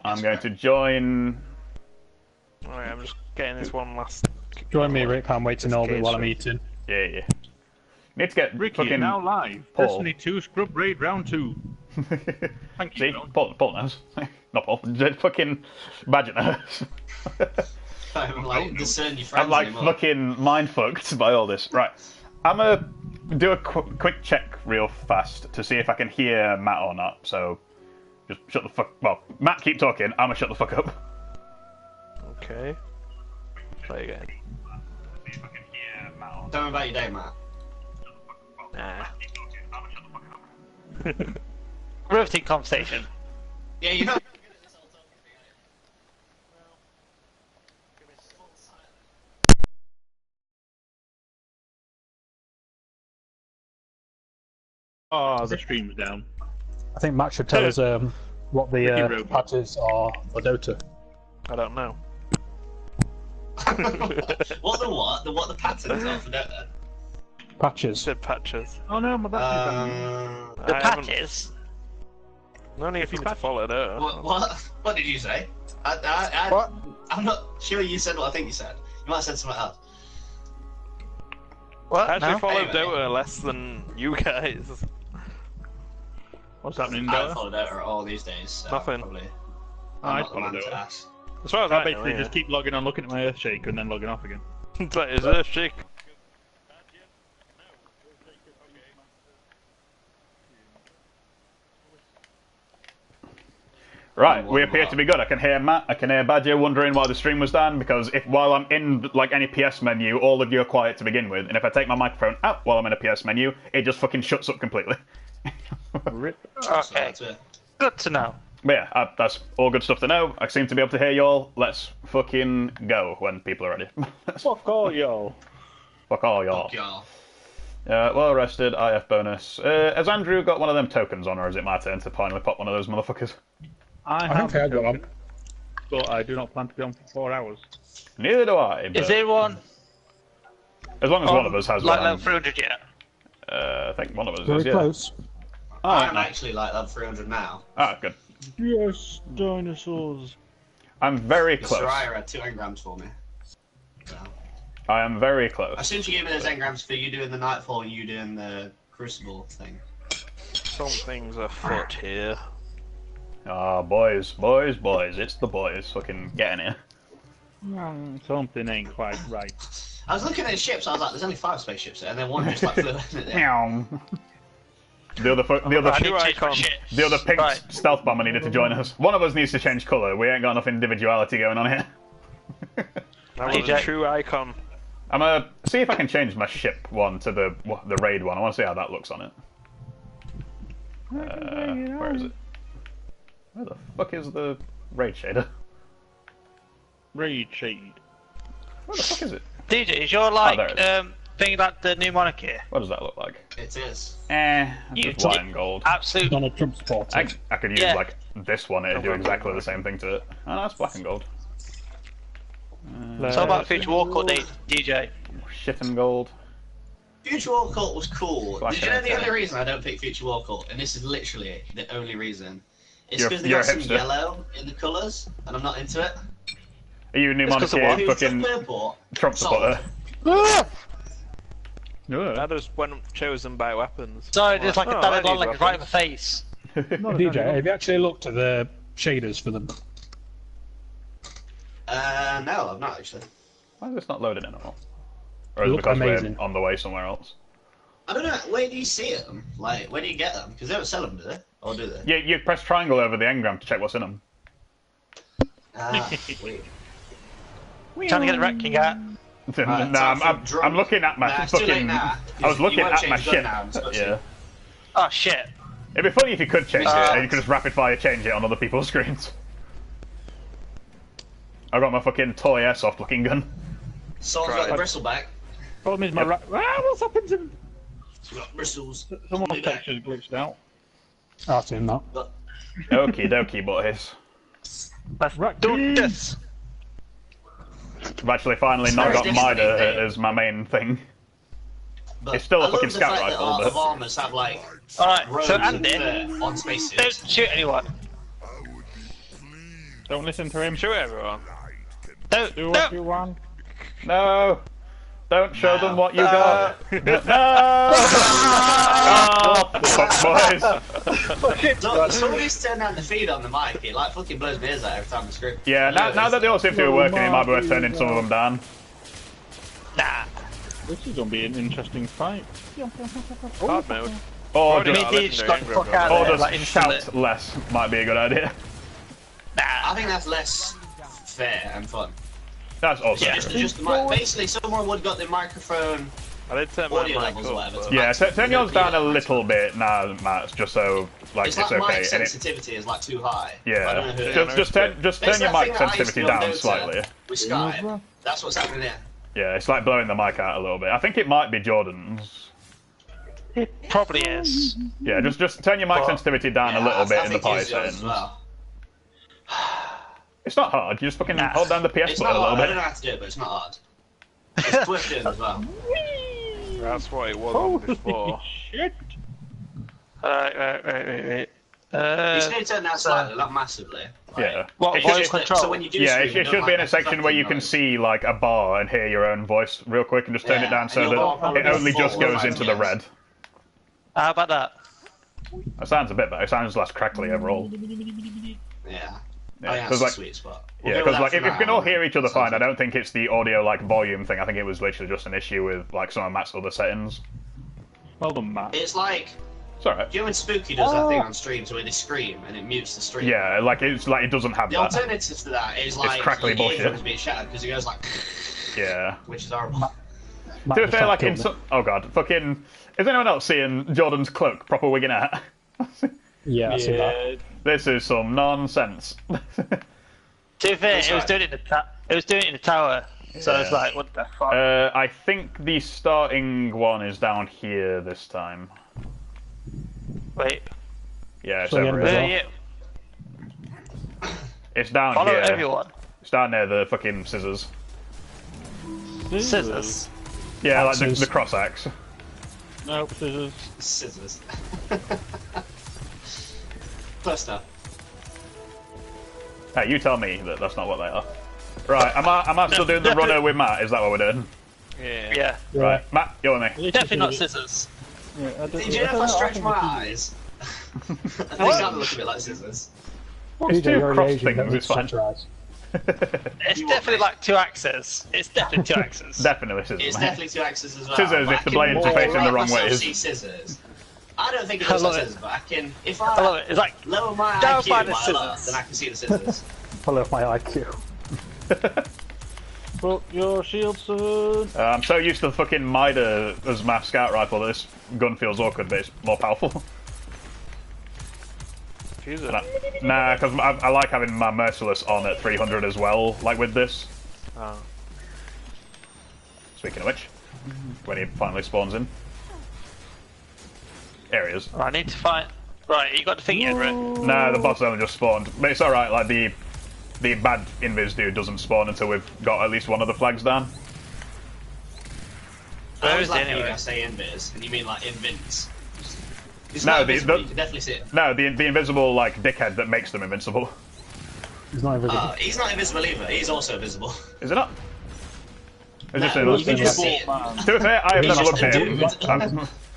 I'm going to join. Alright, I'm just getting this one last. Join me, Rick. I'm waiting all bit while I'm eating. Yeah, yeah. Need to get Ricky fucking now live. Paul. Destiny 2 Scrub Raid Round 2. Thank you. See, Paul knows. Not Paul. Fucking Badger knows. I'm like discern your friends I'm like anymore. fucking mind fucked by all this. Right, I'm gonna do a quick check real fast to see if I can hear Matt or not. So just shut the fuck. Well, Matt, keep talking. I'm gonna shut the fuck up. Okay. Play again. Tell me about your day, Matt. Nah. Riveting conversation. Yeah, you know. Oh, the stream's down. I think Matt should tell us what Ricky the Robot. patches are for Dota. I don't know. What the what? The patterns are for Dota? Patches. Said patches. Oh no, my battery's down. The I haven't- patches. Only if you need to follow it. What did you say? What? I'm not sure you said what I think you said. You might have said something else. What? I actually No? follow Anyway. Dota less than you guys. What's happening in I don't Dota? follow Dota at all these days. So Nothing. Probably. I I'm not the follow man to Dota. ask. As far as I I know, basically yeah. just keep logging on, looking at my Earthshake, and then logging off again. That is a shake. Right, we appear to be good. I can hear Matt. I can hear Badger wondering why the stream was down because if while I'm in like any PS menu, all of you are quiet to begin with, and if I take my microphone out while I'm in a PS menu, it just fucking shuts up completely. Rip. So Okay. that's it. Good to know. But yeah, that's all good stuff to know. I seem to be able to hear y'all. Let's fucking go when people are ready. Fuck all y'all. Fuck all y'all. Fuck y'all. Well rested, IF bonus. Has Andrew got one of them tokens on, or is it my turn to finally pop one of those motherfuckers? I think have I got on. but I do not plan to be on for 4 hours. Neither do I. But Is there one as long as one of us has like one. level 300 yet? I think one of us Very is, yeah. close. I'm actually like level 300 now. Ah, good. Yes, dinosaurs. I'm very The close. Soraya had 2 engrams for me. So. I am very close. As soon as you gave me those engrams for you doing the Nightfall and you doing the Crucible thing. Something's afoot here. Ah, boys, it's the boys fucking getting here. Something ain't quite right. I was looking at the ships, I was like, there's only 5 spaceships there, and then one just like flew in it there. Meow. The other I need to change my icon. shit. the other pink Right. stealth bomber needed to join us. One of us needs to change colour. We ain't got enough individuality going on here. That was a DJ. true icon. I'm gonna see if I can change my ship one to the raid one. I want to see how that looks on it. Where is it? Where the fuck is the raid shader? Raid shade. Where the fuck is it? DJ, is your there it like is. thing about the new monarchy? What does that look like? It is. You Just white did- and gold. Absolute. Donald Trump supporter. I could use Yeah. like this one. It'd do exactly the same thing to it. Oh, that's black and gold. So about Future Walkout Day, DJ. Shit and gold. Future War Cult was cool. Flash Did you know out the there. only reason I don't pick Future War Cult, and this is literally the only reason, is You're- because they you're got a some hipster. yellow in the colours, and I'm not into it. Are you a new It's 'cause of monarchy what? If it was fucking purple, Trump solid. supporter? No, That just went chosen by weapons. Sorry, there's like a Oh, dotted that line needs like right in the weapons. face. DJ, have you actually looked at the shaders for them? No, I'm not actually. Why is this not loaded anymore? Or They is it look because amazing. we're on the way somewhere else? I don't know, where do you see them? Like, where do you get them? Because they don't sell them, do they? Or do they? Yeah, you press triangle over the engram to check what's in them. Ah, weird. Trying to get a wrecking at. Right, no, time for I'm drunk. looking at my Nah, it's too late fucking. now, I was looking you won't at my change gun ship. now, it's not Yeah. soon. Oh shit. It'd be funny if you could change it, Uh, and you could just rapid fire change it on other people's screens. I got my fucking toy airsoft looking gun. Someone's got the Right. bristleback. problem is my what's happened to It's got bristles. someone's texture's glitched out. I've seen that. But Okie dokie, boys. Let's Right, do please. this. I've actually finally It's not very got different, Mida isn't it? as my main thing. But It's still a I love fucking the scout fact rifle, that a lot but- of armors have like Alright, robes so and Andy, fur on don't spacesuits. shoot anyone. Don't listen to him. Shoot everyone. No, Do no. what you want. No! Don't show them what you got! No! Oh, fuck, boys! Look, somebody's turned down the feed on the mic. It like fucking blows my ears out every time I scream. Yeah, now that they all seem to be working, it might be worth turning some of them down. Nah. This is gonna be an interesting fight. Hard mode. Or Already just, got Me a and just got the legendary fuck out or of there, just like, instantly. shout less might be a good idea. I think that's less fair and fun. That's also Yeah. Just true. adjust the mic. Basically, someone would have got the microphone. I did turn my Audio mic levels or up. whatever. but- Yeah, turn yours down a Yeah. little bit now, Matt, just so like It's it's, like okay. mic And it, sensitivity is like too high. I don't yeah, know who it is. just turn It's your that mic thing that I used to sensitivity do on down Dota slightly. With Skype. That's what's happening here. Yeah, it's like blowing the mic out a little bit. I think it might be Jordan's. It probably is. Yeah, just turn your mic But- sensitivity down a Yeah, little I bit in the think party it's yours settings. as well. It's not hard. You just fucking Nah. hold down the PS It's button not a little hard. I don't know bit. how to do it, but it's not hard. It's twisted as well. That's what it was on before. Shit. Wait. You just need to turn down slightly, not massively. Yeah. What, It voice should- control? So when you do Yeah, scream, it you should don't be in a like section where you can noise. see like a bar and hear your own voice real quick, and just turn Yeah, it down and so your bar that probably it only full just of goes like into the this. red. How about that? That sounds a bit better. It sounds less crackly overall. Yeah. Yeah, Oh, yeah, 'cause, that's a like- sweet spot. Yeah, because like if we can all hear each other fine, I don't think it's the audio like volume thing. I think it was literally just an issue with like some of Matt's other settings. Well done, Matt. It's like, It's alright. you know when Spooky does that thing on streams where they scream and it mutes the stream? Yeah, like it's like it doesn't have The that. alternative to that is like crackly your bullshit. eardrums being shattered because it goes like, Yeah. which is horrible. Matt To be just fair, like killed in me. some, oh god, fucking. Is anyone else seeing Jordan's cloak proper wigging out? Yeah, I see that. Yeah. This is some nonsense. To be fair, That's it was right. doing it in the it was doing it in the tower. So it's Yeah. like, what the fuck? I think the starting one is down here this time. Wait. Yeah, it's So the over end here. result. Yeah. It's down Follow here. everyone. It's down near the fucking scissors. Scissors. Yeah, like Axes. the cross axe. Nope, scissors. Scissors. Close enough. Hey, you tell me that that's not what they are. Right, am I still doing the runner with Matt? Is that what we're doing? Yeah. Yeah. Yeah. Right, Matt, you're with me. Definitely not scissors. Yeah, I don't- Did you know if I stretch my eyes? They kind of look a bit like scissors. What's PJ, two you're cross Asian, don't things? It's fine. stretch your eyes. It's You want definitely me? like two axes. It's definitely two axes. Definitely scissors. It's mate. definitely two axes as well. Scissors but if I the can blades are more facing the wrong myself ways. see scissors. I don't think it I looks love like it. scissors, but I can. If I love I it. It's like, lower my Down IQ by by the a lot, scissors. then I can see the scissors. Pull off my IQ. Put your shield, son. I'm so used to the fucking Mida as my scout rifle that this gun feels awkward, but it's more powerful. Fuse it. Nah, because I like having my Merciless on at 300 as well, like with this. Oh. Speaking of which, when he finally spawns in. There he is. I need to find. Right, you got the thing yet, right? Nah, the boss only just spawned. But it's alright, like the bad Invis dude doesn't spawn until we've got at least one of the flags down. I Where always is it laugh when you anyway? guys say invis, and you mean like invince. It's No, not the- invisible, the- you can definitely see it. No, the invisible like dickhead that makes them invincible. He's not invisible. He's not invisible either, he's also visible. Is it not? Is this No, in you can just see it. To be fair, I have He's never just looked a at him. dude.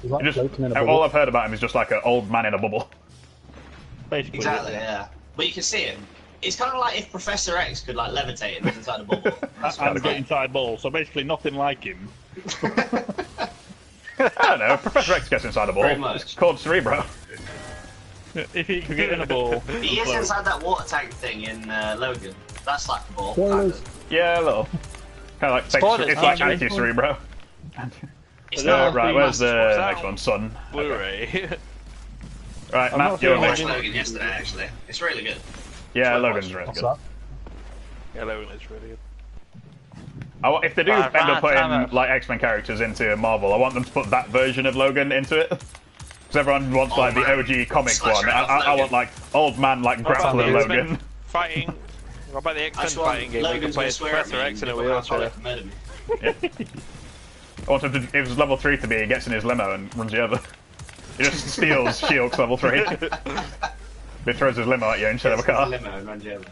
He's like Just, floating in a all bubble. I've heard about him is just like an old man in a bubble. Basically. Exactly, yeah. But you can see him. It's kind of like if Professor X could like levitate and was inside a bubble. That's what And it's get like. inside ball, so basically nothing like him. I don't know. Professor X gets inside a ball. Pretty much. It's called Cerebro. If he could get in a ball, He is inside that water tank thing in Logan. That's like a ball. Spoilers. Yeah, a little. Kind of like fake, Spoilers, it's like aren't anti-Cerebro. It's No, not. right, where's the What's next that? one? Sun. Blu-ray. Right, I'm Matt, not you're feeling I on watched me. Logan yesterday actually. It's really good. Yeah, What's Logan's really What's good. that? Yeah, Logan is really good. If they do Right, end up putting time out. like X-Men characters into Marvel, I want them to put that version of Logan into it. Because everyone wants Oh, like the man. OG comic Slash one. right off I Logan. want like old man like What about grappler the X-Men Logan. Fighting. What about the I X-Men just want fighting game where you can Logan's play gonna as swear at Professor me X in a and go wheelchair? alcoholic and murder me. I want him to, if it was level 3 to be, he gets in his limo and runs you over. He just steals Shield's level 3. He throws his limo at you instead of a car. Limo and run you over.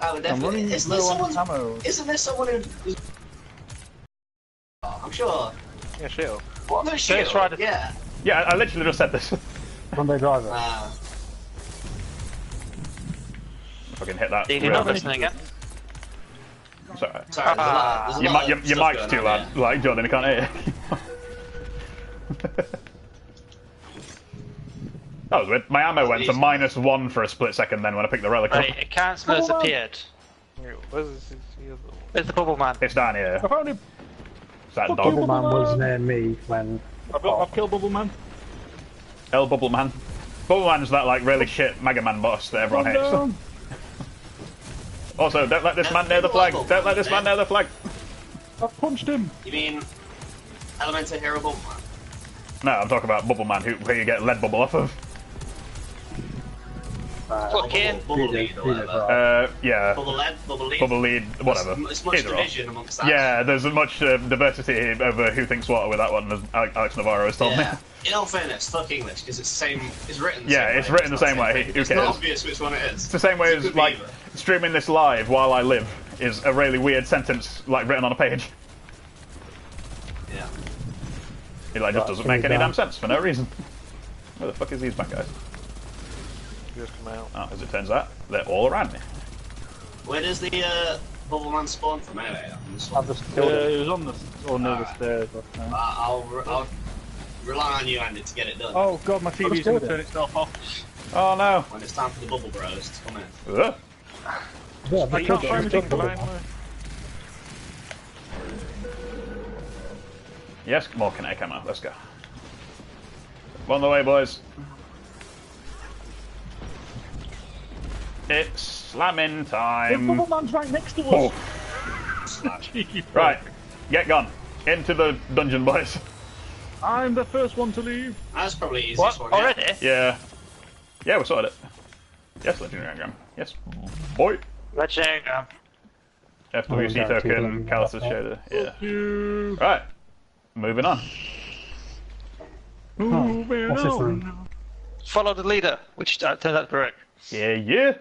Oh, I'm definitely. running Isn't there low on someone? ammo. Isn't there someone who? Oh, I'm sure. Yeah, shield. What? No shield. Ghost Rider. Yeah. Yeah, I literally just said this. Monday driver. Fucking hit that. Did you real not quick. listen again? Sorry. Sorry, there's a Your, lot mi- of your stuff mic's going too on loud. here. Like, Jordan, I can't hear you. That was weird. My ammo went to -1 for a split second then when I picked the relic up. Right, a councillor has appeared. Wait, where's this? The other one? Where's the bubble man? It's down here. I found him. It's that Bubble dog. Man was near me when. I've killed Bubble Man. El Bubble Man. Bubble Man's that like really shit Mega Man boss that everyone hates. Down. Also, don't let this man near the flag. Don't let this man near the flag. I've punched him. You mean Elemental Hero Bubble Man? No, I'm talking about Bubble Man, who you get lead bubble off of. Fucking. Bubble Lead or whatever. Yeah. Bubble Lead, Bubble Lead. Bubble lead, whatever. It's much Either or. division amongst that. Yeah, there's much diversity over who thinks what with that one, as Alex Navarro has told me. Yeah. In all fairness, fuck English, because it's the same. It's written. The Yeah, same it's way. written the not same way. thing. Who It's not cares? obvious which one it is. It's the same way It as could be like either. streaming this live while I live is a really weird sentence like written on a page. Yeah. It like just doesn't make any damn sense for no reason. Where the fuck is these bad guys? Just come out. Oh, as it turns out, they're all around me. Where does the Bubble Man spawn from anyway? I've just killed him. He was on the near the stairs. I'll rely on you, Andy, to get it done. Oh god, my TV's killed gonna him. turn itself off. Oh no. When it's time for the Bubble Bros to come in. Ugh. Yeah, Are I you killed not him. I showing killed me Bubble behind Man. me? Yes, more kinetic ammo. Let's go. On the way, boys. It's slamming time. Bubble Man's right next to Oh, us. right, get gone. Into the dungeon, boys. I'm the first one to leave. That's probably the What? easiest one. Already? Yeah. Yeah, we sorted it. Yes, legendary engram. Yes, boy. Legendary. FWC Oh, guaranteed token, legendary. Callister shader. Yeah. You Right. Moving on. moving what's this on. room? Follow the leader, which turns out to be Rick. Yeah, yeah.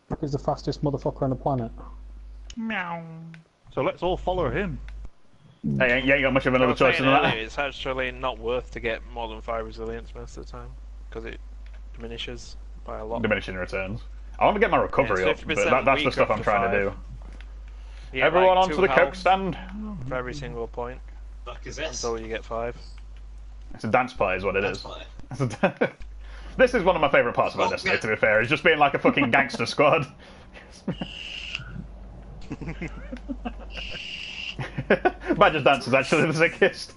Rick is the fastest motherfucker on the planet. Meow. So let's all follow him. Hey, you ain't got much of another I was choice saying than earlier, that. it's actually not worth to get more than 5 resilience most of the time because it diminishes by a lot. Diminishing returns. I want to get my recovery Yeah, up, it's but 50% that's the weak stuff up I'm to trying to 5. do. You get, Everyone like, onto 2 the coke health stand. for every single point Fuck is this? until you get 5. It's a dance play, is what it That's is. funny. This is one of my favourite parts about Destiny, to be fair, is just being like a fucking gangster squad. Badger's dance is actually the sickest.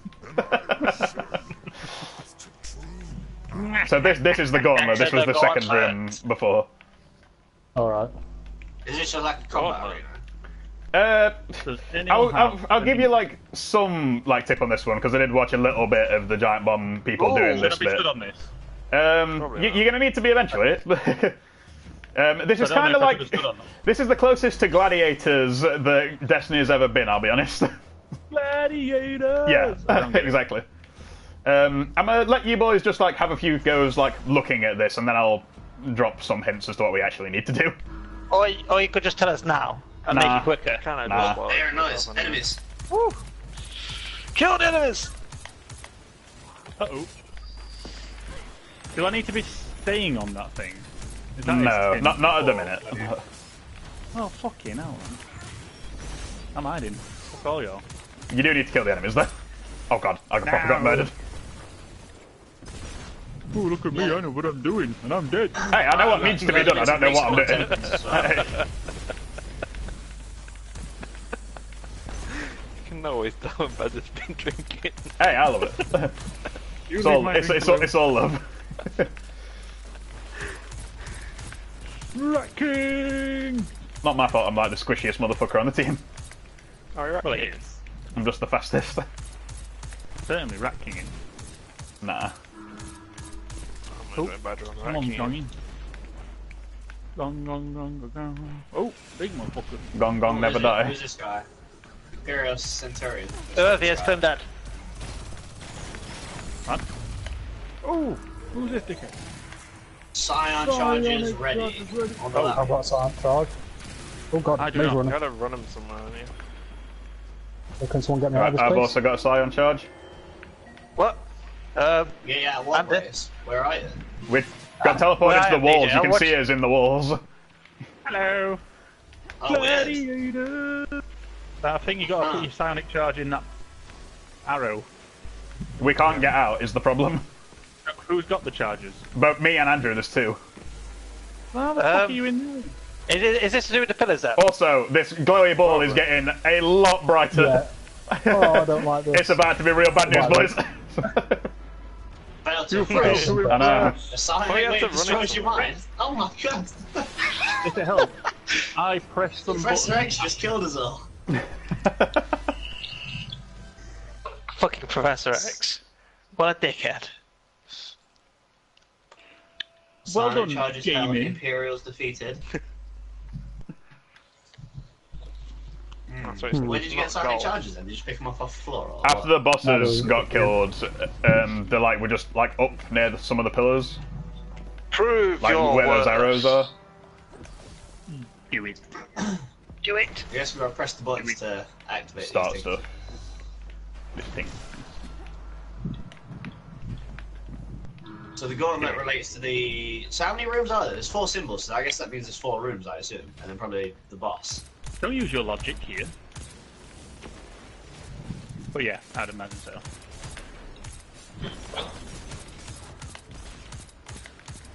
So this is the gauntlet, this was the second room before. Alright. Is this just like a combat Oh, arena? Does anyone have I'll give any- you like some like tip on this one because I did watch a little bit of the giant bomb people doing Should I this be bit. stood on this? Probably not. You're gonna need to be eventually. This is I don't kind know of if I like could've stood on that. this is the closest to gladiators that Destiny has ever been. I'll be honest. Gladiators! Yeah, I don't get it. exactly. I'm gonna let you boys just like have a few goes like looking at this, and then I'll drop some hints as to what we actually need to do. Or you could just tell us now and Nah. make it quicker. Kind of Nah. just There, nice. Enemies. Kill the enemies! Uh-oh. Do I need to be staying on that thing? Is that No, its not at the or- minute. Oh, fucking hell, man. I'm hiding. Fuck all y'all. You do need to kill the enemies though. Oh god, I probably got murdered. Oh, look at me, I know what I'm doing, and I'm dead. Hey, I know what needs to be done. I don't know what I'm doing. You can always tell when Badger's been drinking. Hey, I love it. You It's leave all, my it's, drink it's, all, alone. it's all love. Rat King! Not my fault. I'm like the squishiest motherfucker on the team. Oh, you're Well, right. it is. I'm just the fastest. Certainly Rat Kinging. Nah. I'm gonna join Badger on the Come right on, key. Johnny. Gong, gong, gong, gong, gong. Oh, big motherfucker. Gong gong never die. Who's this guy? Imperial Centurion. Whoever he is, claim dead. What? Oh, who's this dickhead? Scion charges ready. On the I've left. got silent charge. Oh god, I do Maze not. You running. gotta run him somewhere, haven't you? Oh, can someone get me out of this I've place? also got a Psy on charge. What? Yeah, what I'm dead. place? Where are you? We've got teleported where to I the am, walls. DJ, You can I'll see us in the walls. Hello. Oh, weird. Gladiator. I think you got to put your psionic charge in that arrow. We can't get out, is the problem. Who's got the charges? But me and Andrew, there's two. How the fuck are you in there? Is this to do with the pillars then? Also, this glowy ball is getting a lot brighter. Yeah. Oh, I don't like this. It's about to be real bad news, boys. Failed to fresh. I know. A silent Oh, you have wave to run destroys it your somewhere. mind. Oh my god. If it helps, I pressed some Professor buttons. X just killed us all. Fucking Professor X. What a dickhead. Well Silent done, charges fell, gaming. Imperials defeated. That's what it's Where did you get not silent gold. charges then? Did you just pick them up off the floor? Or After what? the bosses No, got killed, they were just like up near some of the pillars, Prove like your where those worth. arrows are. Do it. Do it. I guess we gotta press the buttons to activate Start these things. stuff. This thing. So the gauntlet relates to the... So how many rooms are there? There's 4 symbols, so I guess that means there's 4 rooms, I assume. And then probably the boss. Don't use your logic here. But yeah, I'd imagine so.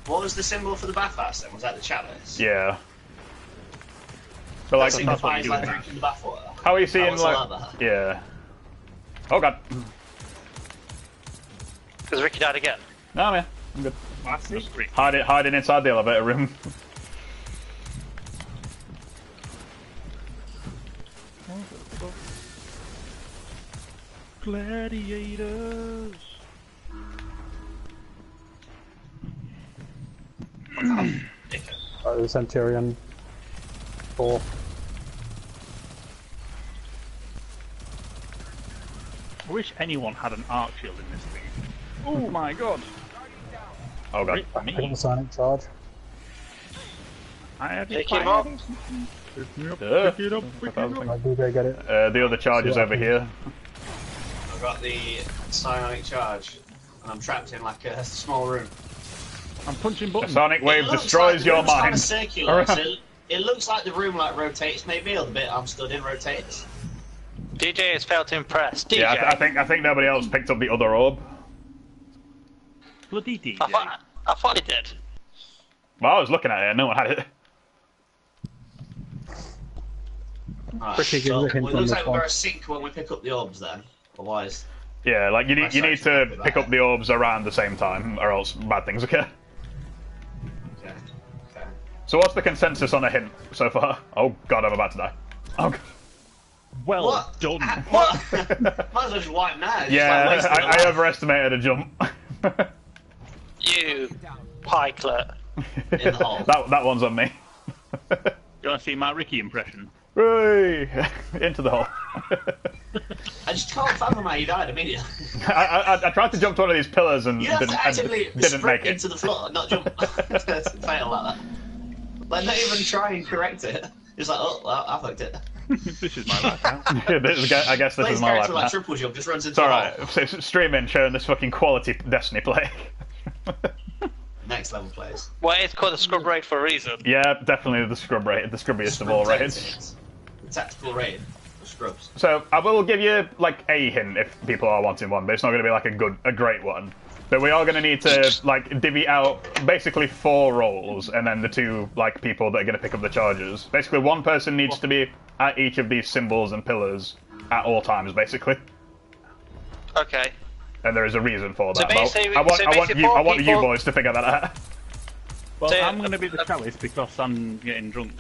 What was the symbol for the bathhouse then? Was that the chalice? Yeah. But That like, signifies you like do. drinking the bathwater. how are you seeing what's like? that? Yeah. Oh god. Because Ricky died again. No man, I'm good. That's great. Hiding inside the elevator room. Gladiators. The Centurion 4. I wish anyone had an arc shield in this thing. Oh my god. Oh god. Rip Pick up me. the Sonic charge. I had Take it him up. Pick me up, Yeah. pick it up, pick it up. Like, do they get it? The other charge is Yeah. over here. I've got the psionic charge. And I'm trapped in like a small room. I'm punching A buttons. sonic wave It looks destroys like your the room's kind of mind. circular, so it looks like the room like rotates maybe, or the bit I'm stood in rotates. DJ has failed to impress. DJ. Yeah, I think nobody else picked up the other orb. Bloody DJ. I thought he did. Well, I was looking at it and no one had it. Right, Pretty good so looking it from looks this like one. we're a sync when we pick up the orbs then. Otherwise, Yeah, like you need That's to actually pick up the orbs around the same time, or else bad things occur. okay. Okay. So what's the consensus on a hint so far? Oh god, I'm about to die. Oh god. Well What? done. What? Might as well just wipe now. Just, Yeah, like, wasting I life. overestimated a jump. You pikelet. In the hole. that one's on me. You want to see my Ricky impression? Hooray! Into the hole. I just can't fathom how you died immediately. I tried to jump to one of these pillars and You have didn't, to actively and didn't sprint make it. into the floor, not jump. Fail like that. Like, not even try and correct it. It's like, oh, well, I fucked it. This is my life now. I guess this Plays is my life character like now. triple jump, just runs into It's the alright. hole. So streaming showing this fucking quality Destiny play. Next level plays. Well, it's called a scrub raid for a reason. Yeah, definitely the scrub raid, the scrubbiest of all raids. The tactical raid for scrubs. So I will give you like a hint if people are wanting one, but it's not going to be like a great one. But we are going to need to like divvy out basically 4 roles, and then the 2 like people that are going to pick up the charges. Basically, one person needs to be at each of these symbols and pillars at all times, basically. Okay. And there is a reason for So that. But basically- I want, so I want basically you, I 4 want you people- boys to figure that out. Well, So, I'm going to be the chalice because I'm getting drunk.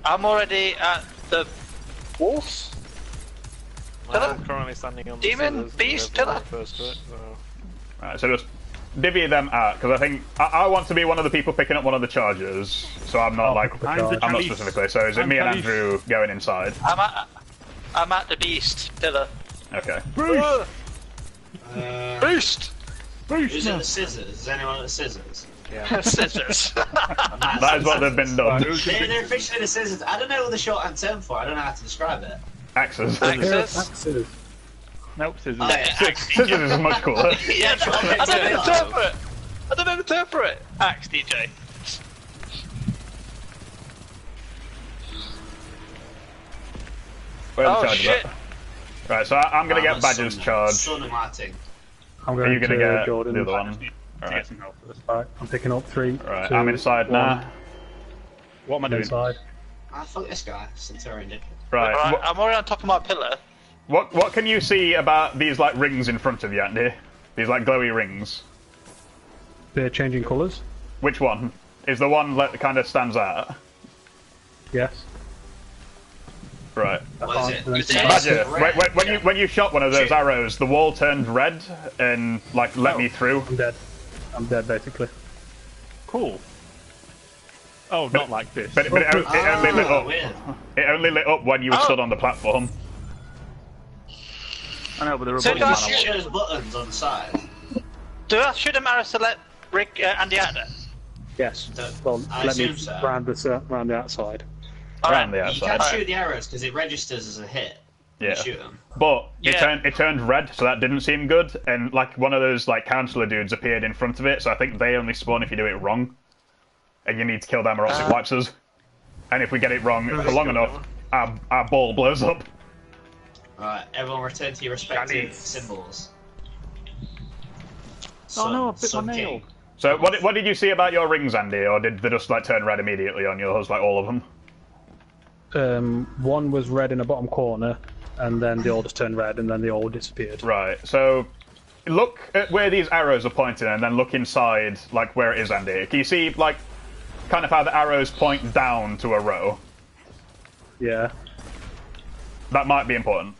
I'm already at the wolf. Well, I'm currently standing on the Demon, pillars, beast, and they're pillar. first to it, so... Right, so just divvy them out because I think I want to be one of the people picking up one of the charges. So I'm not like I'm the I'm not chalice. specifically. So is it I'm me and chalice. Andrew going inside? I'm at the beast pillar. Okay. Beast. Who's at the scissors? Is anyone at the scissors? Yeah. Scissors. That is what they've been done. They're officially the scissors. I don't know what the shorthand term for. I don't know how to describe it. Axes. Axes. Axes. Nope, scissors. Oh, yeah, Scissors is much cooler. yeah, I don't know the term for it. I don't know the term for it. Axe, DJ. Where's the Oh charge of shit. that? Right, so I'm gonna get Badger's charge. Son of Martin. I'm Are going you gonna to get Jordan. the other one? To Alright, get some help first. Right, I'm picking up 3. right. 2, I'm inside 1. now. What am I doing? Inside. Ah, fuck this guy. Centurion dickhead. Right. Right, What, I'm already on top of my pillar. what can you see about these like rings in front of you, Andy? These like glowy rings. They're changing colours. Which one? Is the one that kind of stands out? Yes. Right. What is it? It's Badger, Red. when you shot one of those Shoot. arrows, the wall turned red and like let me through. I'm dead. I'm dead, basically. Cool. Oh, not like this. But it only lit Ah, up. weird. It only lit up when you were Oh. stood on the platform. I know, but there are So buttons does on Shoot it. those buttons on the side. Do I shoot a arrow to let Rick Andy out there? Yes. Don't- Well, I let me assume so. round the outside. Around the You outside. can shoot the arrows because it registers as a hit. when Yeah. You shoot them. But Yeah. it turned red, so that didn't seem good. And like one of those like counselor dudes appeared in front of it, so I think they only spawn if you do it wrong. And you need to kill them or else it wipes us. And if we get it wrong for long enough, our ball blows up. Alright, everyone return to your respective Galleys. symbols. Oh no, I bit my Sun nail. King. So what did you see about your rings, Andy, or did they just like turn red immediately on yours, like all of them? One was red in the bottom corner, and then they all just turned red, and then they all disappeared. Right. So look at where these arrows are pointing, and then look inside, like where it is, Andy. Can you see like kind of how the arrows point down to a row? Yeah. That might be important.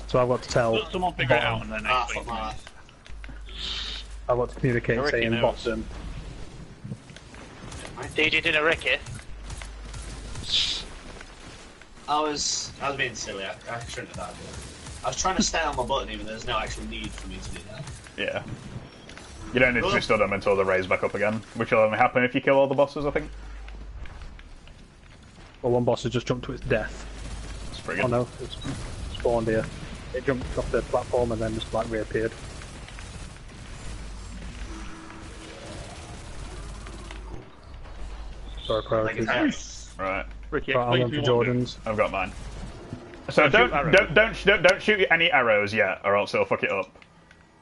So I've got to tell. Let someone figure it out and then Ah, explain fuck to my me. life. I've got to communicate Ricky saying knows. bottom. DJ did a Ricky. I was being silly. I shouldn't have done it. I was trying to stay on my button even though there's no actual need for me to do that. Yeah. You don't need to be stood on until they raise back up again, which will only happen if you kill all the bosses, I think. Well, one boss has just jumped to its death. It's pretty Oh good. no, it's spawned here. It jumped off the platform and then just like reappeared. Sorry, Like priorities. it's Right. Ricky, Right, I'm explain on to for me what I'm doing. Jordans. I've got mine. So Don't shoot don't shoot any arrows yet, or else it'll fuck it up.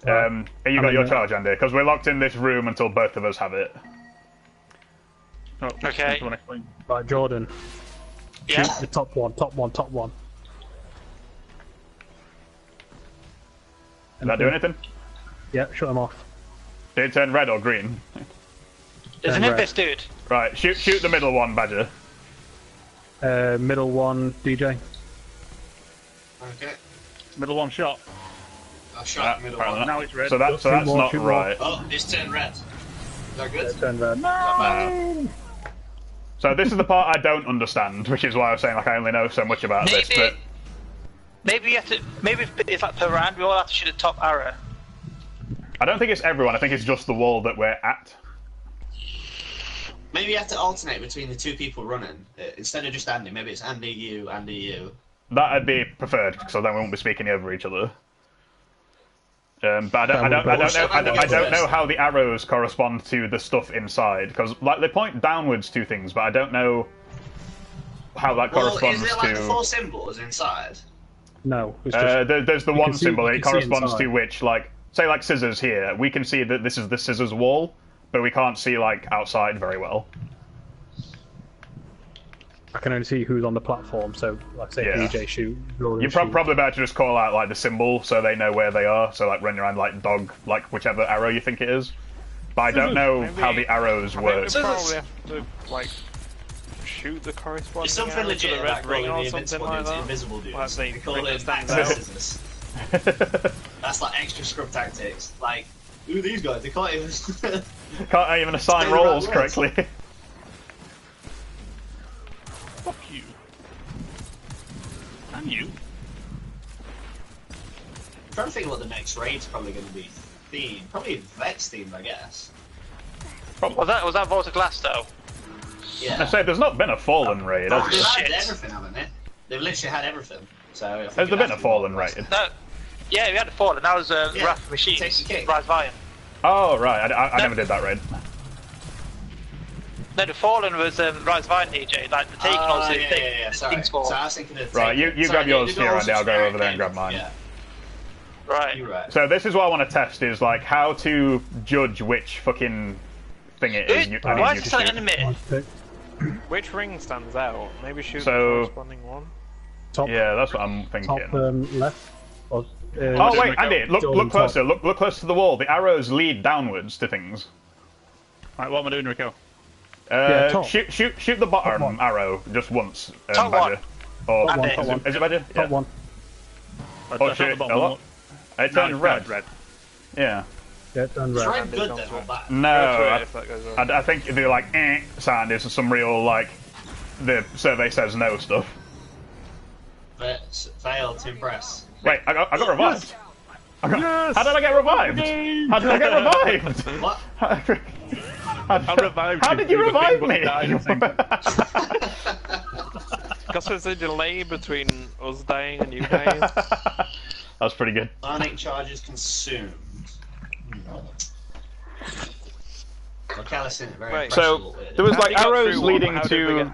Right. You I'm got in your there. charge, Andy, because we're locked in this room until both of us have it. Oh, Okay. someone explain. Right, Jordan. Yeah. Shoot the top one, top one, top one. Did that do anything? Yeah, shut him off. Did it turn red or green? There's an Red. Impis dude. Right, shoot the middle one, Badger. Middle one, DJ. okay. Middle one shot. I shot the middle apparently one. not. Now it's red. So that's more, not shoot more. right. Oh, it's turned red. Is that good? Turned red. Not bad. So this is the part I don't understand, which is why I was saying like I only know so much about this. But Maybe you have to. Maybe it's like per round. We all have to shoot a top arrow. I don't think it's everyone. I think it's just the wall that we're at. Maybe you have to alternate between the two people running. Instead of just Andy, maybe it's Andy, you, Andy, you. That'd be preferred, so then we won't be speaking over each other. But I don't know how the arrows correspond to the stuff inside, because like they point downwards to things, but I don't know how that Well, corresponds is it like to. the four symbols inside? No, it's just There's the You one can see- symbol. you It can see corresponds to inside. which, like, say, like scissors here. We can see that this is the scissors wall, but we can't see like outside very well. I can only see who's on the platform. So, like, say Yeah. DJ shoot. Jordan You shoot. probably better just call out like the symbol so they know where they are. So like run around like dog, like whichever arrow you think it is. But I don't know Maybe- how the arrows I think work. we probably have to like shoot the corresponding There's something arrow to legit the about red ring calling or the something invincible like dudes that. invisible dudes. Like they They call bring it those things back out. scissors. That's like extra scrub tactics. Like, who these guys? They can't even. Can't even assign Say the right roles words. correctly. Fuck you. And you. I'm trying to think what the next raid's probably going to be themed. Probably Vex themed, I guess. Was that Vault of Glass though? Yeah. I say there's not been a fallen raid. Oh, Has they've there? had everything, haven't they? They've literally had everything. So I think Has there it been has a to be fallen Vault of raid? Glass. No. Yeah, we had a Fallen. That was Yeah, Wrath of Machines. take the cake. Rise of Iron. Oh right, I never did that raid. No, the Fallen was Rise of Iron, DJ. Like the Taken Oh, also. yeah. Sorry. Things So for. I was thinking of Right, you Sorry, grab yours the here, doors Andy. I'll go are over there and grab mine. Yeah, Right. you're right. So this is what I want to test: is like how to judge which fucking thing it is. I Why need is you it to an shoot. enemy? Which ring stands out? Maybe shoot So- the corresponding one. Top, Yeah, that's what I'm thinking. top left. Or, Oh wait, Rico. Andy, look Jordan closer. Look closer to the wall. The arrows lead downwards to things. Right, what am I doing, Rico? top. Shoot the bottom one. arrow just once, Top Badger. Or Top one, Andy. top one. is it Badger? Top Yeah. one. I Oh shot shit! the A bottom lot. one. It No, turned it's red. red. Yeah. Yeah, done It's red. red good then, or bad? Go No, through it if that goes wrong. I think the like sound is some real like the survey says no stuff. But failed to impress. Wait, I got revived. How did I get revived? How did I get revived? What? I revived How you did you through the thing, revive but me? died, I think. Because there's a delay between us dying and you dying. That's pretty good. Bionic charges consumed. Well, Callus isn't very Right. impressive So with it. there was How like did you get arrows through one? leading How did we to. get-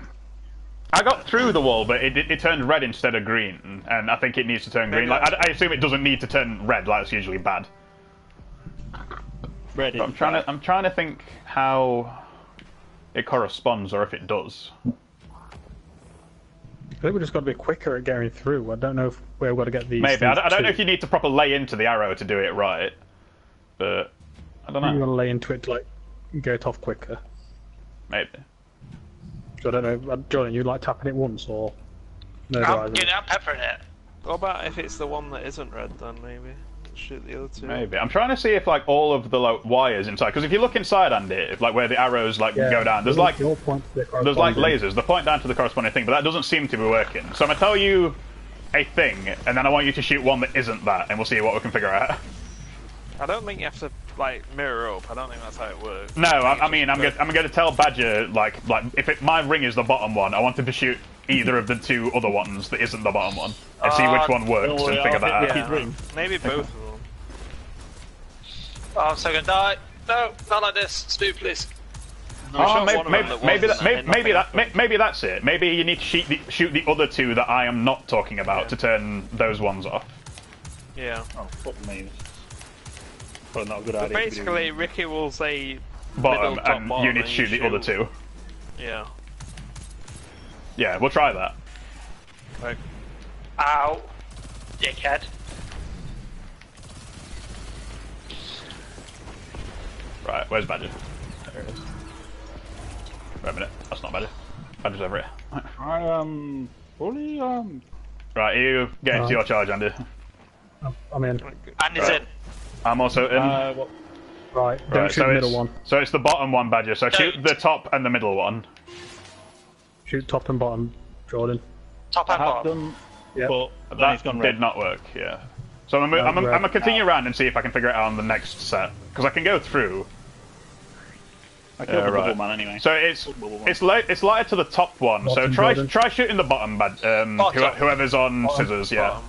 I got through the wall, but it turned red instead of green, and I think it needs to turn green. Like I assume it doesn't need to turn red. Like it's usually bad. Red But is I'm trying to think how it corresponds, or if it does. I think we just got to be quicker at getting through. I don't know if we've got to get these. Maybe I don't know two. if you need to proper lay into the arrow to do it right, but I don't You want know. to lay into it to like get it off quicker. Maybe. So I don't know, Jordan. You like tapping it once or? No, I'm peppering it. What about if it's the one that isn't red then maybe? Shoot the other two. Maybe. I'm trying to see if like all of the like wires inside, because if you look inside, Andy, if like where the arrows like go down, there's like your point to the there's like corresponding. lasers. They point down to the corresponding thing, but that doesn't seem to be working. So I'm gonna tell you a thing, and then I want you to shoot one that isn't that, and we'll see what we can figure out. I don't think you have to like mirror up. I don't think that's how it works. No, I mean I'm gonna tell Badger like if my ring is the bottom one, I want him to shoot either of the two other ones that isn't the bottom one, and see which one works don't worry, and figure I'll that hit out. Ricky's ring. Maybe both of them. Oh, I'm so gonna die. No, not like this. Spook, please. No, we Oh, shot maybe, one of them that maybe, wasn't, and maybe nothing happened. maybe that's it. Maybe you need to shoot the other two that I am not talking about Yeah. to turn those ones off. Yeah. Oh, fuck me. Probably not a good But idea. basically, Ricky will say Bottom, middle, top, and bottom, you need to shoot the other two. Yeah. Yeah, we'll try that. Like, Ow. Dickhead. Right, where's Badger? There it is. Wait a minute, that's not Badger. Badger's over here. I am fully Right, you get into your charge, Andy. I'm in. And he's Right. in. I'm also in. what? Right, don't Right, shoot the middle it's, one. so it's the bottom one, Badger. So shoot Don't. the top and the middle one. Shoot top and bottom, Jordan. Top I and have bottom. done, Yep. but then That it's gone did red. not work. Yeah. So I'm gonna continue around and see if I can figure it out on the next set, because I can go through. I killed the right. bubble man anyway. So it's Bubble one. it's lighter to the top one. So Bottom, try Jordan. shooting the bottom, Bottom. whoever's on scissors. Yeah, bottom.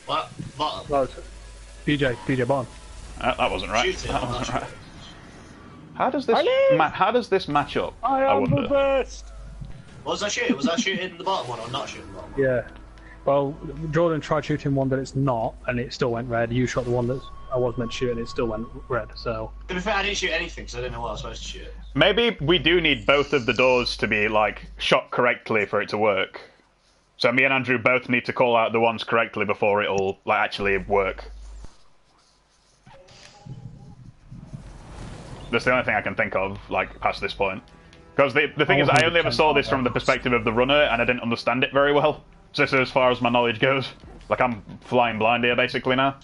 What? Bottom. No, it's PJ Bond. that wasn't right. Shoot it, That I'm not wasn't sure. right. How does this how does this match up? I I am the wonder. best. Was I shooting? Was I shooting the bottom one or not shooting the bottom one? Yeah. Well, Jordan tried shooting one that it's not, and it still went red. You shot the one that I was meant to shoot, and it still went red. So To be fair, I didn't shoot anything, so I didn't know what I was supposed to shoot. Maybe we do need both of the doors to be like shot correctly for it to work. So me and Andrew both need to call out the ones correctly before it'll like actually work. That's the only thing I can think of, like past this point. Because the thing is, I only ever saw this from the perspective of the runner, and I didn't understand it very well. So this is as far as my knowledge goes. Like I'm flying blind here basically now.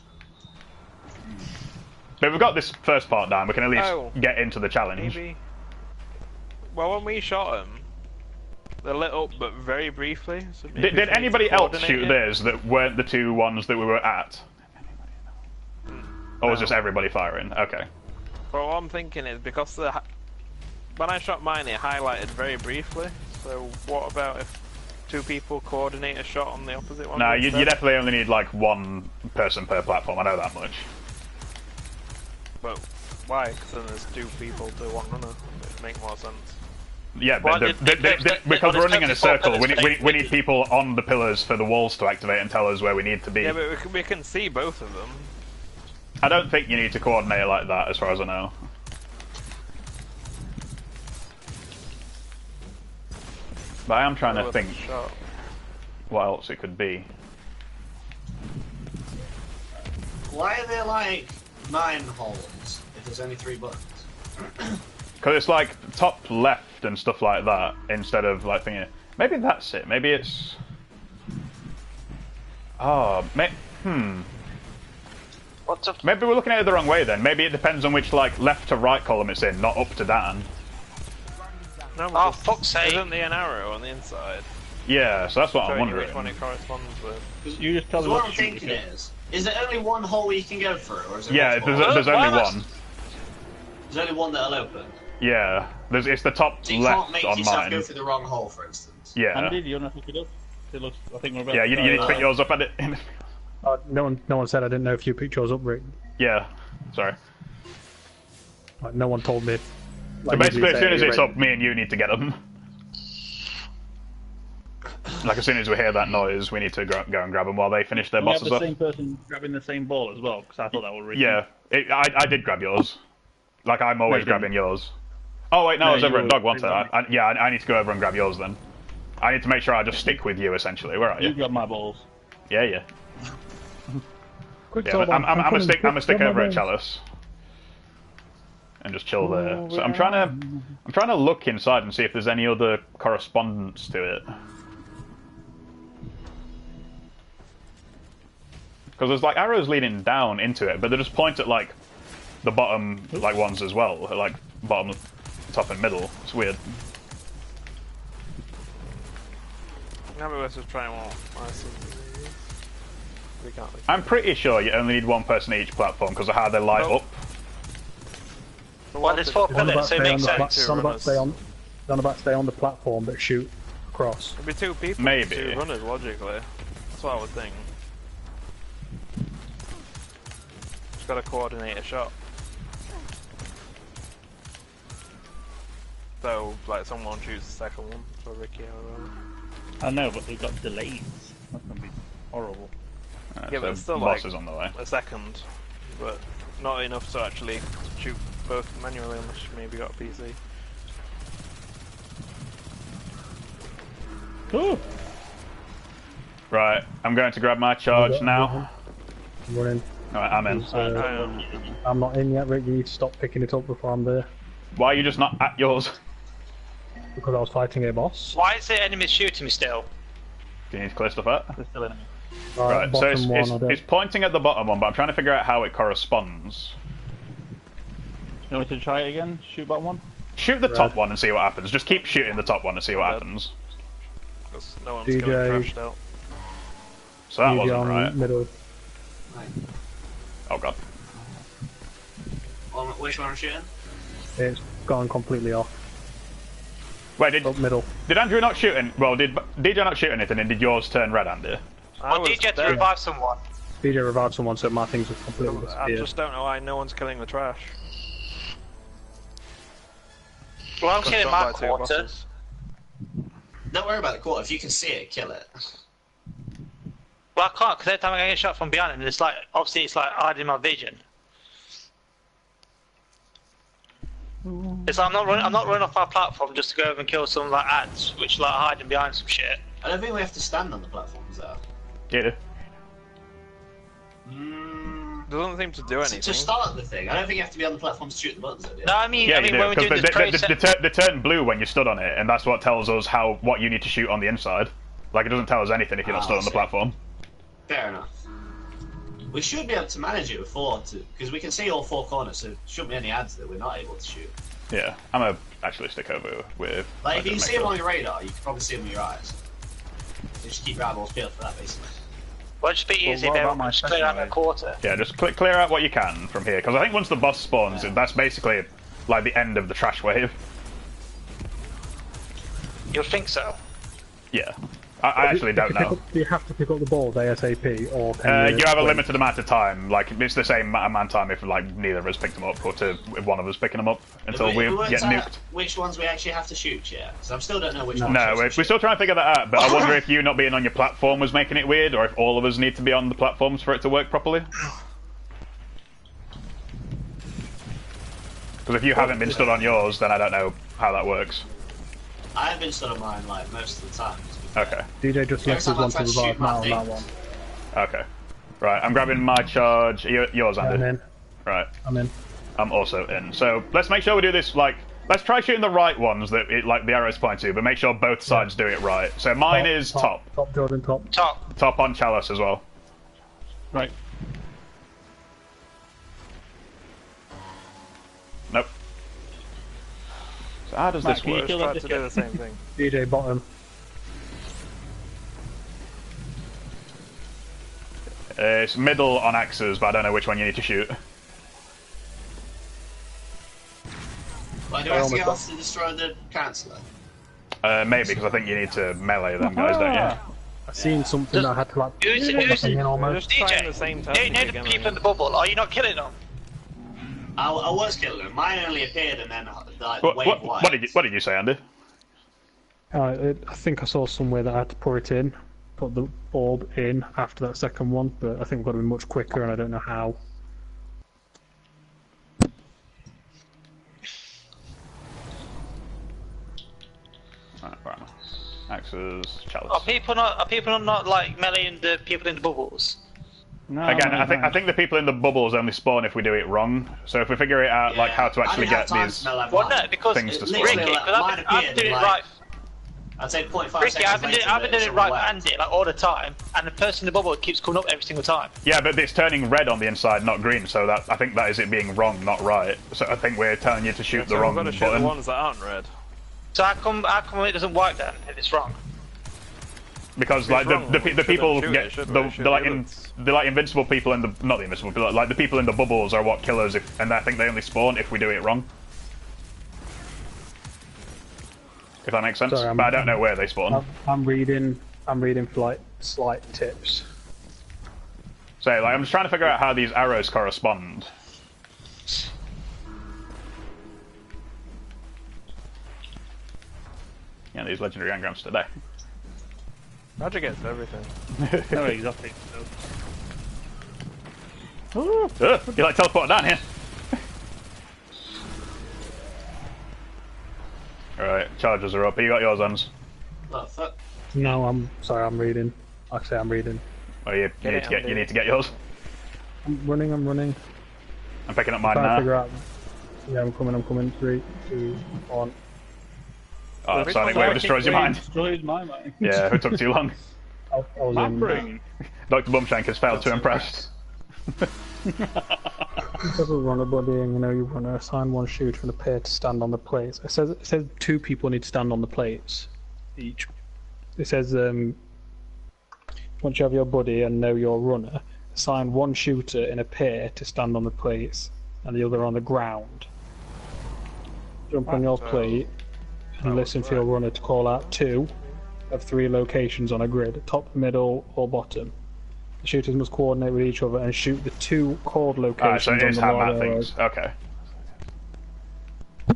But if we've got this first part down, we can at least Oh. get into the challenge. Maybe. Well, when we shot them, they lit up, but very briefly. So maybe Did we need to anybody else coordinate shoot it. theirs that weren't the two ones that we were at? Or was just everybody firing? Okay. But what I'm thinking is because when I shot mine, it highlighted very briefly. So what about if 2 people coordinate a shot on the opposite one? No, you instead? definitely only need like 1 person per platform. I know that much. But why? Because then there's 2 people to 1 runner. It make more sense. Yeah, Well, because we're running in a there's 24 circle. We pillars, need people on the pillars for the walls to activate and tell us where we need to be. Yeah, but we can see both of them. I don't think you need to coordinate like that, as far as I know. But I am trying to Worth think a shot. what else it could be. Why are there like 9 holes if there's only 3 buttons? Because it's like top left and stuff like that, instead of like thinking. Maybe that's it. Maybe it's. Oh, What the? Maybe we're looking at it the wrong way then. Maybe it depends on which like left to right column it's in, not up to down. No, but Oh, there's- fuck's sake. Isn't there an arrow on the inside? Yeah, so that's what I'm Showing you wondering. which one it corresponds with. You just tell Because me what what I'm to shoot. thinking is there only 1 hole you can go through, or is there Yeah, multiple? there's only one. There's only one that'll open. Yeah, it's the top So you can't left make on yourself mine. go through the wrong hole, for instance. Yeah, Andy, do you want to pick it up? It looks, I think we're about yeah. to You need to start. pick yours up at it. No one said I didn't know if you picked yours up, Rick. Yeah, sorry. Like, no one told me. So Like, basically, usually as soon say as you're it's ready. up, me and you need to get them. Like as soon as we hear that noise, we need to go and grab them while they finish their We have bosses the up. same person grabbing the same ball as well, because I thought that was really. Yeah, I did grab yours. Like I'm always you didn't. grabbing yours. Oh wait, no, No, I was over you at Dog were- once. I need to go over and grab yours then. I need to make sure I just stick with you essentially. Where are You you? grab my balls. Yeah. Quick, Yeah, Torban, I'm a coming. stick. I'm a stick Grab my over at balls. Chalice, and just chill there. So I'm trying to look inside and see if there's any other correspondence to it. Because there's like arrows leading down into it, but they just point at like the bottom like ones as well, like bottom, top, and middle. It's weird. Now let's just try one. We can't. I'm pretty sure you only need 1 person at each platform because of how they light Nope. up. Well, there's 4 It's on pillars, about so it stay on makes the sense. pla- it's on about stay on. It's on about stay on the platform, but shoot across. It'd be 2 people. Maybe. 2 runners, logically. That's what I would think. Just gotta coordinate a shot. So, like, someone choose the second one for Ricky or whatever. I know, but they've got delays. That's gonna be horrible. Yeah, So but it's still boss like is on the way. a second, but not enough to actually shoot both manually unless you maybe got a PC. Cool. Right, I'm going to grab my charge I'm now. running. Alright, I'm in. I'm not in yet, Rick. You need to stop picking it up before I'm there. Why are you just not at yours? Because I was fighting a boss. Why is the enemy shooting me still? Do you need to clear stuff out? There's still enemy. Right, so bottom one, I don't- it's pointing at the bottom one, but I'm trying to figure out how it corresponds. You want me to try it again? Shoot bottom one? Shoot the top one and see what happens. Just keep shooting the top one and see what Yeah. happens. Because no one's DJ. getting trashed out. So that You wasn't on right. Middle. Oh god. Which one I'm shooting? It's gone completely off. Wait, Up middle. did Andrew not shoot any? Well, did DJ not shoot anything, and did yours turn red, Andy? I Well, was did you have to there. revive someone? DJ revived someone, so my things have completely I disappeared. just don't know why no one's killing the trash. Well, I'm Got killing shot my by 2 quarter. bosses. Don't worry about the quarter. If you can see it, kill it. Well, I can't, because every time I get shot from behind him, it's like, obviously it's like hiding my vision. It's like I'm not running off our platform just to go over and kill some like ads, which like hiding behind some shit. I don't think we have to stand on the platforms though. Yeah. Doesn't seem to do anything. To start the thing, I don't think you have to be on the platforms to shoot the buttons. Do you? No, I mean, Yeah, when you we're do. doing Because this process, they turn blue when you stood on it, and that's what tells us what you need to shoot on the inside. Like, it doesn't tell us anything if you're not Ah, stood I on the see. platform. Fair enough. We should be able to manage it with because we can see all 4 corners, so there shouldn't be any ads that we're not able to shoot. Yeah, I'm gonna actually stick over with. Like, if you can just see make them sure. on your radar, you can probably see them with your eyes. You just keep your eyeballs peeled for that, basically. well, just be easy, what then about my just clear out my second quarter. Yeah, just clear out what you can from here, because I think once the boss spawns, that's basically like the end of the trash wave. You'd think so. Yeah. I actually don't know. Do you have to pick up the balls ASAP, or can You have a wait? limited amount of time. Like it's the same amount of time if like neither of us picked them up, or if one of us picking them up until Have we worked get out nuked. Which ones we actually have to shoot yet? Because I still don't know which ones. No, we're still trying to figure that out. But I wonder if you not being on your platform was making it weird, or if all of us need to be on the platforms for it to work properly. Because if you haven't been stood on yours, then I don't know how that works. I have been stood on mine like most of the time. Okay. DJ just left us one to revive now on that one. Okay. Right, I'm grabbing my charge. Yours, Andy. I'm in. Right. I'm in. I'm also in. So let's make sure we do this like. Let's try shooting the right ones that like the arrows point to, but make sure both sides do it right. So mine is top. Top, Jordan, top. Top. Top on Chalice as well. Right. Nope. So how does this can you work? kill Tried this to do guy? the same thing. DJ bottom. It's middle on axes, but I don't know which one you need to shoot. Why do I have to get off to destroy the Chancellor? Maybe because I think you need to melee them guys, don't you? I seen something that I had to like. Who's in We're almost. just trying DJ? the same You tactic know the again. people in the bubble. Are you not killing them? I was killing them. Mine only appeared and then like What, wave white. what did you say, Andy? I think I saw somewhere that I had to pour it in, put the orb in after that second one, but I think we've got to be much quicker, and I don't know how. Right. Axes, Chalice. Are people not like meleeing the people in the bubbles? No, Again, no, I think the people in the bubbles only spawn if we do it wrong. So if we figure it out, like how to actually get these. Well, no, because Things to Ricky, spawn. because I've been doing it right. I'd say 0.5 Ricky, seconds I've been later, doing it's it all right wet. for Andy, like all the time, and the person in the bubble keeps coming up every single time. Yeah, but it's turning red on the inside, not green. So that I think that is it being wrong, not right. So I think we're telling you to shoot the So wrong we've got to shoot button. the ones that aren't red. So how come it doesn't work then if it's wrong? Because It's like wrong, the we people shouldn't shoot get it, should the, we? Shoot the like the in, others. the like invincible people in the not the invincible people like the people in the bubbles are what kill us if, and I think they only spawn if we do it wrong. If that makes sense. Sorry, but I don't know where they spawn. I'm reading for like slight tips. So like I'm just trying to figure out how these arrows correspond. Yeah, these legendary engrams today. Magic gets everything. No, exactly. You like teleporting down here? Alright, charges are up. You got yours, Hans. What the fuck? No, I'm sorry. I'm reading. Like I say, I'm reading. Oh, you need to get yours. I'm running. I'm picking up mine Trying to now. figure out. Yeah, I'm coming. 3, 2, 1. Oh, Sonic Wave destroys your mind. Destroys my mind. Yeah, it took too long. I was My in. brain. Dr. Bumshank has failed to impress. Instead of run a body, and you want to assign one shooter and a pair to stand on the plates. It says 2 people need to stand on the plates each. It says once you have your buddy and know your runner, assign one shooter in a pair to stand on the plates and the other on the ground. Jump on your plate and listen for your runner to call out 2 of 3 locations on a grid, top, middle, or bottom. The shooters must coordinate with each other and shoot the 2 called Ah, locations so it is on the how large that arrows things. Okay.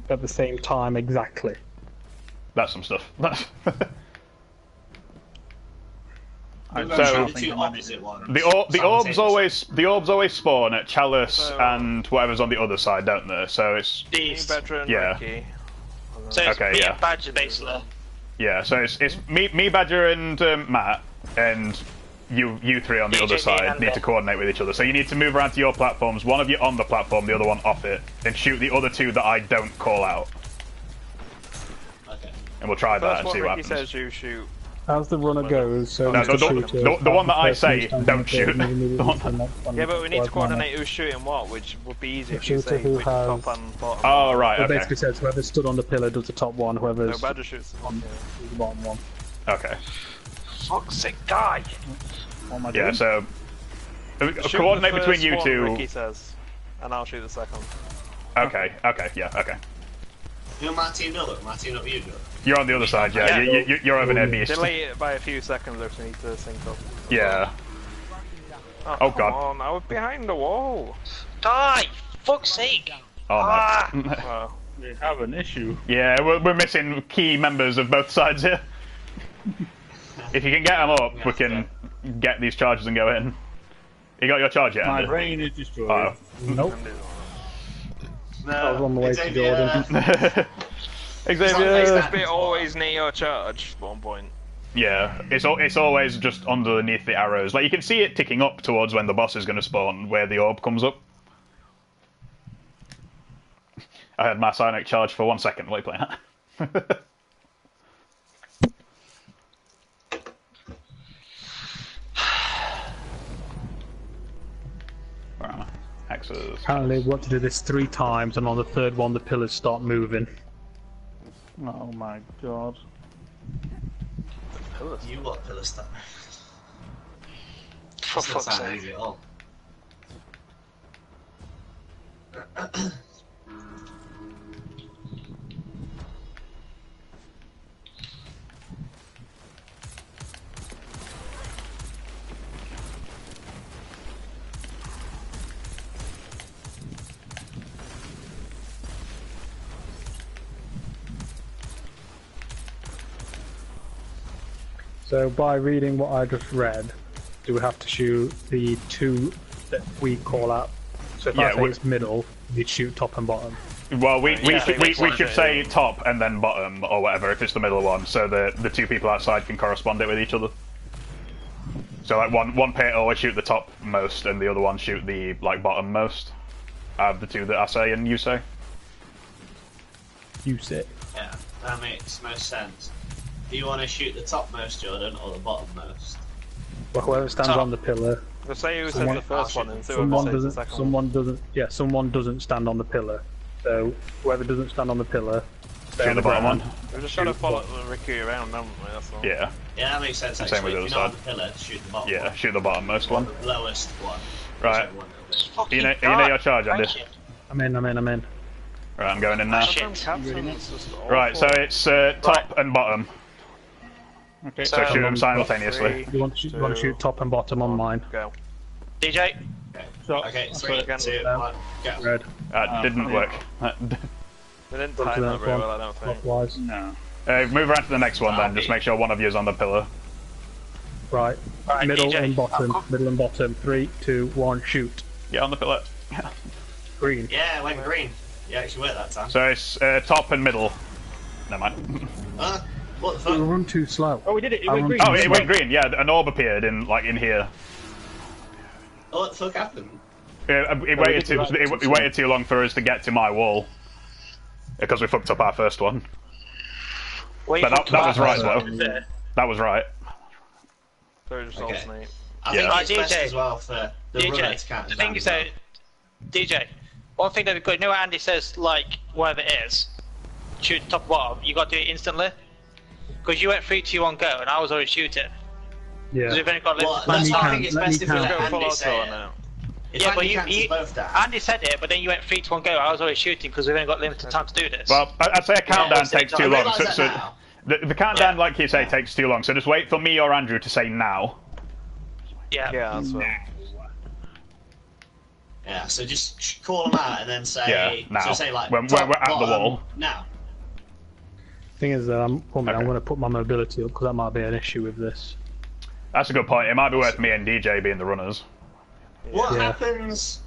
at the same time exactly. That's some stuff. I'm So- going to shoot the 2 opposite ones. The orbs always spawn at Chalice So- and whatever's on the other side, don't they? So it's Me, These. Bedra, and Yeah. Ricky. So it's Okay, me yeah. and Badger basically. yeah. So it's me, Badger, and Matt, and you 3 on the DJ, other me, side and need to Ben. coordinate with each other. So you need to move around to your platforms. One of you on the platform, the other one off it, and shoot the other 2 that I don't call out. Okay. And we'll try that That's and what see Ricky what happens. says you shoot. As the runner goes, so No, Mr. the Shooter, one that I person say, who stands don't on the shoot. plate immediately The one- to the next one. Yeah, but we need to Whereas coordinate who's shooting what, which would be easier if you shooter say who which has- top and bottom. Oh right, It okay, basically says whoever stood on the pillar does the top one, No, whoever's Badger shoots the on one. the bottom one. okay. Fuck's sake, die! What am I Yeah, doing? so Shoot coordinate the between first you one, 2. Ricky says, and I'll shoot the second. Okay, yeah, okay. Who am I teamed up with? Am I teamed up with you, Joe? You're on the other side, yeah. You're over near Beast. Delay it by a few seconds if you need to sync up. Yeah. Oh, Oh, come God. on, I was behind the wall. Die! Fuck's sake! Oh Ah. no. Well, We have an issue. Yeah, we're missing key members of both sides here. If you can get them up, we can get these charges and go in. You got your charge yet, My Andy? brain is destroyed. Oh. Nope. I was on the way to Xavier, Jordan. Xavier! this bit always near your charge at one point. Yeah, it's always just underneath the arrows. Like, you can see it ticking up towards when the boss is going to spawn, where the orb comes up. I had my Psionic charge for 1 second while you playing that. Where am I? Axes. Apparently, we want to do this 3 times, and on the 3rd one, the pillars start moving. Oh my god. You got pillar stuff. For Doesn't fuck's sound sake. easy at all. So, by reading what I just read, do we have to shoot the 2 that we call out? So, if Yeah, I say we- it's middle, we'd shoot top and bottom. Well, we Yeah, should say top and then bottom, or whatever, if it's the middle one, so the 2 people outside can correspond it with each other. So, like, one pit always shoot the top most, and the other one shoot the, like, bottom most. Out of the 2 that I say and you say. You say. Yeah, that makes most sense. Do you want to shoot the topmost, Jordan, or the bottommost? Well, whoever stands Top. on the pillar, Let's say who says Someone- the first one and whoever someone says the doesn't. second one. Someone doesn't stand on the pillar. So, whoever doesn't stand on the pillar, stay Shoot on the bottom ground. one. We're just trying to follow Ricky around, haven't we? That's all. Yeah, Yeah, that makes sense. Same Actually, with the if other you're not on side. the pillar, shoot the bottom yeah, one. shoot the bottom most Or one. the lowest one. Right. Whichever one it'll be. Fucking You know God. your charge, Andy? Thank you. I'm in. Right, I'm going in now. Shit. Captain's just Right, so awful. it's top and bottom. Okay. So shoot them simultaneously. Three, You want to shoot top and bottom on mine. Go. DJ, So, Okay, That's 3, right. 2, 1, go. Red, That didn't work. We didn't Go to time the that next very one. well, I don't think. clockwise. no. Move around to the next one then, just make sure one of you is on the pillar. Right. Right, Middle DJ. and bottom. I'll come. Middle and bottom. 3, 2, 1, shoot. Get on the pillar. Green. Yeah, it went green. You actually worked that time. So it's top and middle. Never mind. What the We fuck? run too slow. Oh, we did it. It I went want green. Oh, it went green. Yeah, an orb appeared in here. Oh, what the fuck happened? It waited too long for us to get to my wall because we fucked up our first one. what But you that was right fucking though. That was right. So it just Okay. alternate. I Yeah. think it's best DJ. as well for the runner DJ, to count the as thing down is as well. that, DJ, one thing that'd be good, you know what Andy says, like, whatever it is, shoot top bottom, you gotta do it instantly. Because you went 3, 2, 1, go, and I was already shooting. Yeah. Because we've only got Well, limited that's me why I count, think it's let best me if we count. let Go full Andy auto say it. now. If Yeah, but Andy you- counts you- us both down. Andy said it, but then you went 3, 2, 1, go, I was already shooting because we've only got limited time to do this. Well, I'd say a countdown what's the takes time? too I long. realise that So now. the countdown, like you say, takes too long. So just wait for me or Andrew to say now. yeah. Yeah, that's what. Yeah, so just call them out and then say. Yeah, now. So say like. When top, we're at the bottom, wall. Now. Thing is, I'm Okay. going to put my mobility up because that might be an issue with this. That's a good point. It might be worth me and DJ being the runners. What Yeah. happens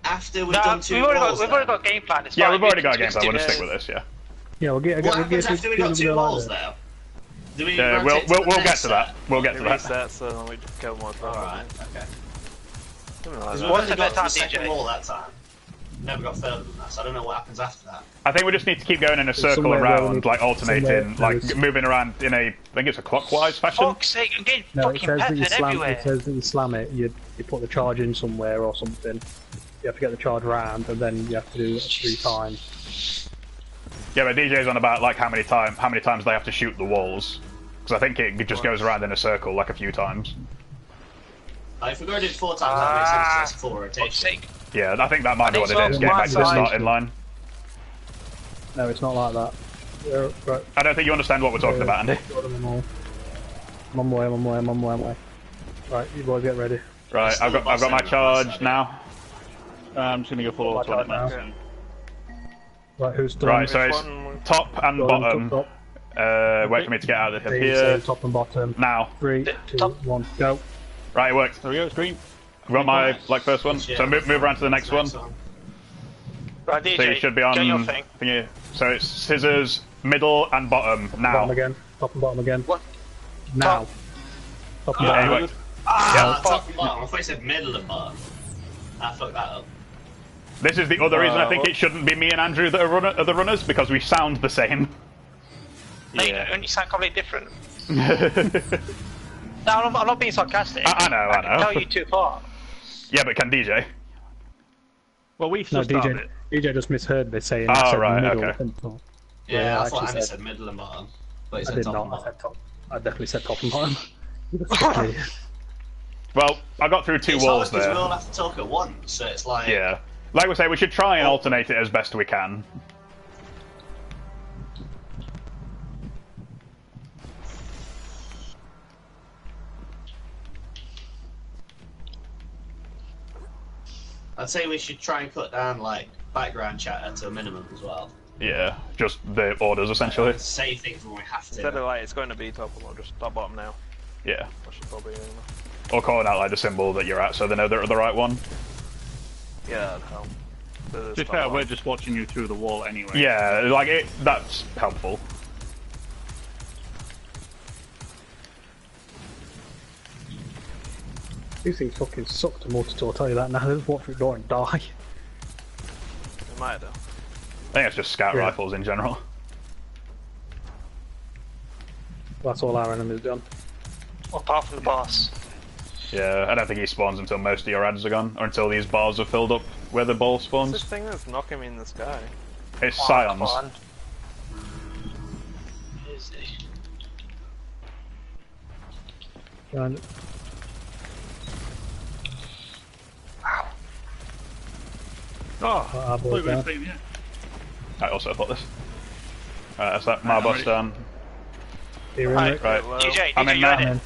after we've No, done 2 we've already walls? got then? game plan. It's Yeah, fine. we've already We got a can game plan. We'll do just this. stick with this. Yeah. Yeah, we'll get. What happens after we've got 2 walls there. though? Do we Yeah, rotate to the we'll get next to that. set? We'll get It to that. resets and then we just kill more time. Alright, okay. Something like Because that. we've What's only the got to the time, second DJ? wall that time. Never got further than that, so I don't know what happens after that. I think we just need to keep going in a circle somewhere where we around, need- like alternating, somewhere like there's- moving around in a, I think it's a clockwise fashion. Fuck's sake, I'm getting No, it fucking says that you peppered slam. everywhere. It says that you slam it. You put the charge in somewhere or something. You have to get the charge round, and then you have to do it 3 times. Yeah, but DJ's on about like how many times they have to shoot the walls, because I think it just goes around in a circle like a few times. If we're going to do it 4 times, that makes sense. 'Cause that's 4 Fuck's rotations. sake. Yeah, I think that might be what it think is. so. Getting My back to the side. starting line. No, it's not like that. Right. I don't think you understand what we're talking about, Andy. Got them all. I'm on my way. Right, you boys get ready. Right, I've got my charge now. I'm just gonna go full auto on it now. now. Right, who's still Right, on? so it's top and Go on, bottom. top. Wait for me to get out of Say here. top and bottom. Now. 3, 2, 1, go. Right, it worked. There we go, it's green. I've got my first one. So move around to the next one. So Right, DJ, you should be on get your thing. thingy. So it's scissors, middle and bottom now. Bottom again. Top and bottom again. What? Now. Top and Yeah, bottom. it worked. Top and bottom. I thought you said middle and bottom. I fucked that up. This is the other reason I think it shouldn't be me and Andrew that are the runners, because we sound the same. No, you don't. You sound completely different. No, I'm not being sarcastic. I know. I can tell you two apart. Yeah, but can DJ? Well, we No, still started DJ, it. DJ just misheard me saying Oh, I said right, middle okay. and top. Yeah, I I thought actually Andy said- said middle and bottom. But he I said did top and not. I bottom. said top. I definitely said top and bottom. You got sick of me. Well, I got through two It's walls hard because there. we all have to talk at once, so it's like... Yeah. Like we say, we should try and alternate it as best we can. I'd say we should try and cut down, like, background chatter to a minimum as well. Yeah, just the orders essentially. Say things when we have Instead of to. like, it's going to be top or just top bottom now. Yeah. I should probably. Or calling out like the symbol that you're at so they know they're at the right one. Yeah, that'd help. To be fair, we're just watching you through the wall anyway. Yeah, like that's helpful. These things fucking suck to multi-tool, I'll tell you that now. Just walk through the door and die. It might do. I think it's just scout Yeah. rifles in general. That's all our enemies done. Apart from the boss. Yeah, I don't think he spawns until most of your ads are gone, or until these bars are filled up where the ball What's spawns. this thing that's knocking me in the sky? It's Oh, Scions. come on. Is it? And Oh, our I thought boys we were down. saying, yeah. I also thought this. Right, that's that. My boss down. Here in Right, Rick. Right. Hello. DJ, I'm DJ, in you now. in it?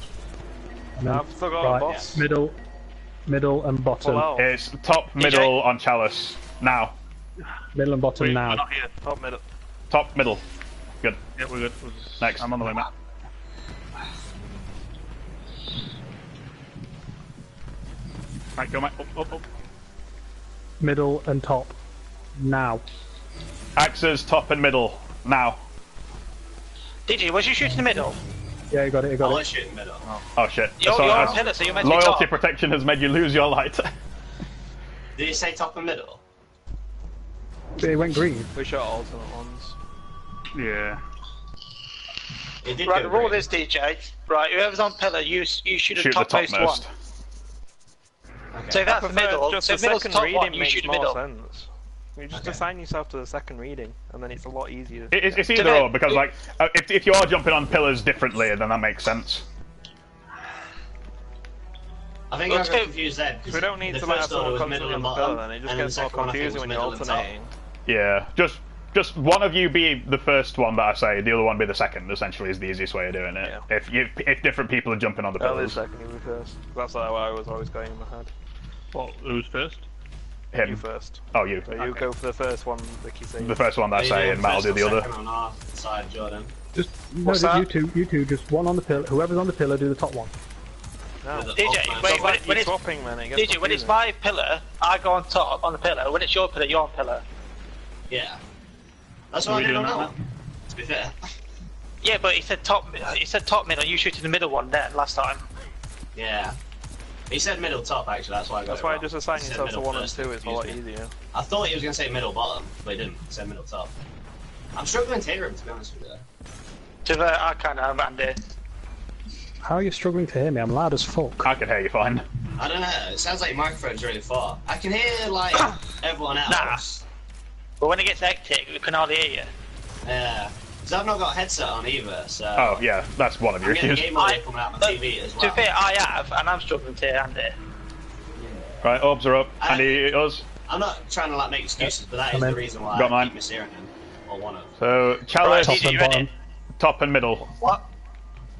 And then I've still got a right, boss. middle and bottom. Hello. It's top, middle on Chalice. Now. Middle and bottom Wait, now. we're not here. Top middle. Top, middle. Good. Yeah, we're good. We're just- Next. I'm on the way, Matt. Right, go, Matt. Up. Middle and top now. Axes, top and middle. Now. DJ, was you shooting the middle? Yeah, you got it, you I'll got let it. shoot in the middle. Oh shit. You're So, on pillar, so you're meant to be loyalty top. protection has made you lose your light. Did you say top and middle? It went green. We shot alternate ones. Yeah. It did Right, go the rule green. is, DJ, right, whoever's on pillar, you shoot Shoot the the topmost one. topmost. Okay. So if that's the Prefer middle, just so the if middle's the second top reading one, you makes shoot the more middle. sense. You just Okay. assign yourself to the second reading, and then it's a lot easier. It's So either then- or, because like, if you are jumping on pillars differently, then that makes sense. I think I Let's got go- confused then. 'cause We don't need the to let first order someone was constantly middle on and the bottom, pillar, then it just and then gets the more second one I think confusing was when you're middle and top. alternating. Yeah, just one of you be the first one that I say, the other one be the second. Essentially, is the easiest way of doing it. Yeah. If different people are jumping on the Early pillars, second, you first. That's how I was always going in my head. Well, who's first? You him. first. Oh, you. So you go for the first one, Ricky says. The first one that I Are you say, doing and Matt will first do or the other. second on our side, Jordan? Just no, What's just that? you two, just one on the pillar. Whoever's on the pillar, do the top one. No. With the DJ, top wait, man. when You're it's swapping, man. It gets DJ, when it's confusing. my pillar, I go on top on the pillar. When it's your pillar, you're on pillar. Yeah. That's Are what we I did doing on that that one. To be fair. Yeah, but he said top. He said top middle. You shooting the middle one then last time. Yeah. He said middle top actually, that's why I got That's it why wrong. just assign He said yourself to middle 1 and first, 2 is a lot confused me. easier. I thought he was going to say middle bottom, but he didn't. He said middle top. I'm struggling to hear him, to be honest with you. To the, I kind of Andy. How are you struggling to hear me? I'm loud as fuck. I can hear you fine. I don't know, it sounds like your microphone's really far. I can hear, like, everyone else. But when it gets hectic, we can hardly hear you. Yeah. Because I've not got a headset on either, so... Oh yeah, that's one of your I'm getting issues. game audio coming out my TV as To well. be fair, I have, and I'm struggling to hear Andy. Right, orbs are up. Andy, us. I'm not trying to, like, make excuses, but that is I'm the in. reason why Got I mine. keep mishearing him. or one of. So Chalice, Top DJ, and you ready? bottom. top and middle. What?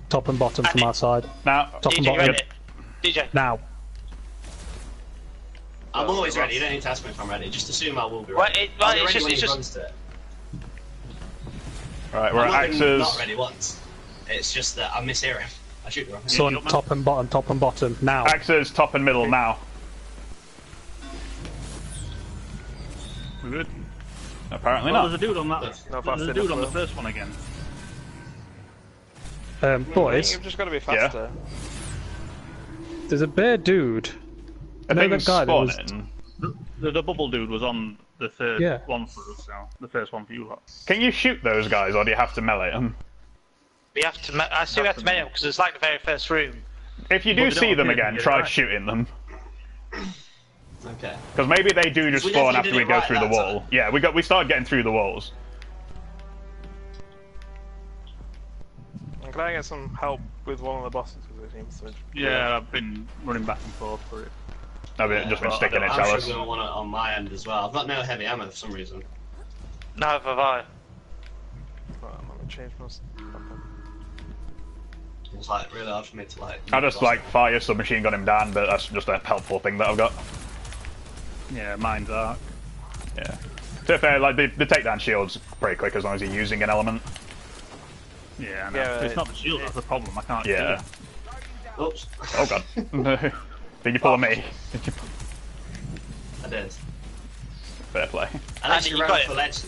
Top and bottom from Andy. our side. Now, Top and DJ, you bottom. ready? DJ. Now. I'm always ready. You don't need to ask me if I'm ready. Just assume I will be ready. Well, I'll be it's ready just, when it's he just. runs to it. right, we're I'm at not been not Axes. ready once. It's just that I mishear him. I should be wrong. Sun, top and bottom. Now. Axes, top and middle now. We're good. Apparently Well, not. there's a dude on that. No, There's faster a dude on the enough, first one again. Boys, You've just got to be faster. there's a bear dude. I know think that guy that was- spawning. The bubble dude was on the third Yeah. one for us now. The first one for you lot. Can you shoot those guys, or do you have to melee them? We have to. I assume we have to make it because it's like the very first room. If you Well, do they see don't them appear to again, get try right. shooting them. Okay. Because maybe they do just We spawn definitely after did we it go right through the that wall. time. Yeah, we started getting through the walls. Can I get some help with one of the bosses? Because it seems to. Yeah, I've been running back and forth for it. I've just been Well, sticking I it, don't- I'm Chalice. sure going to want it on my end as well. I've got no heavy ammo for some reason. Neither have I. Right, I'm gonna change my. It's like really hard for me to like. I just like fire submachine gun him down, but that's just a helpful thing that I've got. Yeah, mine's arc. Yeah. To be fair, like the takedown shield's pretty quick as long as you're using an element. Yeah, no. Yeah, It's not the shield that's the problem. I can't. Yeah. Oops. Oh god. Did you pull me? Did you... I did. Fair play. I actually you ran got off it. the ledge. I was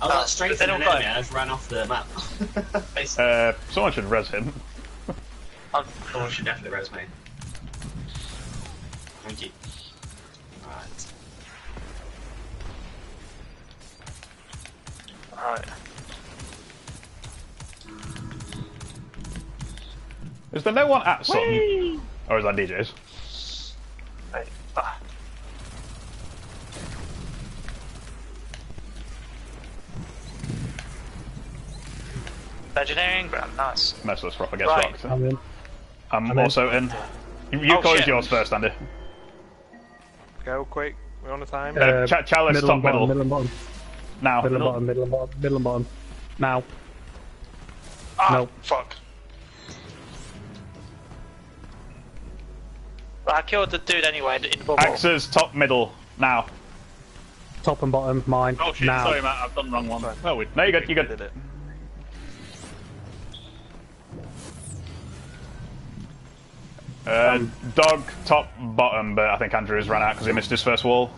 Oh, like but straight they in an don't got enemy it. and I just ran off the map. Basically. Someone should res him. Someone should definitely res me. Thank you. Alright. Alright. Is there no one at Sun? Or is that DJ's? Right. Ah. Engineering, ground, nice. Merciless Rough, I guess. Right. Rocked. I'm in. I'm in. also in. You Oh, close shit. yours first, Andy. Go quick. We're on the time. Chalice, middle top and bottom, middle. middle and bottom. Now. Middle and bottom, middle and bottom, middle and bottom. Now. Ah, No. fuck. Right, I killed the dude anyway in the bubble. Axes, top middle. Now. Top and bottom, mine. Oh shit! Now. Sorry, Matt. I've done the wrong one. Oh, we. No, you good. You Did good. it. Dog, top, bottom, but I think Andrew has run out because he missed his first wall.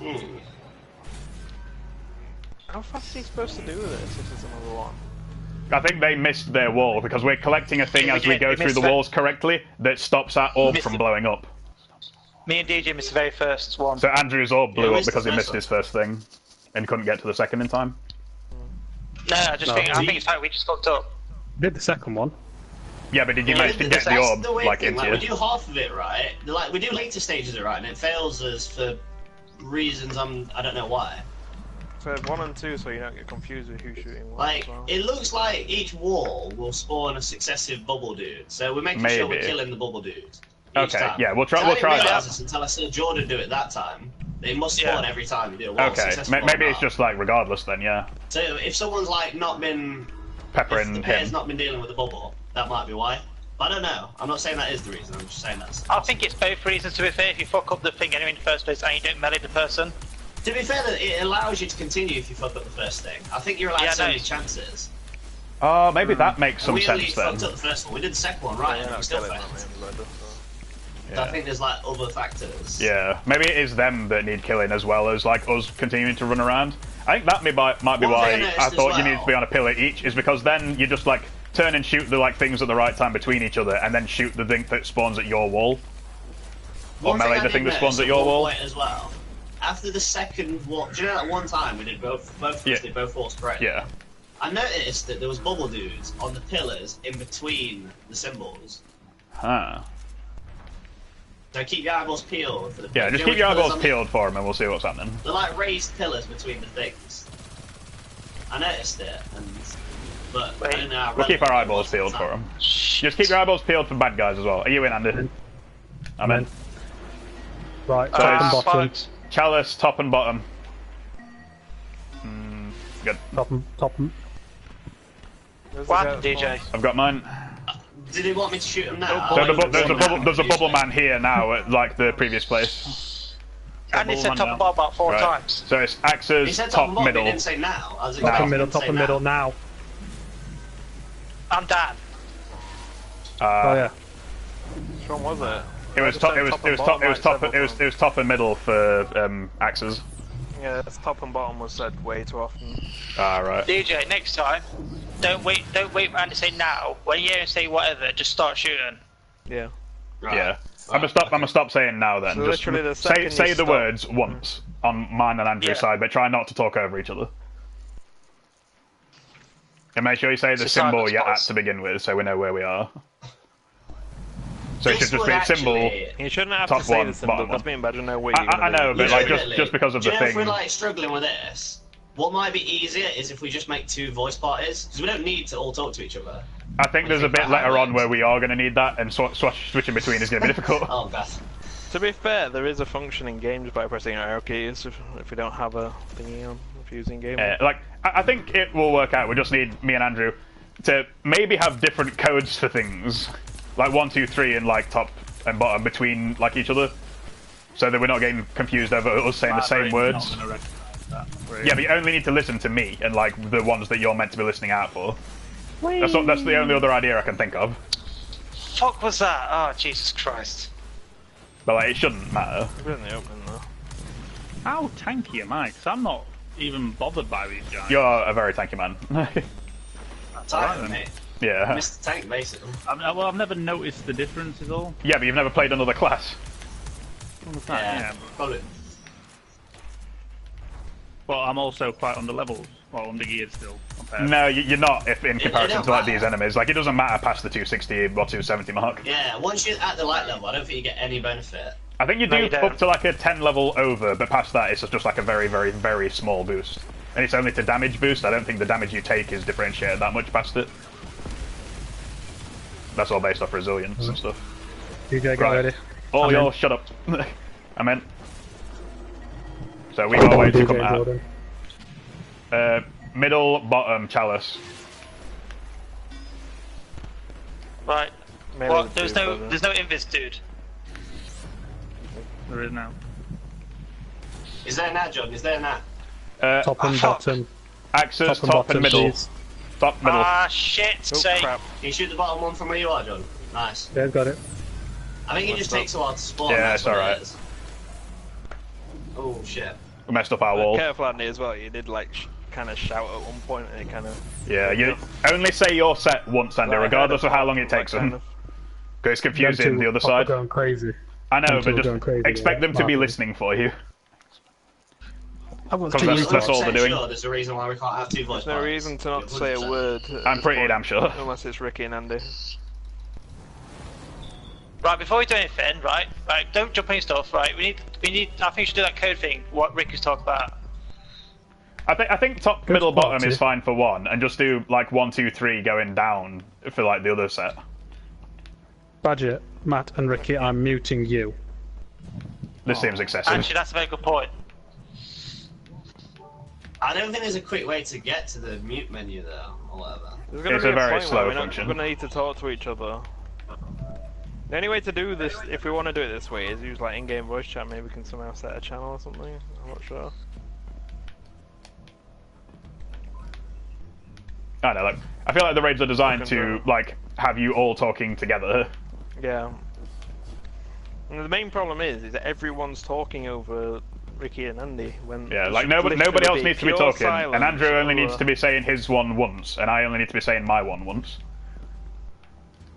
How fast is he supposed to do this? This is another one. I think they missed their wall because we're collecting a thing Yeah, we as we did. go We through missed the it. walls correctly that stops that orb Missed from it. blowing up. Me and DJ missed the very first one. So Andrew's orb blew Yeah, up missed the because he first missed one. his first thing and couldn't get to the second in time. No, I just think No. it's like we just fucked up. Did the second one. Yeah, but did you Yeah, manage to get that's the orb the weird like thing, into like, we you? do half of it right. Like we do later stages of it right, and it fails us for reasons I don't know why. So 1 and 2, so you don't get confused with who's shooting what. Like as well. it looks like each wall will spawn a successive bubble dude, so we're making sure we're Maybe. killing the bubble dude. each Okay, time. yeah, we'll try- So we'll I didn't try realise that. this until I saw Jordan do it that time. They must spawn Yeah. every time you do a wall. Okay, successful or maybe it's not. just like regardless then, yeah. So if someone's like not been, if Peppering the pair's him. not been dealing with the bubble, that might be why. But I don't know. I'm not saying that is the reason. I'm just saying that's. I think it's both reasons to be fair. If you fuck up the thing anyway in the first place and you don't melee the person. To be fair, it allows you to continue if you fuck up the first thing. I think you're allowed Yeah, so no. many chances. Oh, maybe that makes And some we only sense then. fucked up the first one. We did the second one right, Yeah, and we not still killing failed. them, yeah, like this, so. So I think there's like other factors. Yeah, maybe it is them that need killing as well as like us continuing to run around. I think that might be One thing I why noticed I as thought you well- needed to be on a pillar each, is because then you just like turn and shoot the like things at the right time between each other, and then shoot the thing that spawns at your wall. Or One melee I the did thing that notice spawns at at your one wall. point as well. After the second wall, do you know that one time we did both of us Yeah. did both walls correct? Yeah. I noticed that there was bubble dudes on the pillars in between the symbols. Huh. So keep your eyeballs peeled for the Yeah, pillars. just You know keep your which pillars eyeballs I mean? peeled for him and we'll see what's happening. They're like raised pillars between the things. I noticed it, but I didn't know how We'll keep our relevant it eyeballs was at the peeled for time. him. Just keep your eyeballs peeled for bad guys as well. Are you in, Andy? I'm in. Right, So top and it's- bottom. Chalice, top and bottom. Good. Top and What happened, DJ? I've got mine. Did he want me to shoot him now? So there's a bubble man here now at like the previous place. Andy said top and bottom about 4 Right. times. So it's He Axe's said top top and bottom, middle. he didn't say now. I was Top expecting and middle, him to top say and middle now. I'm Dan. Oh yeah. Which one was it? It was top. It was top and middle for Axe's. Yeah, it's top and bottom was said way too often. Ah, right. DJ, next time, don't wait for Andy to say now. When you hear him say whatever, just start shooting. Yeah. Right. Yeah. I'm gonna stop saying now then. So Just literally the second say you the stop- words once on mine and Andrew's Yeah. side, but try not to talk over each other. And make sure you say the It's a symbol silence you're at box. to begin with, so we know where we are. So it This should just would be symbol. actually- You shouldn't have Top to say one, the symbol, bottom because one. me and Badger know what you're I gonna know, do. but like Legitimately. just because of Do the you know if thing. we're like struggling with this, what might be easier is if we just make 2 voice parties, because we don't need to all talk to each other. I think there's a bit later on where we are going to need that, and switching between is going to be difficult. Oh god. To be fair, there is a function in games by pressing arrow keys if we don't have a thingy on, if you're using game. Like, I think it will work out. We just need me and Andrew to maybe have different codes for things, like 1, 2, 3, and like top and bottom between like each other, so that we're not getting confused over us saying the same words. Yeah, but you only need to listen to me and like the ones that you're meant to be listening out for. That's the only other idea I can think of. Fuck was that? Oh, Jesus Christ. But like, it shouldn't matter. We're in the opening though. How tanky am I? Because I'm not even bothered by these giants. You're a very tanky man. Titan, mate. Yeah. Mr. Tank, basically. I've never noticed the difference at all. Yeah, but you've never played another class. Yeah. Probably. But I'm also quite under levels, well, under geared still. Compared. No, you're not if in comparison don't to like matter. these enemies. Like, it doesn't matter past the 260 or 270 mark. Yeah, once you're at the light level, I don't think you get any benefit. I think you No, do you don't. up to like a 10 level over, but past that it's just like a very, very, very small boost. And it's only to damage boost. I don't think the damage you take is differentiated that much past it. That's all based off resilience and stuff. DJ, get Right. ready. Oh, I'm y'all, in. shut up. I'm in. So we got a way to come DJ out. Jordan. Middle, bottom, chalice. Right. Melee Well, with there's two, no brother. invis, dude. There is now. Is there now, Jordan? Is there now? Top and fuck. bottom. Axes, Top and top bottom, and middle. please. Top, middle. Ah, shit. Oh Say. crap. Can you shoot the bottom one from where you are, Jordan? Nice. Yeah, got it. I think it just takes a while to spawn. Yeah, that's it's what it alright. is. Oh shit. We messed up our wall. Careful, Andy, as well. You did like kind of shout at one point, and it kind of. Yeah, you only say your set once, Andy, regardless of how long it takes them. Because it's confusing the other side. Going crazy. I know, them two but are going just crazy, expect them to be Martin. listening for you. I've got Because two that's- that's all they're 100% doing. Sure there's a reason why we can't have 2 voice There's no parties. reason to not You're say a 100%. word. at I'm this pretty point, damn sure. Unless it's Ricky and Andy. Right, before we do anything, right, don't jump on your stuff, right, we need, I think we should do that code thing, what Rick was talking about. I think top, Good middle, bottom spot, is fine for one, and just do like 1, 2, 3 going down for like the other set. Badger, Matt, and Ricky. I'm muting you. This seems excessive. Actually, that's a very good point. I don't think there's a quick way to get to the mute menu though, or whatever. There's gonna It's be a very point slow where function. We're gonna need to talk to each other. The only way to do this, if we want to do it this way, is use like in-game voice chat. Maybe we can somehow set a channel or something. I'm not sure. I know, like I feel like the raids are designed to Control. like have you all talking together. Yeah. And the main problem is that everyone's talking over Ricky and Andy. When Yeah, it like should nobody literally else needs to be pure talking, and silence Andrew only needs over- to be saying his one once, and I only need to be saying my one once.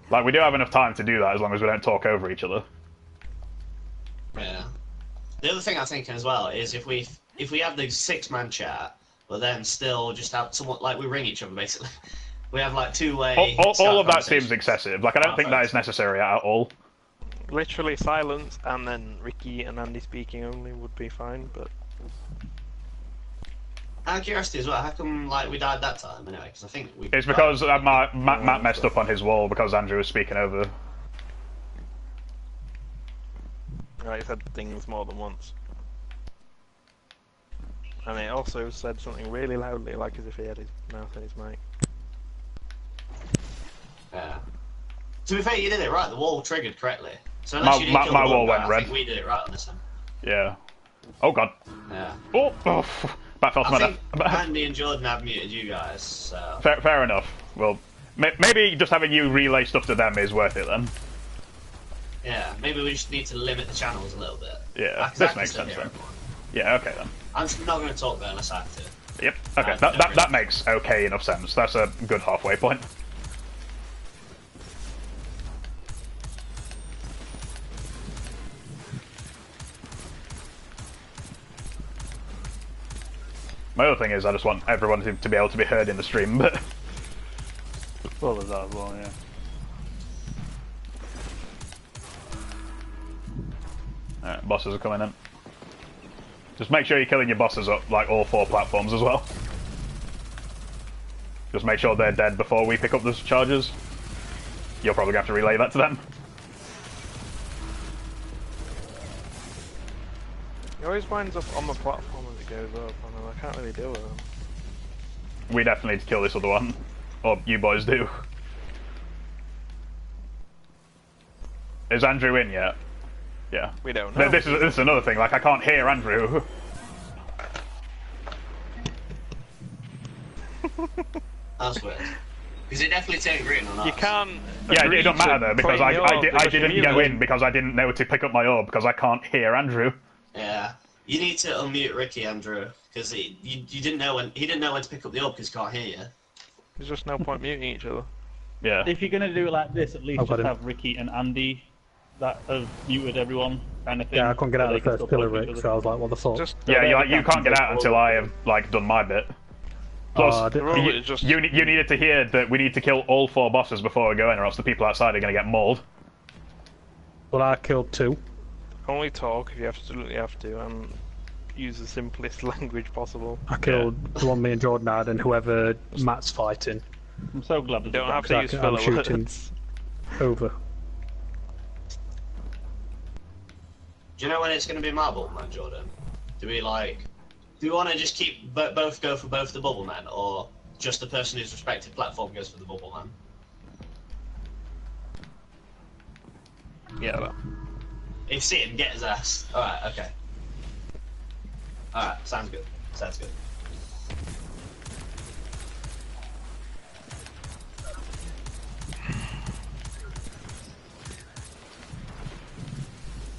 Like we do have enough time to do that as long as we don't talk over each other. Yeah. The other thing I'm thinking as well is if we have the 6-man chat, but then still just have someone like we ring each other basically. We have like 2-way. All of that conversations. seems excessive. Like I don't think that is necessary at all. Literally silence, and then Ricky and Andy speaking only would be fine. But Out of curiosity as well, how come like we died that time anyway? Because I think we. It's because Matt messed up on his wall because Andrew was speaking over. right, it said things more than once. And it also said something really loudly, like as if he had his mouth in his mic. Yeah. To be fair, you did it right. The wall triggered correctly. So unless you didn't kill my the wall guy, went I red. think we did it right on this one. Yeah. Oh god. Yeah. Oh, that fell to my I think death. Andy and Jordan have muted you guys, so... Fair enough. Well, maybe just having you relay stuff to them is worth it then. Yeah, maybe we just need to limit the channels a little bit. Yeah, 'Cause I this can makes still sense hear then. everyone. Yeah, okay then. I'm just not going to talk though unless I have to. Yep. Okay, that makes okay enough sense. That's a good halfway point. My other thing is I just want everyone to be able to be heard in the stream, but Well, there's that as well, yeah. alright, bosses are coming in. Just make sure you're killing your bosses up, like all 4 platforms as well. Just make sure they're dead before we pick up the charges. You're probably going to have to relay that to them. He always winds up on the platform as it goes up, and I can't really deal with him. We definitely need to kill this other one. Or you boys do. Is Andrew in yet? Yeah. We don't know. This is another thing, like I can't hear Andrew. That's weird. Because it definitely turned green on us. You can't. Yeah, agree it don't to matter though, because playing the orb, I because didn't you're go muted. in because I didn't know to pick up my orb because I can't hear Andrew. Yeah. You need to unmute Ricky, Andrew, because you didn't know when he didn't know when to pick up the orb because he can't hear you. There's just no point muting each other. Yeah. If you're gonna do it like this, at least I've got just him. have Ricky and Andy that have muted everyone, kind of thing. Yeah, I couldn't get out so of they the can first still pillar, talk to each Rick, other. so I was like, what the fuck? Just Yeah, they you can't can't get do out it. until I have like done my bit. Plus, Oh, I the did- rule you, is just you needed to hear that we need to kill all 4 bosses before we go in, or else the people outside are going to get mauled. Well, I killed 2. only talk if you absolutely have to, and use the simplest language possible. I killed the one me and Jordan had, and whoever Matt's fighting. I'm so glad You that don't have they to I use can- filler I'm shooting. words. Over. Do you know when it's going to be my bubble man, Jordan? Do we want to just keep both go for both the bubble men, or just the person whose respective platform goes for the bubble man? Yeah, that. If you see him, get his ass. Alright, okay. Alright, sounds good. Sounds good.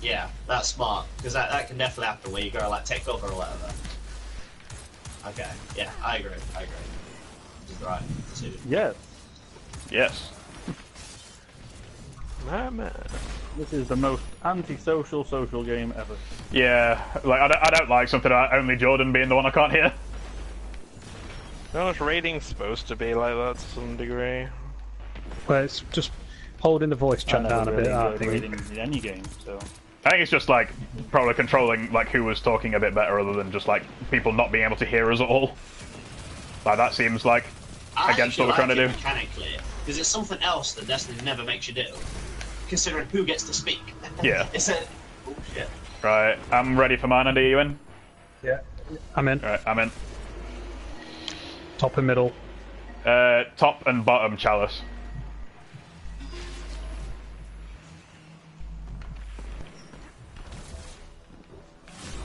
Yeah, that's smart, because that can definitely happen where you go like take cover or whatever. Okay, yeah, I agree. This is right. Decision. Yes, Yes. Man. this is the most antisocial social game ever. Yeah, like I don't like something about only Jordan being the one I can't hear. Honest rating's supposed to be like that to some degree. Well, it's just holding the voice I chat never down a really bit, I enjoyed think. reading in any game, so. I think it's just like probably controlling like who was talking a bit better, other than just like people not being able to hear us at all. Like that seems like I against actually what we're trying to like do. it mechanically, because it's something else that Destiny never makes you do, considering who gets to speak. Yeah. It's a... Oh, shit. Right, I'm ready for mine. Andy, are you in? Yeah. I'm in. Right, I'm in. Top and middle. Top and bottom chalice.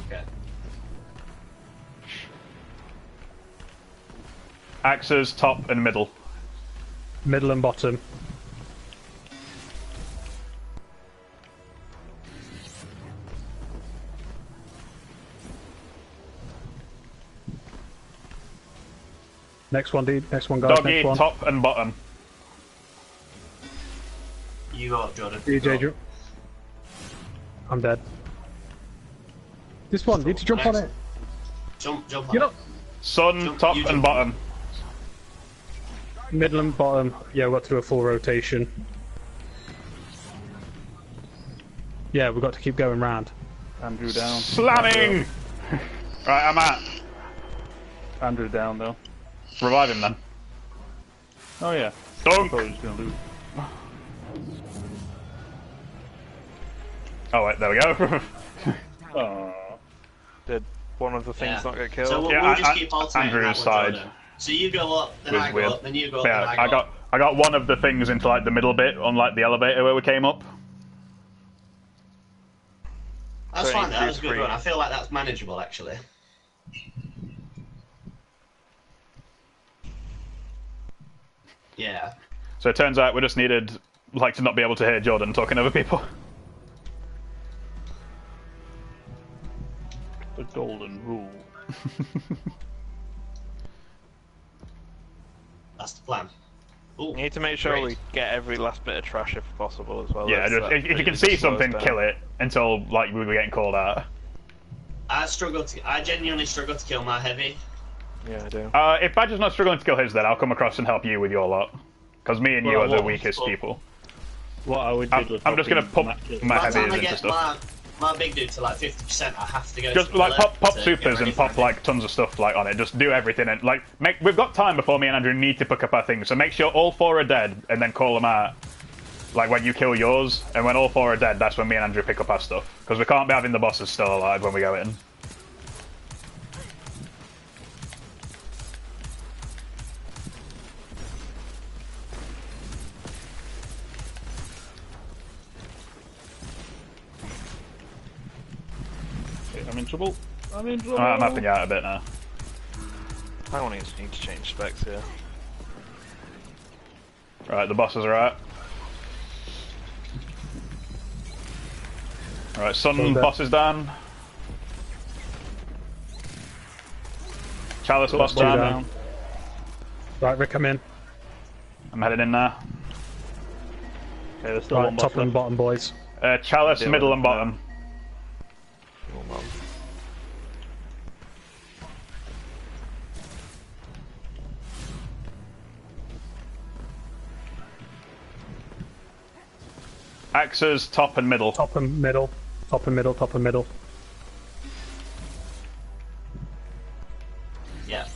Okay. Axes, top and middle. Middle and bottom. Next one, dude. Next one, guys. Doggy, Next one. top and bottom. You go up, Jordan. DJ, Go up. jump. I'm dead. This one, need to jump on it. Jump on Get it. up. Sun, Jump- top you and jump. bottom. Middle and bottom. Yeah, we've got to do a full rotation. Yeah, we've got to keep going round. Andrew down. Slamming! Right, I'm at. Andrew down, though. Revive him then. Oh, yeah. I Dunk! thought he was going to lose. Oh wait, there we go. Oh. Did one of the things Yeah. not get killed? So we'll, Yeah, we'll just keep alternating Andrew's that one, side Jordan. So you go up, then Was I go weird. up, then you go up, Yeah, then I go up. I got one of the things into like the middle bit on like the elevator where we came up. That's So fine. That was a good free. run. I feel like that's manageable actually. Yeah. So it turns out we just needed like to not be able to hear Jordan talking over people. The golden rule. That's the plan. Ooh, You need to make sure great. we get every last bit of trash if possible as well. Yeah, That's- just, that if you really can just see slows something, down. kill it until like we were getting called out. I genuinely struggle to kill my heavy. Yeah, I do. If Badger's not struggling to kill his, then I'll come across and help you with your lot. Because me and you Well, are the what- weakest what- people. What I would I'm, do was I'm just gonna pump my By the time heavies I into get stuff. my big dude to like 50%, I have to go. Just to like the pop left to get supers ready and for pop him. like tons of stuff like on it. Just do everything and like we've got time before me and Andrew need to pick up our things. So make sure all 4 are dead and then call them out. Like when you kill yours, and when all 4 are dead, that's when me and Andrew pick up our stuff. Because we can't be having the bosses still alive when we go in. I'm in trouble. I'm in trouble. I'm helping you out a bit now. I don't need to change specs here. Right, the bosses are out. Alright, Sun Okay. boss is down. Chalice boss two down. down. Right, Rick, I'm in. I'm heading in now. Okay, there's still Right, one boss top and left. bottom, boys. Chalice, Deal middle with and it bottom. Oh, man. Axes, top and middle. Top and middle. Top and middle, top and middle. Yeah.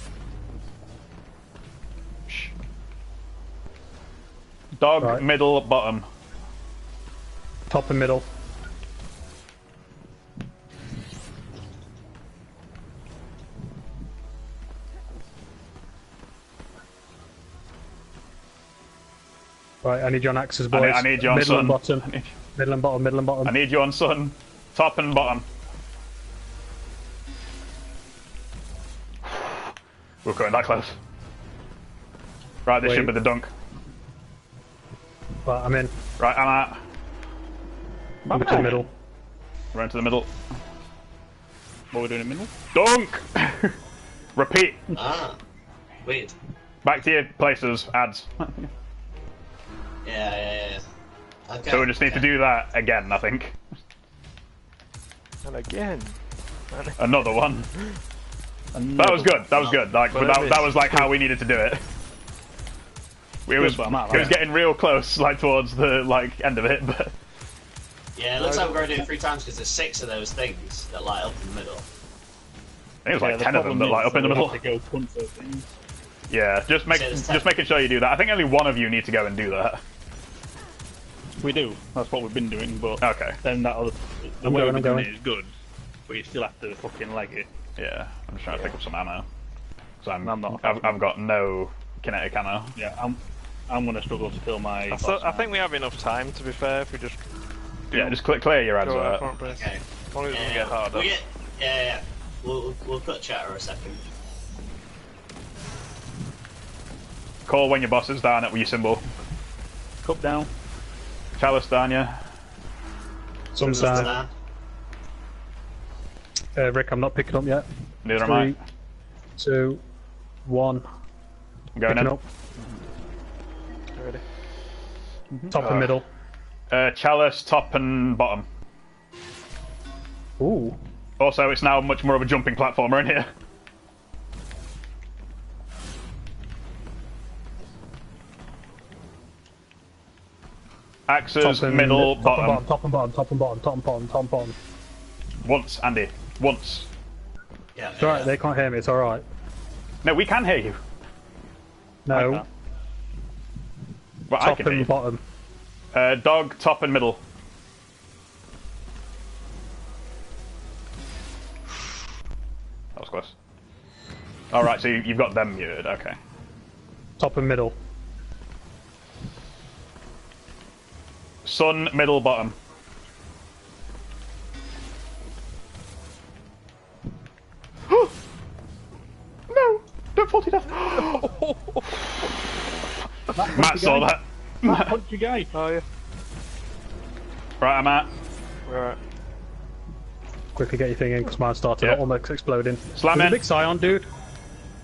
Dog, Right. middle, bottom. Top and middle. Right, I need you on axes, boys. I need you on middle and Sun. bottom. I need, Middle and bottom, middle and bottom. I need you on Sun. Top and bottom. We're going that close. Right, this Wait. should be the dunk. Right, I'm in. Right, I'm out. I'm to the middle. We're into the middle. What are we doing in the middle? Dunk! Repeat. Ah. Weird. Back to your places, ads. Yeah. Okay. So we just need to do that again, I think. And again. Another one. That was good. That was good. Like, but that was like how we needed to do it. It was but I'm out, it was yeah. getting real close, like towards the like end of it. But Yeah, it looks like we're going to do it 3 times because there's 6 of those things that light up in the middle. I think it was like the 10 of them problem that light is up in the we middle. have to go punt those things. Yeah, just making sure you do that. I think only one of you need to go and do that. We do. That's what we've been doing, but Okay. then that other, the I'm way going, we're I'm doing going. it is good, but you still have to fucking leg it. Yeah, I'm just trying to pick up some ammo. So I'm not. I've got no kinetic ammo. Yeah, I'm gonna struggle to fill my. I think we have enough time, to be fair, if we just Yeah, just clear your ads go out. front base. Okay. As long as it doesn't get harder. Yeah. We'll cut chatter a second. Call when your boss is down at your symbol. Cup down. Chalice down, yeah. Some Just sound. there. Rick, I'm not picking up yet. Neither am I. 3, 2, 1. I'm going Picking in. up. Ready? Top and middle. Chalice, top and bottom. Ooh. Also, it's now much more of a jumping platformer in here. Axes, middle, bottom. Top and bottom, top and bottom, top and bottom, top and bottom. Once, Andy. Once. Yeah. It's alright, they can't hear me, it's alright. No, we can hear you. No, can't. Well, I top can hear and you. bottom. Dog, top and middle. That was close. Alright, so you've got them muted, okay. Top and middle. Sun, middle, bottom. No! Don't fall to death! Matt saw that. Punch your guy. Oh yeah. Right, I'm at. Right. Quickly get your thing in because mine started Yeah. almost exploding. Slam There's in. a big Scion, dude.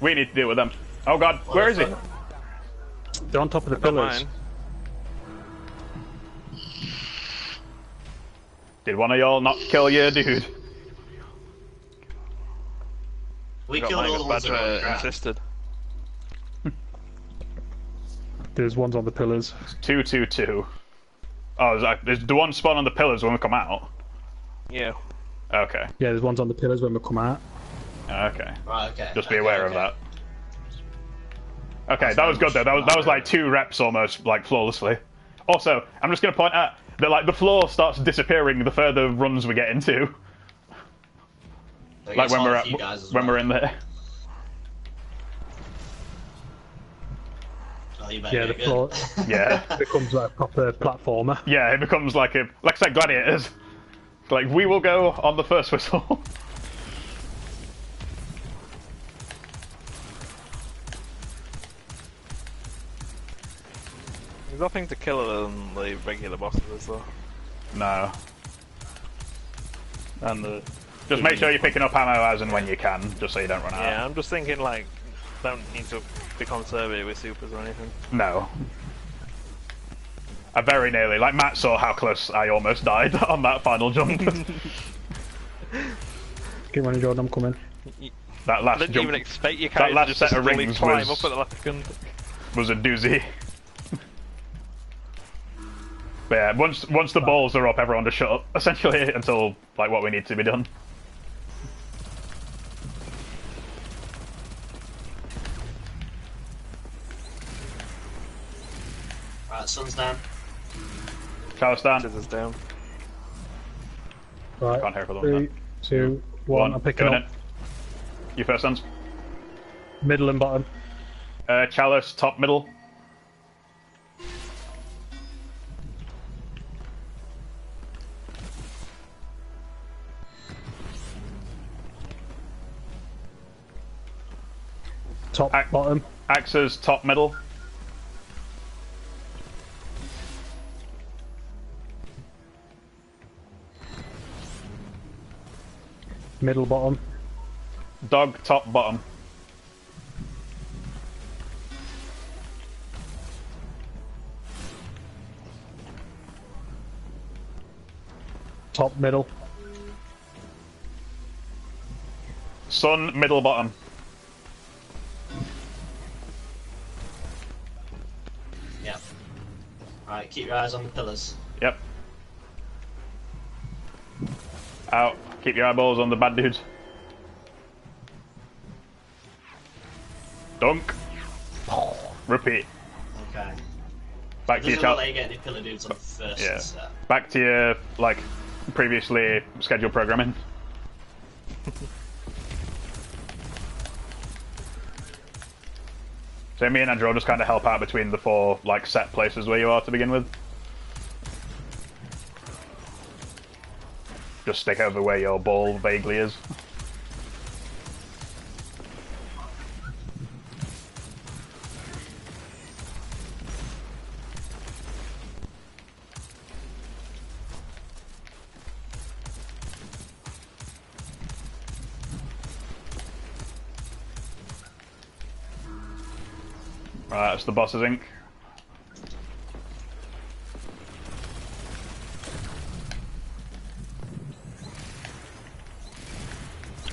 We need to deal with them. Oh god, where is he? They're on top of the Don't pillars. mind. Did one of y'all not kill your dude? We Got killed all the ones Minus that were on the Badger ground. insisted. There's ones on the pillars. 222. Oh, is the one spawn on the pillars when we come out? Yeah. Okay. Yeah, there's ones on the pillars when we come out. Okay. Right, okay. Just be Okay, aware of okay. that. Okay, that was good though. That was like 2 reps almost, like flawlessly. Also, I'm just gonna point out that like the floor starts disappearing the further runs we get into. I Like guess when all we're of at, you guys as when well. we're in there. Oh, you better Yeah, the get floor good. Yeah. becomes like a proper platformer. Yeah, it becomes like I said, gladiators. Like we will go on the first whistle. There's nothing to kill other than the regular bosses, is there? No. And the Just make sure you're picking up ammo as and when you can, just so you don't run out. Yeah, I'm just thinking like, don't need to be conservative with supers or anything. No. I very nearly, like Matt saw how close I almost died on that final jump. Keep running, Jordan, I'm coming. That I last didn't jump even expect you that guys last to just set of fully rings climb was- up at the last second. was a doozy. But yeah, once the balls are up, everyone just shut up, essentially, until like what we need to be done. Right, sun's down. Charleston, Scissors down. Right. can't hear for them. 3, 2, 1. I'm picking going up. in. You first, Sons. Middle and bottom. Chalice, top, middle. Top, Ac- bottom. Axes, top, middle. Middle, bottom. Dog, top, bottom. Top, middle. Sun, middle, bottom. Yeah. Right, keep your eyes on the pillars. Yep. Out. Keep your eyeballs on the bad dudes. Dunk. Repeat. Okay. Back to your Doesn't look chal- like you get any pillar dudes on the first Yeah. set. Back to your like previously scheduled programming. So me and Andrew will just kind of help out between the 4 like set places where you are to begin with. Just stick over where your ball vaguely is. Right, that's the boss's ink.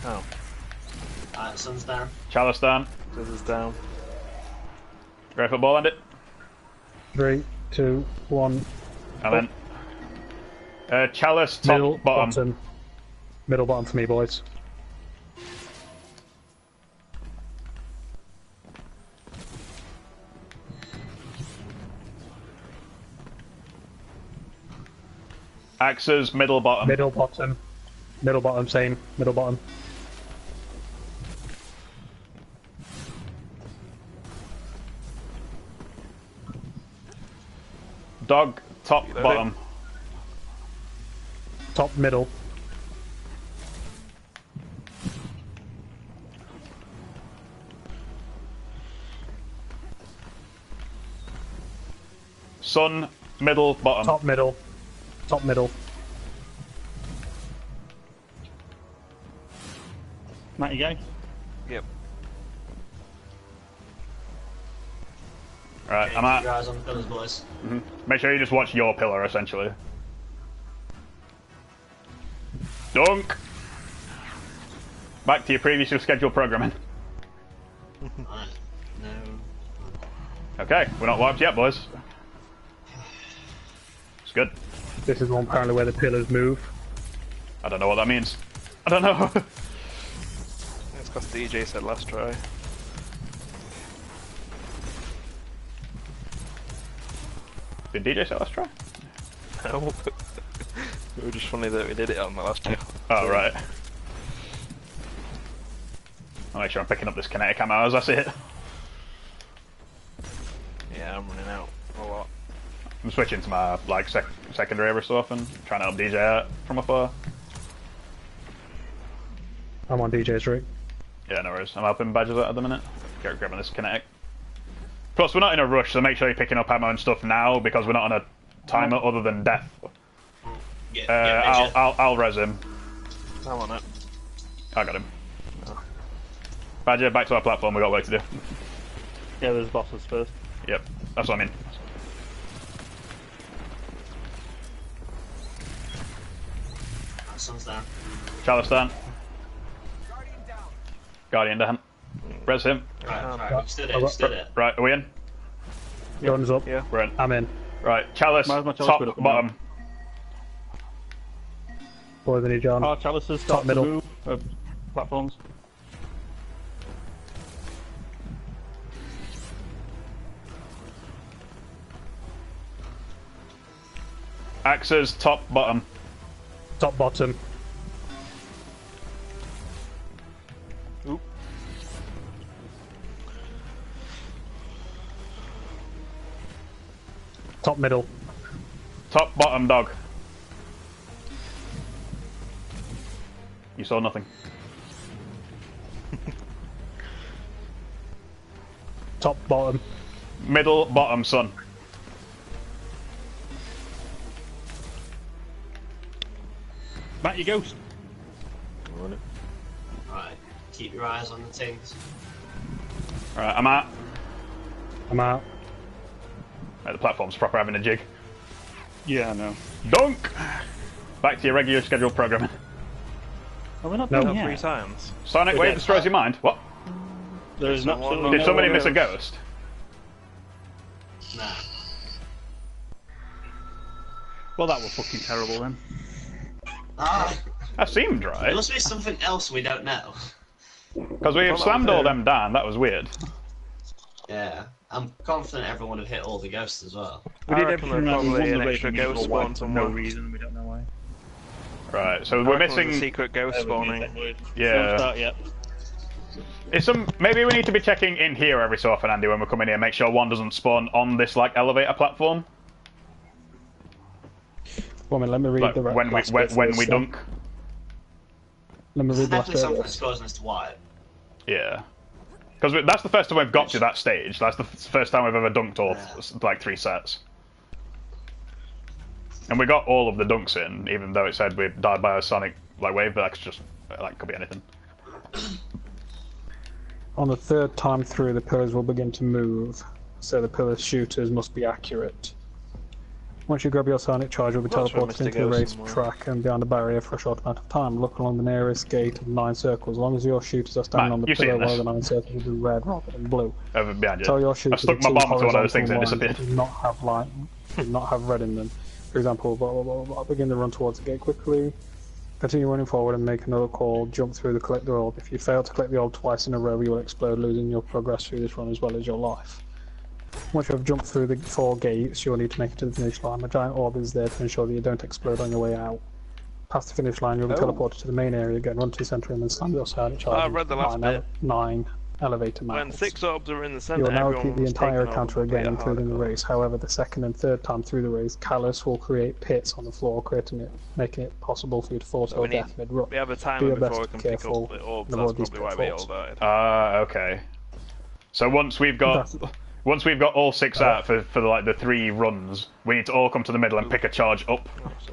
Oh, Alright, sun's down. Chalice down. scissors down. Go for ball end it. 3, 2, 1. And then Chalice top Middle, bottom. bottom. Middle, bottom for me, boys. Axes middle bottom. Middle, bottom. Middle, bottom, same. Middle, bottom. Dog top Reloading. bottom. Top middle. Sun, middle, bottom. Top middle. Top middle. Matt, you go? Yep. Right, I'm Keep at. your eyes on the pillars, boys. Make sure you just watch your pillar, essentially. Dunk! Back to your previously scheduled programming. Right. No. Okay, we're not wiped yet, boys. It's good. This is one apparently where the pillars move. I don't know what that means. I don't know. It's because DJ said last try. Did DJ say let's try? No. It was just funny that we did it on the last two. Oh, right. I'll make sure I'm picking up this kinetic ammo as I see it. Yeah, I'm running out a lot. I'm switching to my like secondary every so often, trying to help DJ out from afar. I'm on DJ's rig. Yeah, no worries. I'm helping Badgers out at the minute. Grabbing this kinetic. Plus, we're not in a rush, so make sure you're picking up ammo and stuff now because we're not on a timer other than death. I'll res him. I'm on it. I got him. Badger, back to our platform. We got work to do. Yeah, there's bosses first. Yep, that's what I mean. That sun's down. Chalice down. Guardian down. Res him. Right, we've stood it, we've stood it. Right, are we in? Guns up. Yeah. We're in. I'm in. Right, Chalice, Mine's my Chalice top, with it. bottom. Boys, I need you on. Our chalices Top start middle. to move. Platforms. Axes, top, bottom. Top bottom. Oop. Top middle. Top, bottom, dog. You saw nothing. Top bottom. Middle, bottom, sun. Matt, you ghost. Right, keep your eyes on the things. Right, I'm out. I'm out. Right, the platform's proper having a jig. Yeah, I know. Dunk! Back to your regular scheduled programming. Are we not No. done Not yet? 3 times. Sonic We Wave did. destroys your mind. What? There is Someone- absolutely Did no somebody way miss a else. ghost? Nah. Well, that was fucking terrible then. Ah, That seemed there right. must be something else we don't know. Because we Well, that slammed was all it. them down. That was weird. Yeah, I'm confident everyone would have hit all the ghosts as well. We I did reckon everything there's around. We probably won an the extra rating, ghost but why spawn for no somewhere. reason. We don't know why. Right, so I we're reckon there's a missing. secret ghost spawning. Yeah. Don't start yet. It's maybe we need to be checking in here every so often, Andy, when we're coming here. Make sure one doesn't spawn on this like elevator platform. Well, let me read Like the when we last bit when first, we then. dunk. Let me read the last Definitely bit. something that's causing us to wipe. Yeah. Because that's the first time we've got to that stage. That's the first time we've ever dunked all like 3 sets. And we got all of the dunks in, even though it said we died by a sonic like wave. But that's just that could be anything. On the third time through, the pillars will begin to move, so the pillar shooters must be accurate. Once you grab your sonic charge, you'll be That's where teleported Mr. into the goes race somewhere. track and behind the barrier for a short amount of time. Look along the nearest gate of 9 circles. As long as your shooters are standing Man, on the you've pillar, seen one of this. the 9 circles will be red rather than blue. Over behind Tell you. your I shooters stuck the my two bomb to one of those things and it horizontal lines disappeared. do not have do not have red in them. For example, blah, blah, blah, blah, begin the run towards the gate quickly. Continue running forward and make another call. Jump through the collect the orb. If you fail to collect the orb twice in a row, you will explode, losing your progress through this run as well as your life. Once you have jumped through the 4 gates, you'll need to make it to the finish line. A giant orb is there to ensure that you don't explode on your way out. Past the finish line, you'll be teleported to the main area again, run to the centre and then slam your side charge. I read the last bit. 9, elevator When mouths. 6 orbs are in the You center, will now everyone repeat the was entire taken encounter over by again, a including the harder race. However, the second and third time through the race, Callus will create pits on the floor, making it possible for you to fall to So your death mid-run. We have a Do timer your before best we to can be pick careful up the orbs. and That's avoid these probably why we all pitfalls. died. Okay. So once we've got all 6 out for like the 3 runs, we need to all come to the middle and pick a charge up. Oh, so-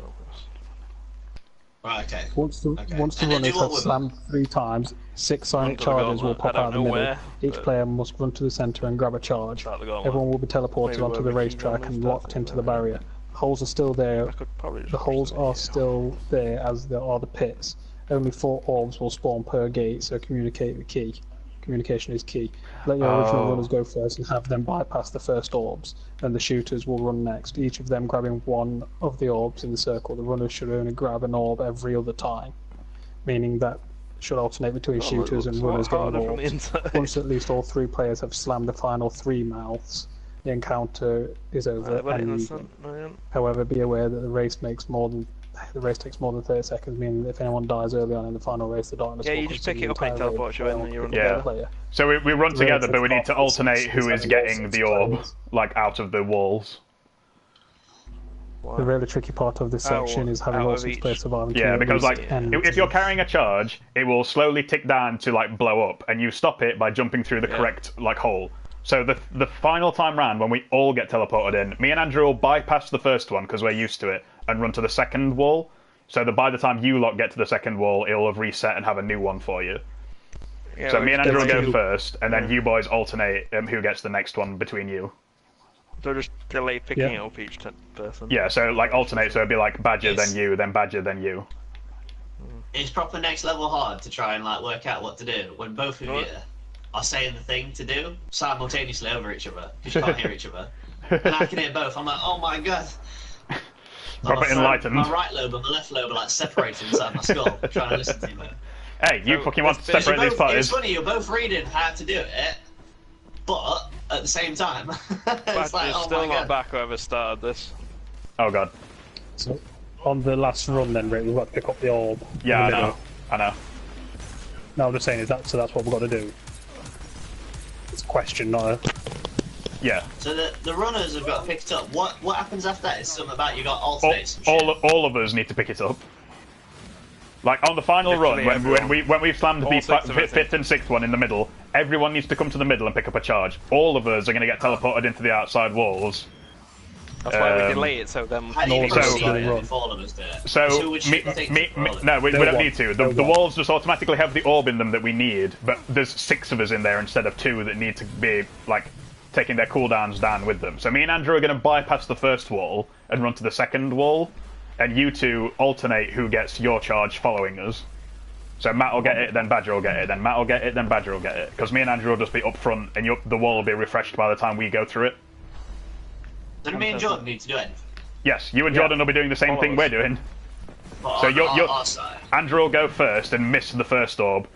Right, okay. Once the Okay. runners And then do have what with slammed 3 times, 6 sonic to the charges will gauntlet. pop I don't out of the know middle. where, Each but- player must run to the centre and grab a charge. Start the gauntlet. Everyone will be teleported Maybe onto where the we racetrack can and go locked stuff into in the there. barrier. The holes are still there. I could probably just The holes push it are here. still there as there are the pits. Only 4 orbs will spawn per gate, so communication is key. Let your original Oh. runners go first and have them bypass the first orbs, and the shooters will run next, each of them grabbing one of the orbs in the circle. The runners should only grab an orb every other time, meaning that should alternate between Oh, shooters it and looks a lot runners getting harder from the orbs. inside. Once at least all 3 players have slammed the final 3 mouths, the encounter is over Right, and in the even. sun, man. However, be aware that the race takes more than 30 seconds, meaning that if anyone dies early on in the final race, the darkness Yeah, will you just consume pick it up the and entire teleport race you in while and you run the together. player. So we run together, but we need to Relative alternate who is cost getting the orb, players. like out of the walls. The really tricky part of this section is having out all of 6 each. players surviving. Yeah, to because release like it and if you're carrying a charge, it will slowly tick down to like blow up, and you stop it by jumping through the correct like hole. So the final time round, when we all get teleported in, me and Andrew will bypass the first one because we're used to it, and run to the second wall. So that by the time you lot get to the second wall, it'll have reset and have a new one for you. Yeah, So we me and just Andrew will delay- go first, and then you boys alternate who gets the next one between you. So just delay picking Yeah. it up each person. Yeah, so like alternate, so it'd be like Badger, Yes. then you, then Badger, then you. It's proper next level hard to try and like work out what to do when both of you are saying the thing to do simultaneously over each other because you can't hear each other. And I can hear both. I'm like, oh my god. Proper my enlightened. My right lobe and my left lobe are like separated inside my skull, trying to listen to you, man. Hey, you So, fucking want to it's- separate these It's parties? funny, you're both reading how to do it, but at the same time, But it's like, it's oh still my not god. back whoever started this. Oh god. So, on the last run, then, Rick, we've got to pick up the orb. Yeah, in the I know. middle. I know. No, I'm just saying, that's what we've got to do. It's a question, not a. Yeah. So the runners have got picked up. What happens after that? Is something about you got All, alternate some shit. all of us need to pick it up. Like on the final run, Literally when we've slammed All the 6 of us fifth and sixth one in the middle, everyone needs to come to the middle and pick up a charge. All of us are going to get teleported into the outside walls. That's why we Um, delay it so them. How do you also- proceed So- then if all of us do it? So, who would shoot the thing for all of us? no, we No don't one. need to. No The one. walls just automatically have the orb in them that we need, but there's 6 of us in there instead of 2 that need to be, like, taking their cooldowns down with them. So me and Andrew are going to bypass the first wall and run to the second wall, and you two alternate who gets your charge following us. So Matt will get it, then Badger will get it, then Matt will get it, then Badger will get it. Because me and Andrew will just be up front, and the wall will be refreshed by the time we go through it. Then me and Jordan need to do anything. Yes, you and Jordan will be doing the same Follow thing us. we're doing. But So on you're- our side. Andrew will go first and miss the first orb.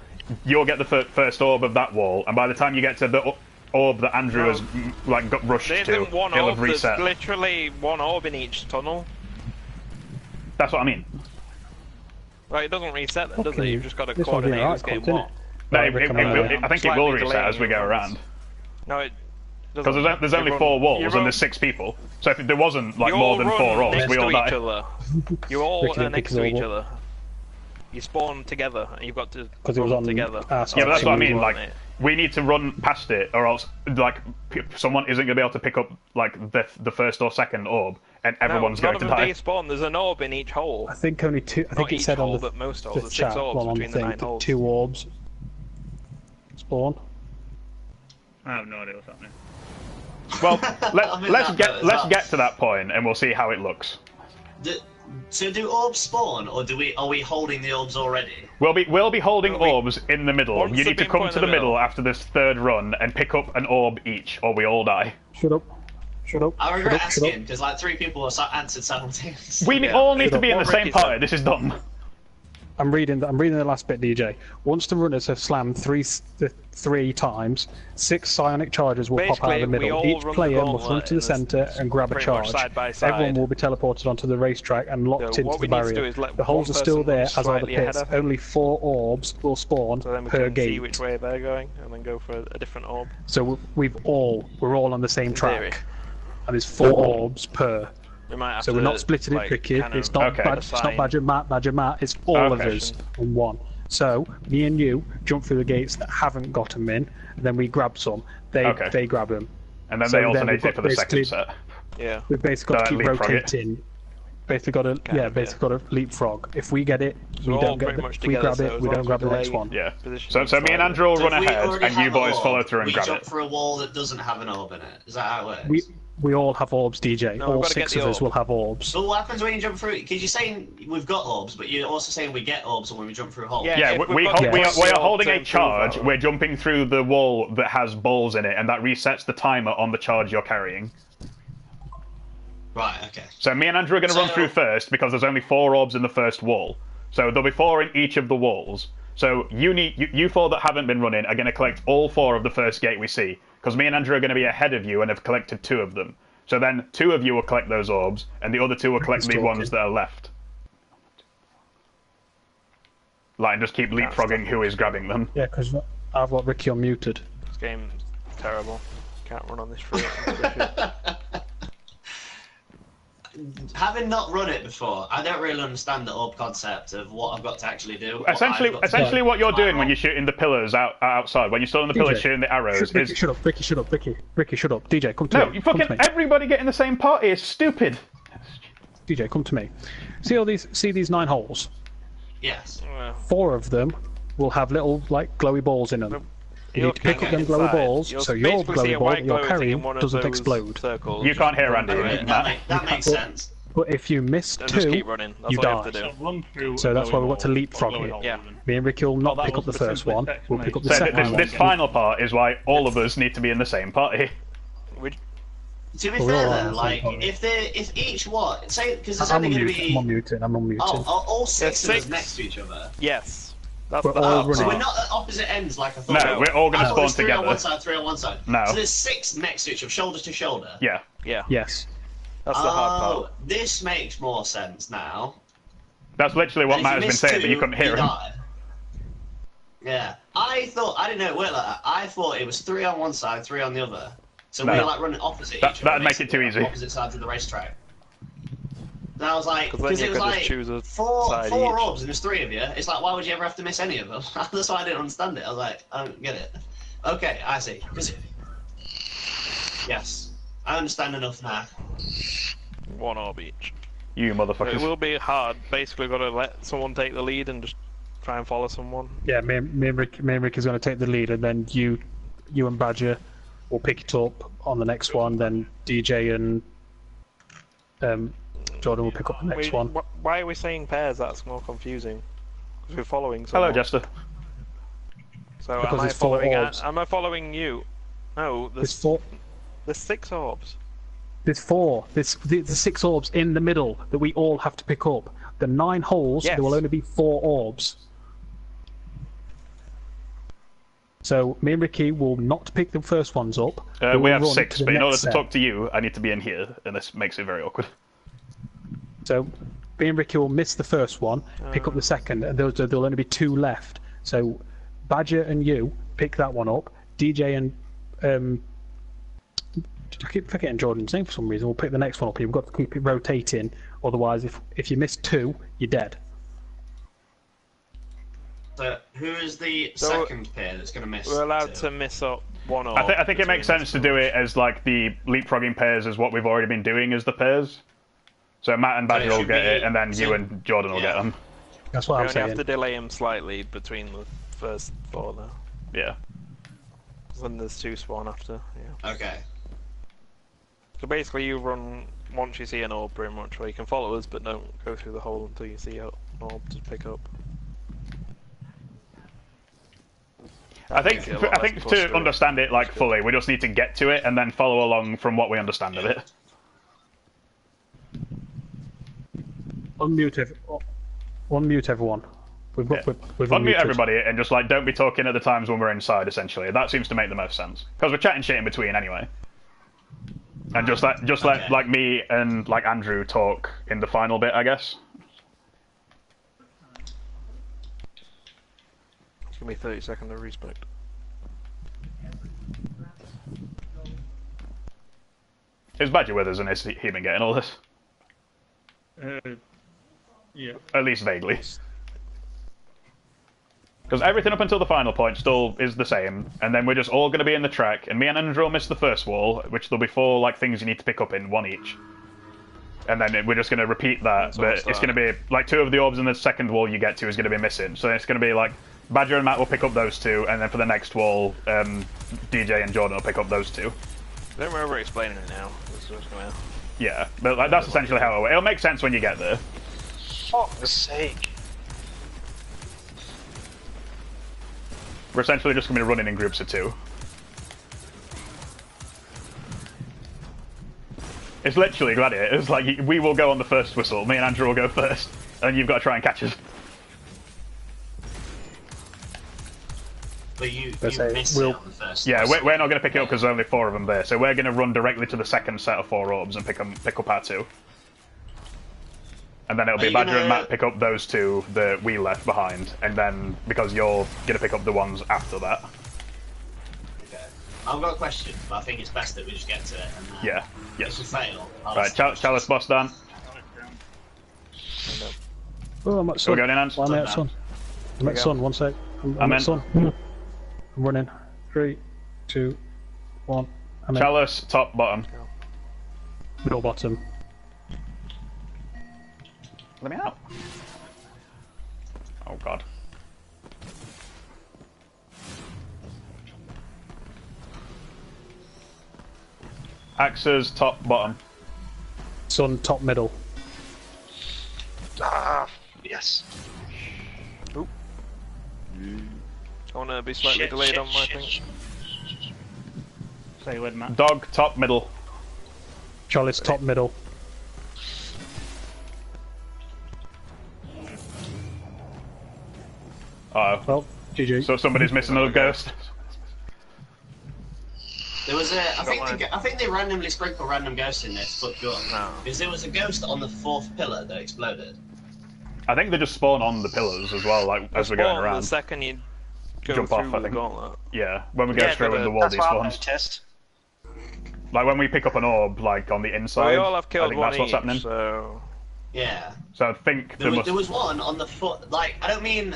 You'll get the first orb of that wall, and by the time you get to the orb that Andrew has like got rushed There to, isn't one he'll orb. have There's reset. literally one orb in each tunnel. That's what I mean. Right, it doesn't reset then, does Fucking- it? You've just got to this one's coordinate getting who's getting outcomes, what. innit? No, Right, it Rick, will, I'm I think it Slightly will reset delaying as we go your runs. around. No, it Because doesn't. there's only You 4 run- walls you and run- there's 6 people. So if there wasn't like you more all than run 4 orbs, next we all to die. each other. You all Rick are didn't next pick to his each orb other. You spawn together, and you've got to Because it was run on together. our side. Yeah, but that's what I mean. You Like, want it. we need to run past it, or else like someone isn't going to be able to pick up like the first or second orb, and everyone's no, going to none of them die. despawn. There's an orb in each hole. I think only 2. I Not think it each said hole, on but most holes. the There's chat 6 orbs one on the between the thing 9 that holes. 2 orbs spawn. I have no idea what's happening. Well, I'm in let's that get boat as let's well. get to that point, and we'll see how it looks. So do orbs spawn, or are we holding the orbs already? We'll be holding Well, we- orbs in the middle. Once You they've need to been come put to in the the middle middle. after this 3rd run and pick up an orb each, or we all die. Shut up. Shut up. I regret shut up, shut asking because like 3 people answered simultaneously. We all need to be in the What same Ricky said. party. This is dumb. I'm reading the last bit, DJ. Once the runners have slammed three times, 6 psionic charges will pop out of the Basically, we middle. all Each run the player must gauntlet run to the centre and grab a pretty much charge. side by side. Everyone will be teleported onto the racetrack and locked So into what the we need to do barrier. is let The holes one are still person run there, as are the slightly ahead pits. of- Only 4 orbs will spawn So then we per can gate. see which way they're going, and then go for a different orb. So we're all on the same theory. track, and there's 4 orbs per. We might have So to, we're not splitting like, it tricky. kind of It's not Okay. it's not Badger Matt. It's all of Okay. us in one. So me and you jump through the gates that haven't got them in, and then we grab some. Okay. They grab them. And then So they then alternate we've got it for the second basically- set. Yeah. We've basically got to Don't keep leapfrog it. rotating. Basically got to Kind of, basically got to leapfrog. If we get it, So we all don't get pretty it. much If we together, grab so it, as we long don't as grab we the next delay- one. Yeah. Position So me and slightly. Andrew will So run if we ahead, already and you have boys an follow orb, through and we grab jump it. for a wall that doesn't have an orb in it. Is that how it works? We all have orbs, DJ. No, we've all gotta get 6 the of us orb. will have orbs. But what happens when you jump through? Because you're saying we've got orbs, but you're also saying we get orbs when we jump through holes. Yeah. Yeah, if we we've got we the are orb holding to a improve charge. that. We're jumping through the wall that has balls in it, and that resets the timer on the charge you're carrying. Right. Okay. So me and Andrew are going to run So- through first because there's only 4 orbs in the first wall. So there'll be 4 in each of the walls. So you 4 that haven't been running are going to collect all 4 of the first gate we see, because me and Andrew are going to be ahead of you and have collected 2 of them. So then 2 of you will collect those orbs, and the other 2 will collect the talking. ones that are left. Like, and just keep leapfrogging who is grabbing them. Yeah, because I've got Ricky unmuted. This game's terrible. Can't run on this free. Having not run it before, I don't really understand the orb concept of what I've got to actually do. Essentially, what you're doing when you're shooting the pillars outside, when you're still on the pillars DJ, shooting the arrows, Ricky, is shut up, Ricky, shut up, Ricky, shut up. DJ, come to no, me. you Come fucking to me. everybody get in the same party is stupid. DJ, come to me. See these 9 holes? Yes. Well, 4 of them will have little like glowy balls in them. You need to pick up them glowy balls, so your glowy ball that you're carrying doesn't explode. Circles. You can't hear Andy. Okay, that makes sense. But if you miss Then just 2, keep running. That's you all you have to die. do. Run through So that's why we've got to glowing leapfrog glowing it. holes Yeah. even. Me and Ricky will not that pick up was the the first one. simplest We'll pick up the So second this, one. this final part is why all of us need to be in the same party. We, To be We're fair, all on though, the like same page. if each one, say because there's I'm only going to unmuted. be I'm unmuted. all 6 of us 6. next to each other. yes. That's We're the all hard So running. we're not at opposite ends like I thought. No, we're all gonna I thought spawn there's 3 together. on one side, 3 on one side. No. So there's 6 next to each other, shoulder to shoulder. Yeah. Yeah. Yes. That's the hard Oh, part. this makes more sense now. That's literally what And if Matt you has been miss saying, but you 2, couldn't hear him. die. Yeah, I didn't know it worked like that. I thought it was 3 on one side, 3 on the other. So No. we're like running opposite That- each other. that'd make it too basically, easy. Opposite sides of the racetrack. And I was like, 'Cause then because you it was could just like choose a four side four each. orbs and there's 3 of you. It's like, why would you ever have to miss any of them? That's why I didn't understand it. I was like, I don't get it. Okay, I see. Yes, I understand enough now. 1 orb each. You It motherfuckers. will be hard. Basically, got to let someone take the lead and just try and follow someone. Yeah, me and Rick is going to take the lead, and then you and Badger will pick it up on the next one. Then DJ and Jordan will pick up the next one. Why are we saying pairs? That's more confusing. Because we're following Hello, someone. Jester. So Because am I there's 4 following? orbs. Am I following you? No, There's 4. there's 6 orbs. There's 4. There's 6 orbs in the middle that we all have to pick up. The 9 holes, Yes. there will only be 4 orbs. So me and Ricky will not pick the first ones up. We will have run 6, to the but in order next to set. talk to you, I need to be in here, and this makes it very awkward. So me and Ricky will miss the first one, pick up the second, and there'll only be 2 left. So Badger and you pick that one up. DJ and I keep forgetting Jordan's name for some reason. We'll pick the next one up. You've got to keep it rotating. Otherwise, if you miss 2, you're dead. So who is the So second pair that's going to miss? We're allowed 2? to miss up 1 orb. I think it makes between sense to do it as like the leapfrogging pairs as what we've already been doing as the pairs. So Matt and Badger it will should get be- it, and then you so- and Jordan will yeah. get them. That's what We I'm only saying. have to delay him slightly between the first 4 though. Yeah. Then there's 2 spawn after. Yeah. Okay. So basically, you run once you see an orb, pretty much, where you can follow us, but don't go through the hole until you see an orb to pick up. I think makes it a lot less to clustery. understand it like fully, we just need to get to it and then follow along from what we understand of it. Unmute everyone. We've Unmute unmuted. everybody and just like don't be talking at the times when we're inside. Essentially, that seems to make the most sense because we're chatting shit in between anyway. And just let like me and like Andrew talk in the final bit, I guess. Give me 30 seconds of respect. Is Badger with us and is he been getting all this? Yeah. At least vaguely. Because everything up until the final point still is the same, and then we're just all going to be in the track, and me and Andrew will miss the first wall, which there'll be 4 like things you need to pick up in, 1 each. And then we're just going to repeat that, but it's going to be like 2 of the orbs in the second wall you get to is going to be missing. So it's going to be like Badger and Matt will pick up those 2, and then for the next wall, DJ and Jordan will pick up those 2. I don't remember explaining it now. That's what's going on. Yeah, but like, that's essentially how it'll make sense when you get there. Fuck's sake. We're essentially just going to be running in groups of 2. It's literally Gladiator. It's like we will go on the first whistle. Me and Andrew will go first, and you've got to try and catch us. But you Let's say missed we'll- it on the first. Yeah, we're not going to pick it up because there's only 4 of them there. So we're going to run directly to the second set of 4 orbs and pick up our 2. And then it'll be you Badger gonna- and Matt pick up those 2 that we left behind, and then because you're going to pick up the ones after that. Okay. I've got a question, but I think it's best that we just get to it. And, Yeah. If we Yes. fail, I'll Right. Chalice boss down. Oh, I'm at We're sun. going in, Ant. I'm at sun. I'm at sun. 1 sec. I'm in. at sun. I'm running. 3, 2, 1. I'm in. Chalice top bottom. Middle bottom. Let me out. Oh god. Axes top bottom. Sun top middle. Ah, yes. I want to be slightly delayed on my thing. Say when, Matt. Dog top middle. Chalice top middle. Uh oh. Well, GG. So somebody's missing a ghost. There was a. I think they randomly sprinkle random ghosts in there to fuck you up. No. Because there was a ghost on the 4th pillar that exploded. I think they just spawn on the pillars as well, like as we're going Spawn around. The second you go Jump through off, I with the think. gauntlet. Yeah, when we go Yeah, through but, in the wall that's what I've despawns. noticed. Like when we pick up an orb, like on the inside. Well, we all have I killed think one that's what's each, happening. so... Yeah. So I think There was one on the foot. Like, I don't mean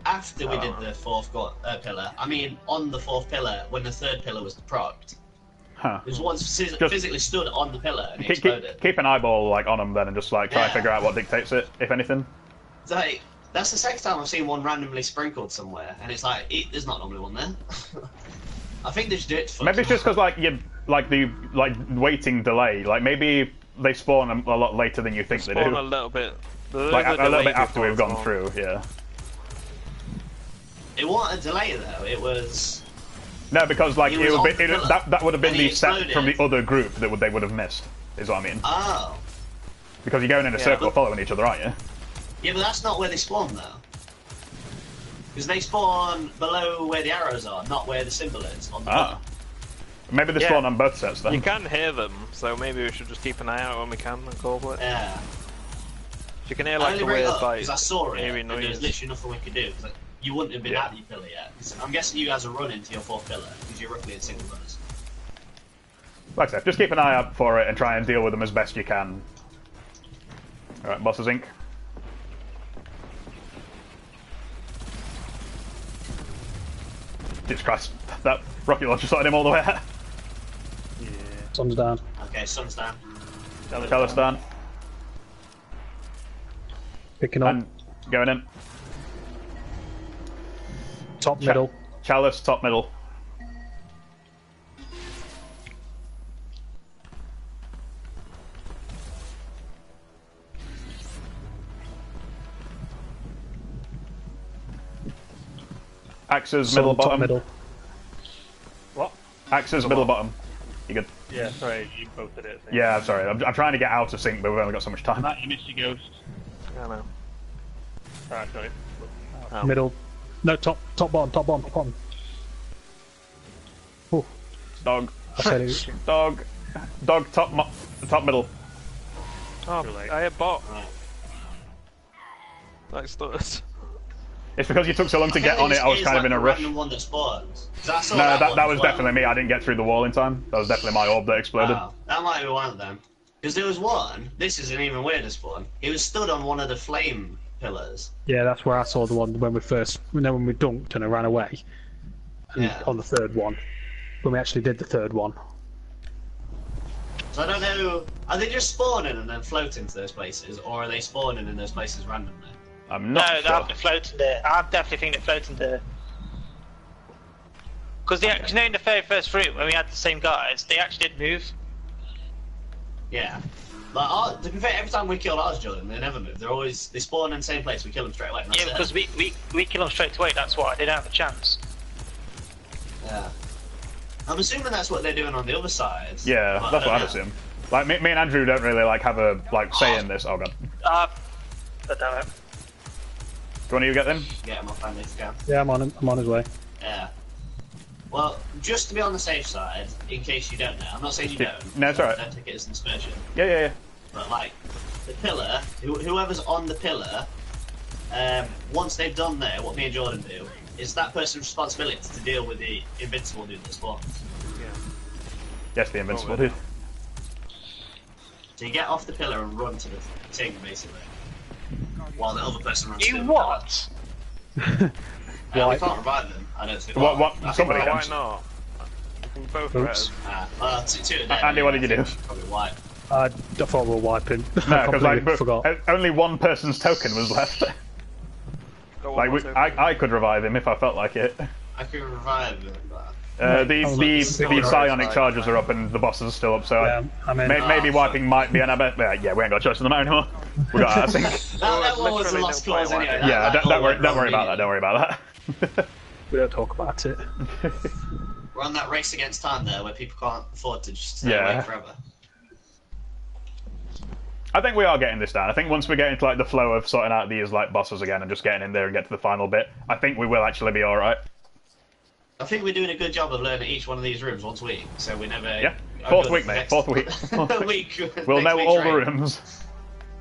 after we did Oh. the 4th pillar. I mean on the 4th pillar when the 3rd pillar was procced. Huh. There was one physically stood on the pillar and it exploded. Keep an eyeball like on them then, and just like try and Yeah. figure out what dictates it, if anything. It's like, that's the second time I've seen one randomly sprinkled somewhere, and it's like there's not normally one there. I think they just do it. To Maybe it's just because like you like the waiting delay. Like maybe they spawn a lot later than you think they Spawn do. a little bit... Like a little bit after we've gone spawn. through. Yeah. It wasn't a delay though. It was. No, because like He it was would on be, the pillar, that would have been and he the set from the exploded. other group that they would have missed. Is what I mean. Oh. Because you're going in a Yeah, circle but- following each other, aren't you? Yeah, but that's not where they spawn though. Because they spawn below where the arrows are, not where the symbol is on the Ah. Maybe they Yeah. spawn on both sets then. You can hear them, so maybe we should just keep an eye out when we can and call for it. Yeah. You can hear I like only the bring it weird up like because I saw it, eerie and there was noise. literally nothing we could do. 'Cause, like, you wouldn't have been Yeah. at your pillar yet. 'Cause I'm guessing you guys are running to your 4th pillar because you're roughly in single runners. Like I said, just keep an eye out for it and try and deal with them as best you can. Alright, Bosses Inc. Jesus Christ, that rocket launcher started him all the way out. Sun's down. Okay, sun's down. Chalice down. Picking up. And going in. Top middle. Chalice, top middle. Axes, Sun, middle, top bottom. middle. What? Axes, middle, bottom. You good? Yeah, sorry, you both did it. Yeah, I'm sorry. I'm trying to get out of sync, but we've only got so much time. Matt, you missed your ghost. I know. Right, sorry. Oh. Middle. No, top bottom. Oh, Dog. I said it. Dog. Dog, top middle. Oh, Too late. I hit bot. Like stutters. It's because you took so long to get on it, I was kind of in a rush. Random one that spawns. No, that was definitely me. I didn't get through the wall in time. That was definitely my orb that exploded. Wow, that might be one of them. Because there was one, this is an even weirder spawn. He was stood on one of the flame pillars. Yeah, that's where I saw the one when we dunked and I ran away. And Yeah. on the third one. When we actually did the third one. So I don't know, are they just spawning and then floating to those places, or are they spawning in those places randomly? I'm No, not they have sure. to float in there. I definitely think they're floating there. Because you know, in the very first room when we had the same guys, they actually did move. Yeah. Like, to be fair, every time we killed ours, Jordan, they never move. They spawn in the same place, we kill them straight away. And that's Yeah, it. because we kill them straight away. That's why they don't have a chance. Yeah. I'm assuming that's what they're doing on the other side. Yeah, but that's what I I'd don't know. assume. Like, me and Andrew don't really, like, have a, like, say in this. Oh, God. I don't know. Do one of you get them? Get him off family scam. Yeah, I'm on his way. Yeah. Well, just to be on the safe side, in case you don't know, I'm not saying you don't. No, it's alright. Don't take it as an aspersion. Yeah. But like, the pillar, whoever's on the pillar, once they've done there, what me and Jordan do, is that person's responsibility to deal with the invincible dude that spawns. Yes, the invincible Oh, dude. So you get off the pillar and run to the thing, basically. While the other person runs to You the what? pillar. We Why? can't revive them, I don't think. What? I think Somebody we Why can. not? We can both Oops. two are dead. Andy, what did you do? Probably white. I thought we were wiping. No, I because completely forgot. only one person's token was left. Got one Like, more token. I could revive him if I felt like it. I could revive them, but... The Still psionic charges are up and the boss is still up, so Yeah, I mean, maybe wiping might be an habit. Yeah, we ain't got a choice in the matter anymore. We got that, I think. that one was the literally lost no clause point anyway. wiping. Yeah, that don't worry whole about that. Don't worry about that. we don't talk about it. We're on that race against time there, where people can't afford to just stay Yeah. away forever. I think we are getting this down. I think once we get into like the flow of sorting out these like bosses again and just getting in there and get to the final bit, I think we will actually be all right. I think we're doing a good job of learning each one of these rooms once a week, so we never. Yeah, are fourth good week, for mate. next- Fourth week. week. We'll next know week's all the raid. rooms.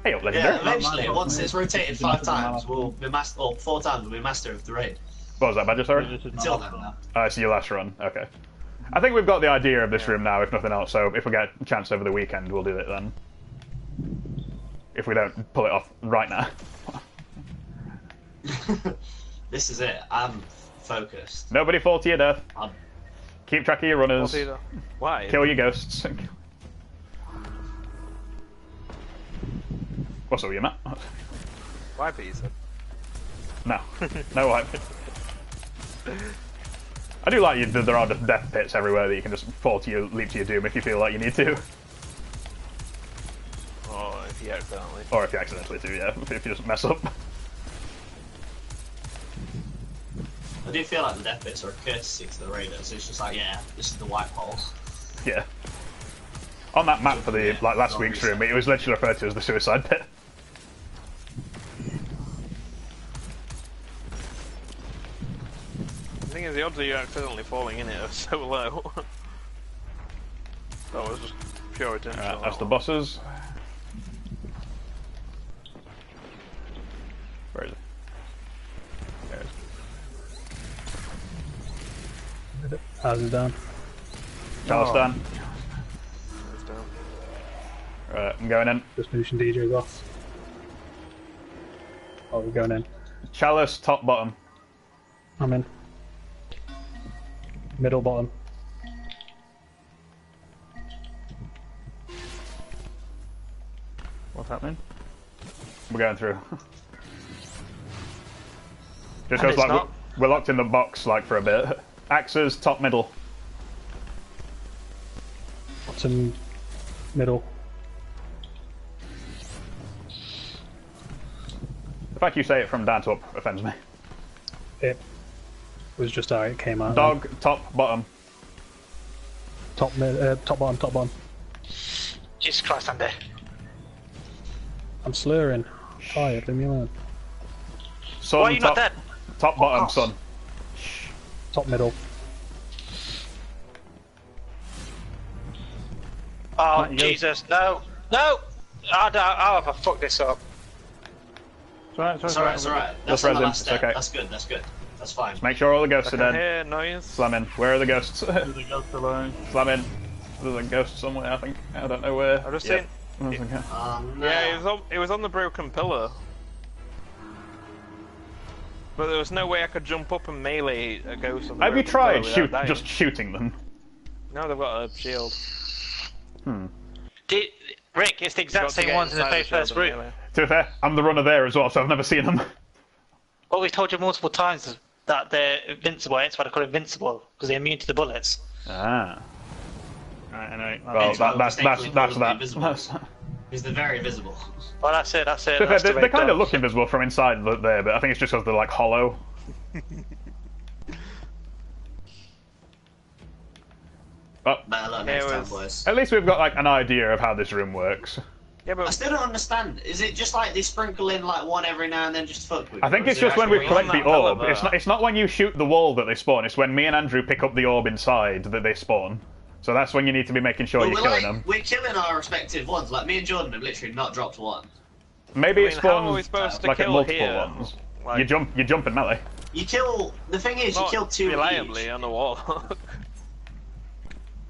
Hey up, Yeah, legendary. eventually, once it's rotated 5 times, we'll be master. Or 4 times, we'll be master of the raid. What was that, Badger? Sorry. Until then, now. I see your last run. Okay. I think we've got the idea of this room now, if nothing else. So if we get a chance over the weekend, we'll do it then. If we don't pull it off right now. This is it. I'm focused. Nobody fall to your death. I'm... Keep track of your runners. What's either? Why? Kill your ghosts. What's up with you, Matt? Why, Peter? No. No wipe. I do like you that there are just death pits everywhere that you can just leap to your doom if you feel like you need to. Oh, if you accidentally. Or if you accidentally do, yeah. If you just mess up. I do feel like the death bits are a courtesy to the raiders. It's just like, yeah, this is the white hole. Yeah. On that map for the last week's room, it was literally referred to as the suicide pit. The thing is, the odds of you accidentally falling in it are so low. That was just pure attention. Alright, that's the bosses. Where is it? There it is. How's it down? Charleston. It's down. Right, I'm going in. Just finishing DJ's off. Oh, we're going in. Chalice, top, bottom. I'm in. Middle, bottom. What's happening? We're going through. Just And goes it's like not. we're locked in the box like for a bit. Axes, top, middle. Bottom, middle. The fact you say it from down to up offends me. It was just how it came out. Dog, top, bottom. Top, top, bottom, top, bottom. Jesus Christ, Andy. I'm slurring. Tired, leave me alone. Sun, Why are you top, not dead? top, bottom, sun. Top middle. Oh, Right, you go. Jesus, no! No! I'll have fucked this up. It's alright, It's alright, it's alright. That's Just on the resin, last it's step. okay. That's good, that's good. That's fine. Make sure all the ghosts I are can dead. hear noise. Slam in. Where are the ghosts? There's a ghost alone. Slam in. There's a ghost somewhere, I think. I don't know where. I've just Yep. seen. Okay. No. Yeah, it was on the broken pillar. But there was no way I could jump up and melee a ghost on the Have you broken tried pillar without dying. just shooting them? No, they've got a shield. Rick, it's the You've exact got to same get ones in the inside very shield first and room. melee. To be fair, I'm the runner there as well, so I've never seen them. Well, we've told you multiple times that they're invincible. That's why they call it invincible, because they're immune to the bullets. Ah. Right, anyway. Well, Hence why we that's mistakenly that. called them invisible. Because they're very visible. Well, that's it. That's it. To be fair, That's the they way kind it of goes. look invisible from inside there, but I think it's just because they're like hollow. Oh, Better luck Yeah, next it time, was- boys. at least we've got like an idea of how this room works. Yeah, I but still don't understand. Is it just like they sprinkle in like one every now and then just to fuck with I you, think or it's is there just when we actually collect on the that pillar orb. there. It's not when you shoot the wall that they spawn. It's when me and Andrew pick up the orb inside that they spawn. So that's when you need to be making sure Well, you're killing them. we're killing our respective ones. Like me and Jordan have literally not dropped one. Maybe I it mean, how are we spawns supposed to like at kill multiple here? ones. Like, You jump in melee. You kill. The thing is, you not kill two reliably each. on the wall.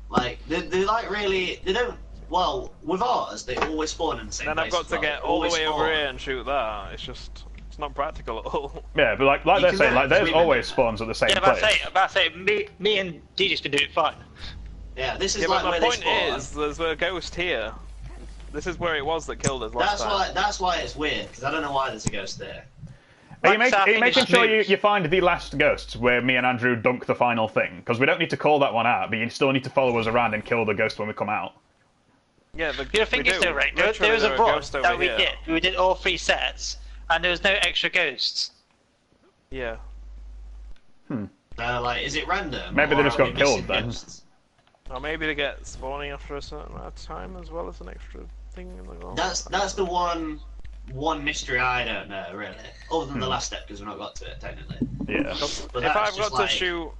Like they're like really. They don't. Well, with ours, they always spawn in the same Then I've place. got to as well. get They all the always way over spawn. here and shoot that. It's not practical at all. Yeah, but like You they're can saying, do like it, there's we've been always doing spawns at the same Yeah, place. about to say, me and DJ's been doing it fine. Yeah, this is Yeah, like but where my they point spawn. is, there's a ghost here. This is where it was that killed us last time. That's why it's weird because I don't know why there's a ghost there. Are you, Like, so I are you think making it's sure smooth. you find the last ghosts where me and Andrew dunk the final thing? Because we don't need to call that one out, but you still need to follow us around and kill the ghost when we come out. Yeah, The thing we is, do. though, right? Literally, There was a there are run ghosts over that we here. did. We did all 3 sets, and there was no extra ghosts. Yeah. Like, is it random? Maybe they or just are got we killed missing then. ghosts? Or maybe they get spawning after a certain amount of time as well as an extra thing in the goal. That's the one mystery I don't know really, other than the last step because we've not got to it technically. Yeah. But If that's I've just got like, to shoot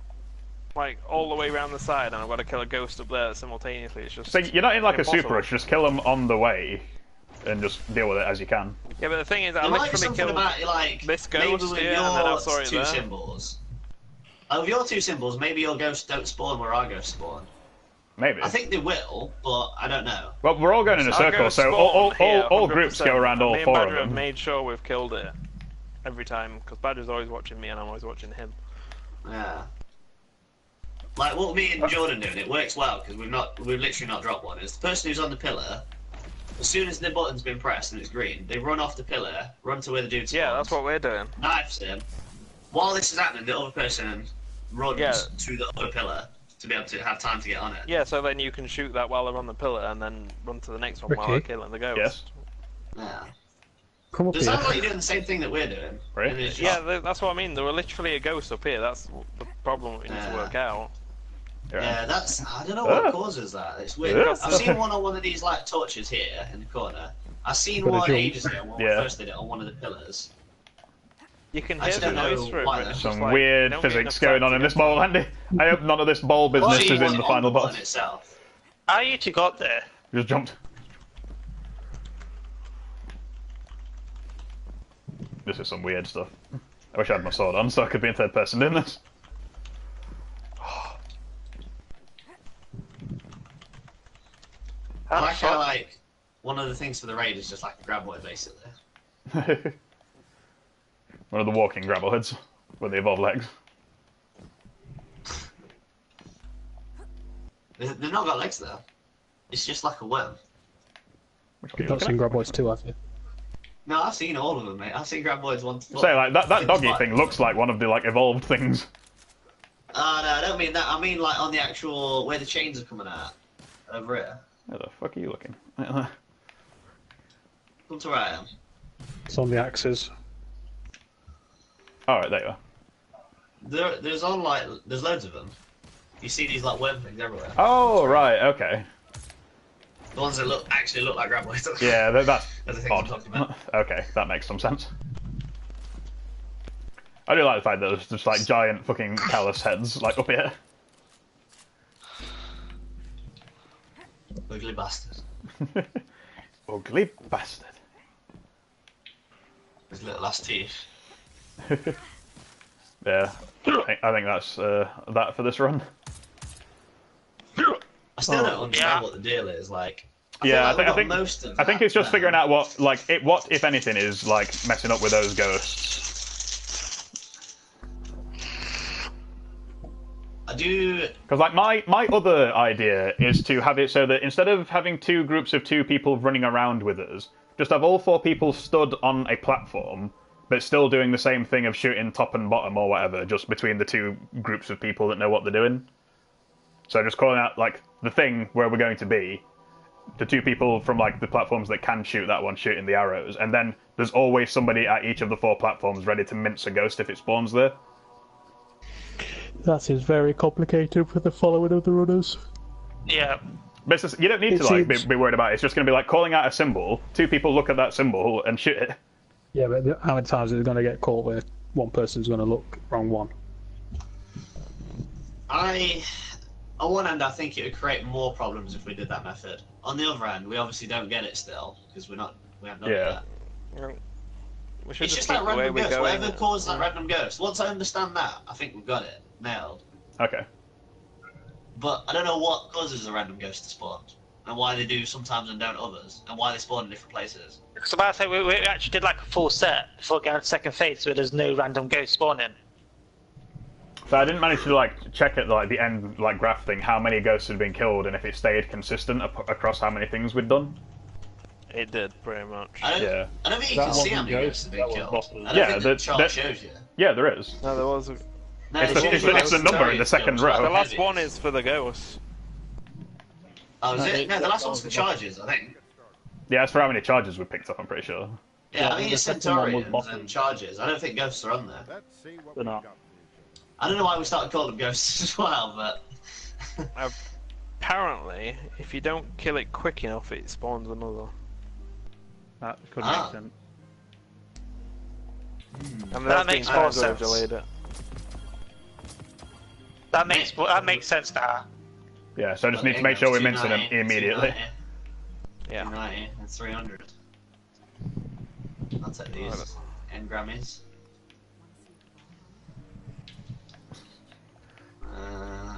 like all the way around the side and I've got to kill a ghost up there simultaneously, it's just So you're not in like a impossible. super rush, just kill them on the way and just deal with it as you can. Yeah, but the thing is, I there might be literally something killed. about like this maybe ghost with here, and then I your saw it two there. symbols. With your 2 symbols, maybe your ghosts don't spawn where our ghosts spawn. Maybe. I think they will, but I don't know. Well, we're all going in a Our circle, ghosts so spawn here, all groups 100%. go around all Me and 4 Badger of have them. made sure we've killed it every time because Badger's always watching me and I'm always watching him. Yeah. Like what me and Jordan doing, it works well because we've literally not dropped one. It's the person who's on the pillar. As soon as the button's been pressed and it's green, they run off the pillar, run to where the dude spawns, Yeah, that's what we're doing. knifes him. While this is happening, the other person runs Yeah. to the other pillar to be able to have time to get on it. Yeah, so then you can shoot that while they're on the pillar and then run to the next one while they're Ricky? killing the ghost. Yes. Yeah. Come up It here. sounds like you're doing the same thing that we're doing. Right. And it's Yeah, just- that's what I mean. There were literally a ghost up here. That's the problem we need to work out. Yeah, that's. I don't know what Ah. causes that. It's weird. Ah. I've seen one on one of these like torches here in the corner. I've seen Gotta one jump. ages ago when we Yeah. first did it on one of the pillars. You can I hear just the don't know noise from why it. though. It's Some just like, weird you don't get physics enough going time on to in get this ball, Andy. I hope none of this ball I've business seen is one in the on final button boss. itself. How you 2 got there? Just jumped. This is some weird stuff. I wish I had my sword on so I could be in third person doing this. I How the like how fuck? like one of the things for the raid is just like a graboid basically. One of the walking gravelheads with the evolved legs. They've not got legs though. It's just like a worm. Which You've not seen Graboids 2, have you? No, I've seen all of them, mate. I've seen graboids 1 to 4. Say like that It's doggy like- thing looks like one of the like evolved things. No, I don't mean that. I mean like on the actual where the chains are coming out. Over here. Where the fuck are you looking? Come to where I am. It's on the axes. Alright, there you are. There's loads of them. You see these like worm things everywhere. Oh, right, okay. The ones that actually look like graboids. Yeah, that's That's the things I'm odd. talking about. Okay, that makes some sense. I do like the fact that there's just like giant fucking callus heads like up here. Ugly bastard. Ugly bastard. His little ass teeth. Yeah, I think that's that for this run. I still don't understand what the deal is. Like, Yeah, I I think most of I think that it's just now. figuring out what what if anything is like messing up with those ghosts. I do. Because like my other idea is to have it so that instead of having two groups of 2 people running around with us, just have all 4 people stood on a platform, but still doing the same thing of shooting top and bottom or whatever, just between the 2 groups of people that know what they're doing. So just calling out like the thing where we're going to be, the 2 people from like the platforms that can shoot that one shooting the arrows, and then there's always somebody at each of the 4 platforms ready to mince a ghost if it spawns there. That seems very complicated for the following of the runners. Yeah. But it's just, you don't need It to like seems- be worried about it. It's just going to be like calling out a symbol, 2 people look at that symbol and shoot it. Yeah, but how many times is it going to get caught where one person's going to look wrong one? On one hand, I think it would create more problems if we did that method. On the other hand, we obviously don't get it still because we have none Yeah. of that. We should It's just just keep that the way random we're ghost. going. Whatever caused that random ghost. Once I understand that, I think we've got it nailed. Okay. But I don't know what causes the random ghost to spawn, and why they do sometimes and don't others, and why they spawn in different places. Because about to say we actually did like a full set before going to second phase, so there's no random ghost spawning. So I didn't manage to like check at like the end like graph thing how many ghosts had been killed and if it stayed consistent across how many things we'd done. It did, pretty much. Yeah. I don't think you That can see how wasn't many ghost, ghosts have been that was killed. bosses. I don't Yeah, think the that- chart that- shows you. Yeah, there is. No, there was a... No, It's the- usually it's the number in the second row. The last heavy. one is for the ghosts. Oh, is No, it? No, the last that one's for was charges, I think. Yeah, that's for how many charges we picked up, I'm pretty sure. Yeah, I Yeah, think the it's second one was Centaurians bosses. and charges. I don't think ghosts are on there. They're not. I don't know why we started calling them ghosts as well, but Apparently, if you don't kill it quick enough, it spawns another. That could Ah. make sense. And That there's makes been more times where I've sense. delayed it. That makes sense now. Yeah, so I just need to make sure we're mincing them 290, immediately. 290, Yeah. 290 and 300. I'll take these. N Grammys.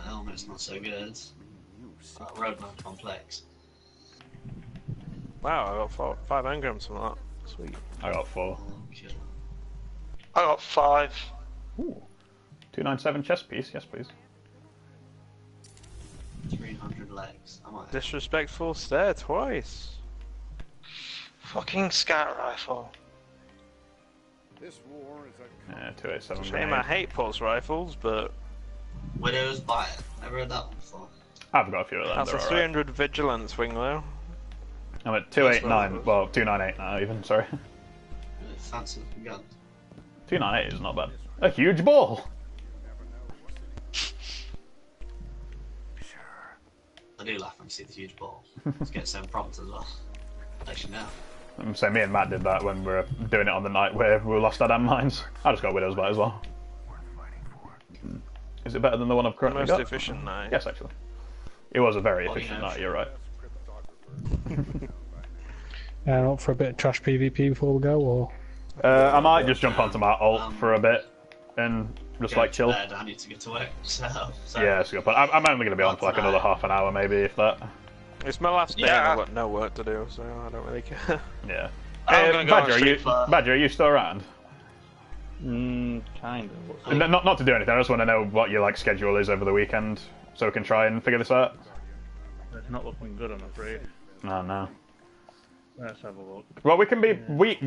Helmet's not so good. Roadman complex. Wow, I got 5 engrams from that. Sweet. I got 4. Okay. I got 5. Ooh. 297 chest piece, yes please. 300 legs. I might. Disrespectful stare twice. Fucking scout rifle. This war is a Yeah, 287 Shame I grenade. hate pulse rifles, but Widow's Bite. Never heard that one before. I've got a few of them, that's a they're alright. 300 vigilance swing though. I'm at 289, well 298 now even, sorry. Fancy looking gun. 298 is not bad. A huge ball! I do laugh when you see the huge ball. Let's get some prompts as well. Actually, no. So me and Matt did that when we were doing it on the night where we lost our damn minds. I just got Widow's Bite as well. Is it better than the one I've currently Most got? efficient night. Yes, actually. It was a very Oh, efficient yeah. night, you're right. Up for a bit of trash PvP before we go, or I might just jump onto my alt for a bit and just Go like to chill. bed, I need to get to work. So Yeah, it's a good point. I'm only going to be on for like another half an hour maybe, if that. It's my last day and Yeah. I've got no work to do, so I don't really care. Yeah. I'm gonna go on Badger, are Street you, Fighter. Badger, are you still around? Kind of. Not to do anything, I just want to know what your like schedule is over the weekend so we can try and figure this out. It's not looking good, I'm afraid. Oh no. Let's have a look. Well, we can be,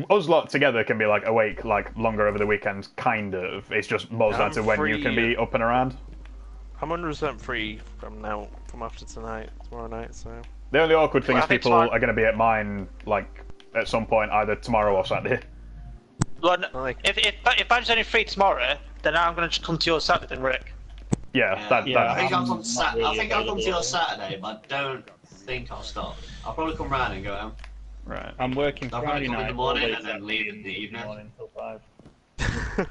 us lot together can be like awake like longer over the weekend, kind of. It's just boils down I'm to when you free. can be up and around. I'm 100% free from now, from after tonight, tomorrow night, so... The only awkward thing Well, is I think people tomorrow- are going to be at mine like at some point either tomorrow or Saturday. Well, Like- if Badger's only free tomorrow, then I'm gonna just come to your Saturday then, Rick. Yeah, Yeah. that, Yeah. I think I'm I'll come. not really I think I'll come to your available. Saturday, but I don't think I'll stop. I'll probably come round and go home. right. I'm working I'll Friday probably come in night. the morning all day and then Saturday leave in the evening. morning till 5.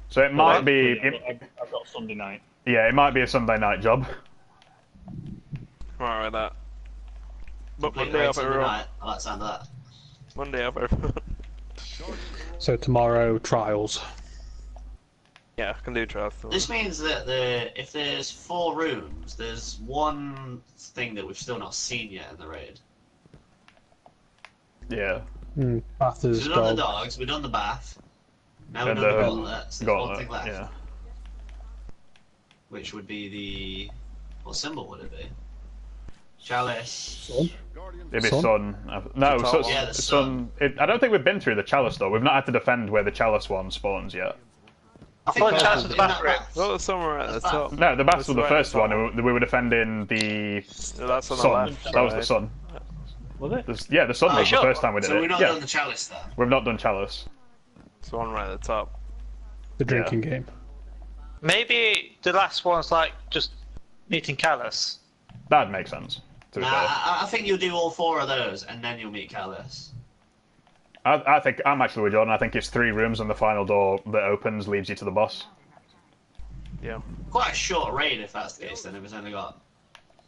So it might be. I've got Sunday night. Yeah, it might be a Sunday night job. I'm alright with that. But Complete Monday raid off Sunday everyone. night. I like the sound of that. Monday off everyone. So tomorrow, trials. Yeah, I can do trials. This means that if there's 4 rooms, there's one thing that we've still not seen yet in the raid. Yeah. Bath So is we've done the dog. dogs, we've done the bath. Now we've And done the the gauntlet. So there's one Gauntlet. thing left. Yeah. Which would be the... What symbol would it be? Chalice. It'd be Sun? Sun. No, The top so, one. Yeah, the Sun. I don't think we've been through the Chalice though. We've not had to defend where the Chalice one spawns yet. I thought think Chalice in was that bathroom. bath. Well, there's somewhere at the top. No, the Baths That's was the right, first top one. and We were defending the No, that's on the Sun. left. That was the side. Sun. Was it? Yeah, the Sun was sure. the first time we did So it. we've not Yeah, done the chalice then. we've not done Chalice. It's the one right at the top. The drinking game. Maybe the last one's like just meeting Callus. That'd make sense. To be Nah, fair. I think you'll do all 4 of those and then you'll meet Callus. I think I'm actually with Jordan. I think it's 3 rooms and the final door that opens leads you to the boss. Yeah. Quite a short raid if that's the case then, if it's only got...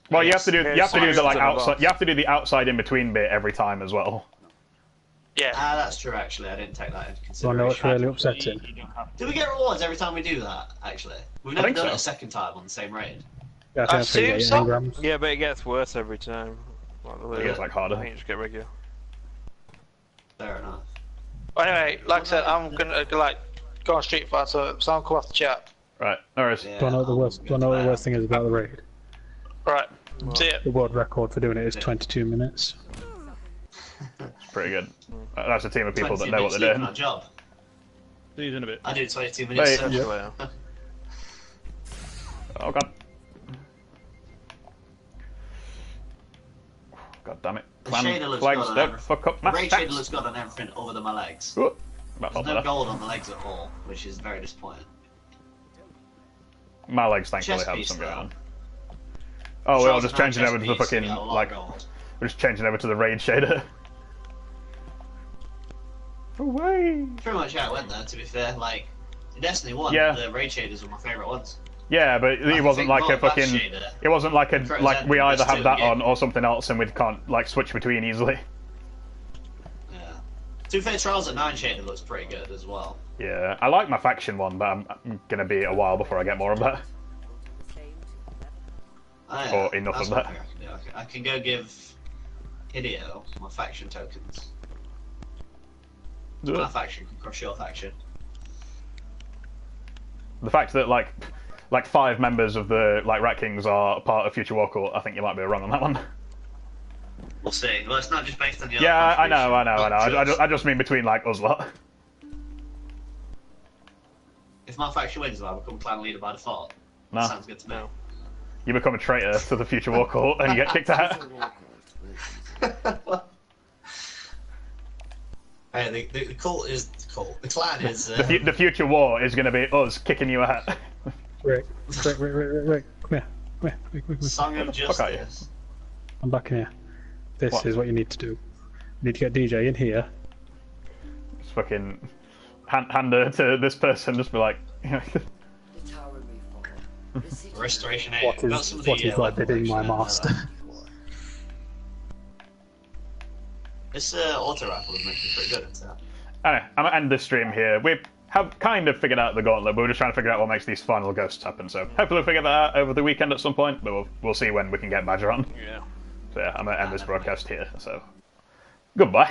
Well, you have to do Yeah, you have to do the sorry, like to the outside. boss. You have to do the outside in between bit every time as well. Yeah. Ah, that's true actually, I didn't take that into Do I know what's consideration. really upsetting? You don't have Do we get rewards every time we do that, actually? We've never think done so. it a second time on the same raid. Yeah, I I think assume it's so. engrams. Yeah, but it gets worse every time. Like the It gets like harder. I think you just get regular. Fair enough. Well, anyway, like I said, I'm gonna like go on Street Fighter, so I'll come off the chat. Right. No worries. Yeah, Do I know what the worst? Do I know what the worst thing is about the raid? Right. See ya. The world record for doing it is 22 minutes. It's pretty good. That's a team of people that 20 know what minutes they're leaving doing. that job. See you in a bit. I do 22 minutes. Wait, so- Actually, Oh god. God damn it. The Clan shader looks flags good on don't everything. fuck up The my raid shader stats. looks good on everything other than my legs. Ooh, about There's that. no gold on the legs at all, which is very disappointing. My legs thankfully Chest have piece, some going though. on. Oh, we're all Charles just and I changing over to the chest piece, fucking we got a lot of like gold. we're just changing over to the raid shader. Away. Pretty much how it went there, to be fair. Like, in Destiny 1, Yeah. the raid shaders were my favourite ones. Yeah, but it I wasn't think like a more of that fucking. shader It wasn't like a represents like we either just have two that again. on or something else, and we can't like switch between easily. Yeah. To be fair, Trials at 9 shader looks pretty good as well. Yeah, I like my faction one, but I'm gonna be a while before I get more of that. Oh, yeah, Or enough that's of one that. thing I can do. I can go give Hideo my faction tokens. My faction can crush your faction. The fact that like 5 members of the like Rat Kings are part of Future War Cult, I think you might be wrong on that one. We'll see. Well, it's not just based on your Yeah, I know. contribution, I just mean between like us lot. If my faction wins, I'll become clan leader by default. No, Sounds good to me. you become a traitor to the Future War Cult and you get kicked out. Hey, the cult is the cult. The clan is. The Future War is going to be us kicking you out. Rick, come here. Come here. Song of fuck are you? Justice. I'm back in here. This What? is what you need to do. You need to get DJ in here. Just fucking hand her to this person. Just be like, Restoration 8. What We've got is some of what the, is like weapon bidding my collection in there, master? This auto rifle is making pretty good, isn't it? anyway, I'm gonna end this stream here. We have kind of figured out the gauntlet, but we're just trying to figure out what makes these final ghosts happen. So hopefully we'll figure that out over the weekend at some point. But we'll see when we can get Badger on. Yeah. So yeah, I'm gonna end this broadcast here. So goodbye.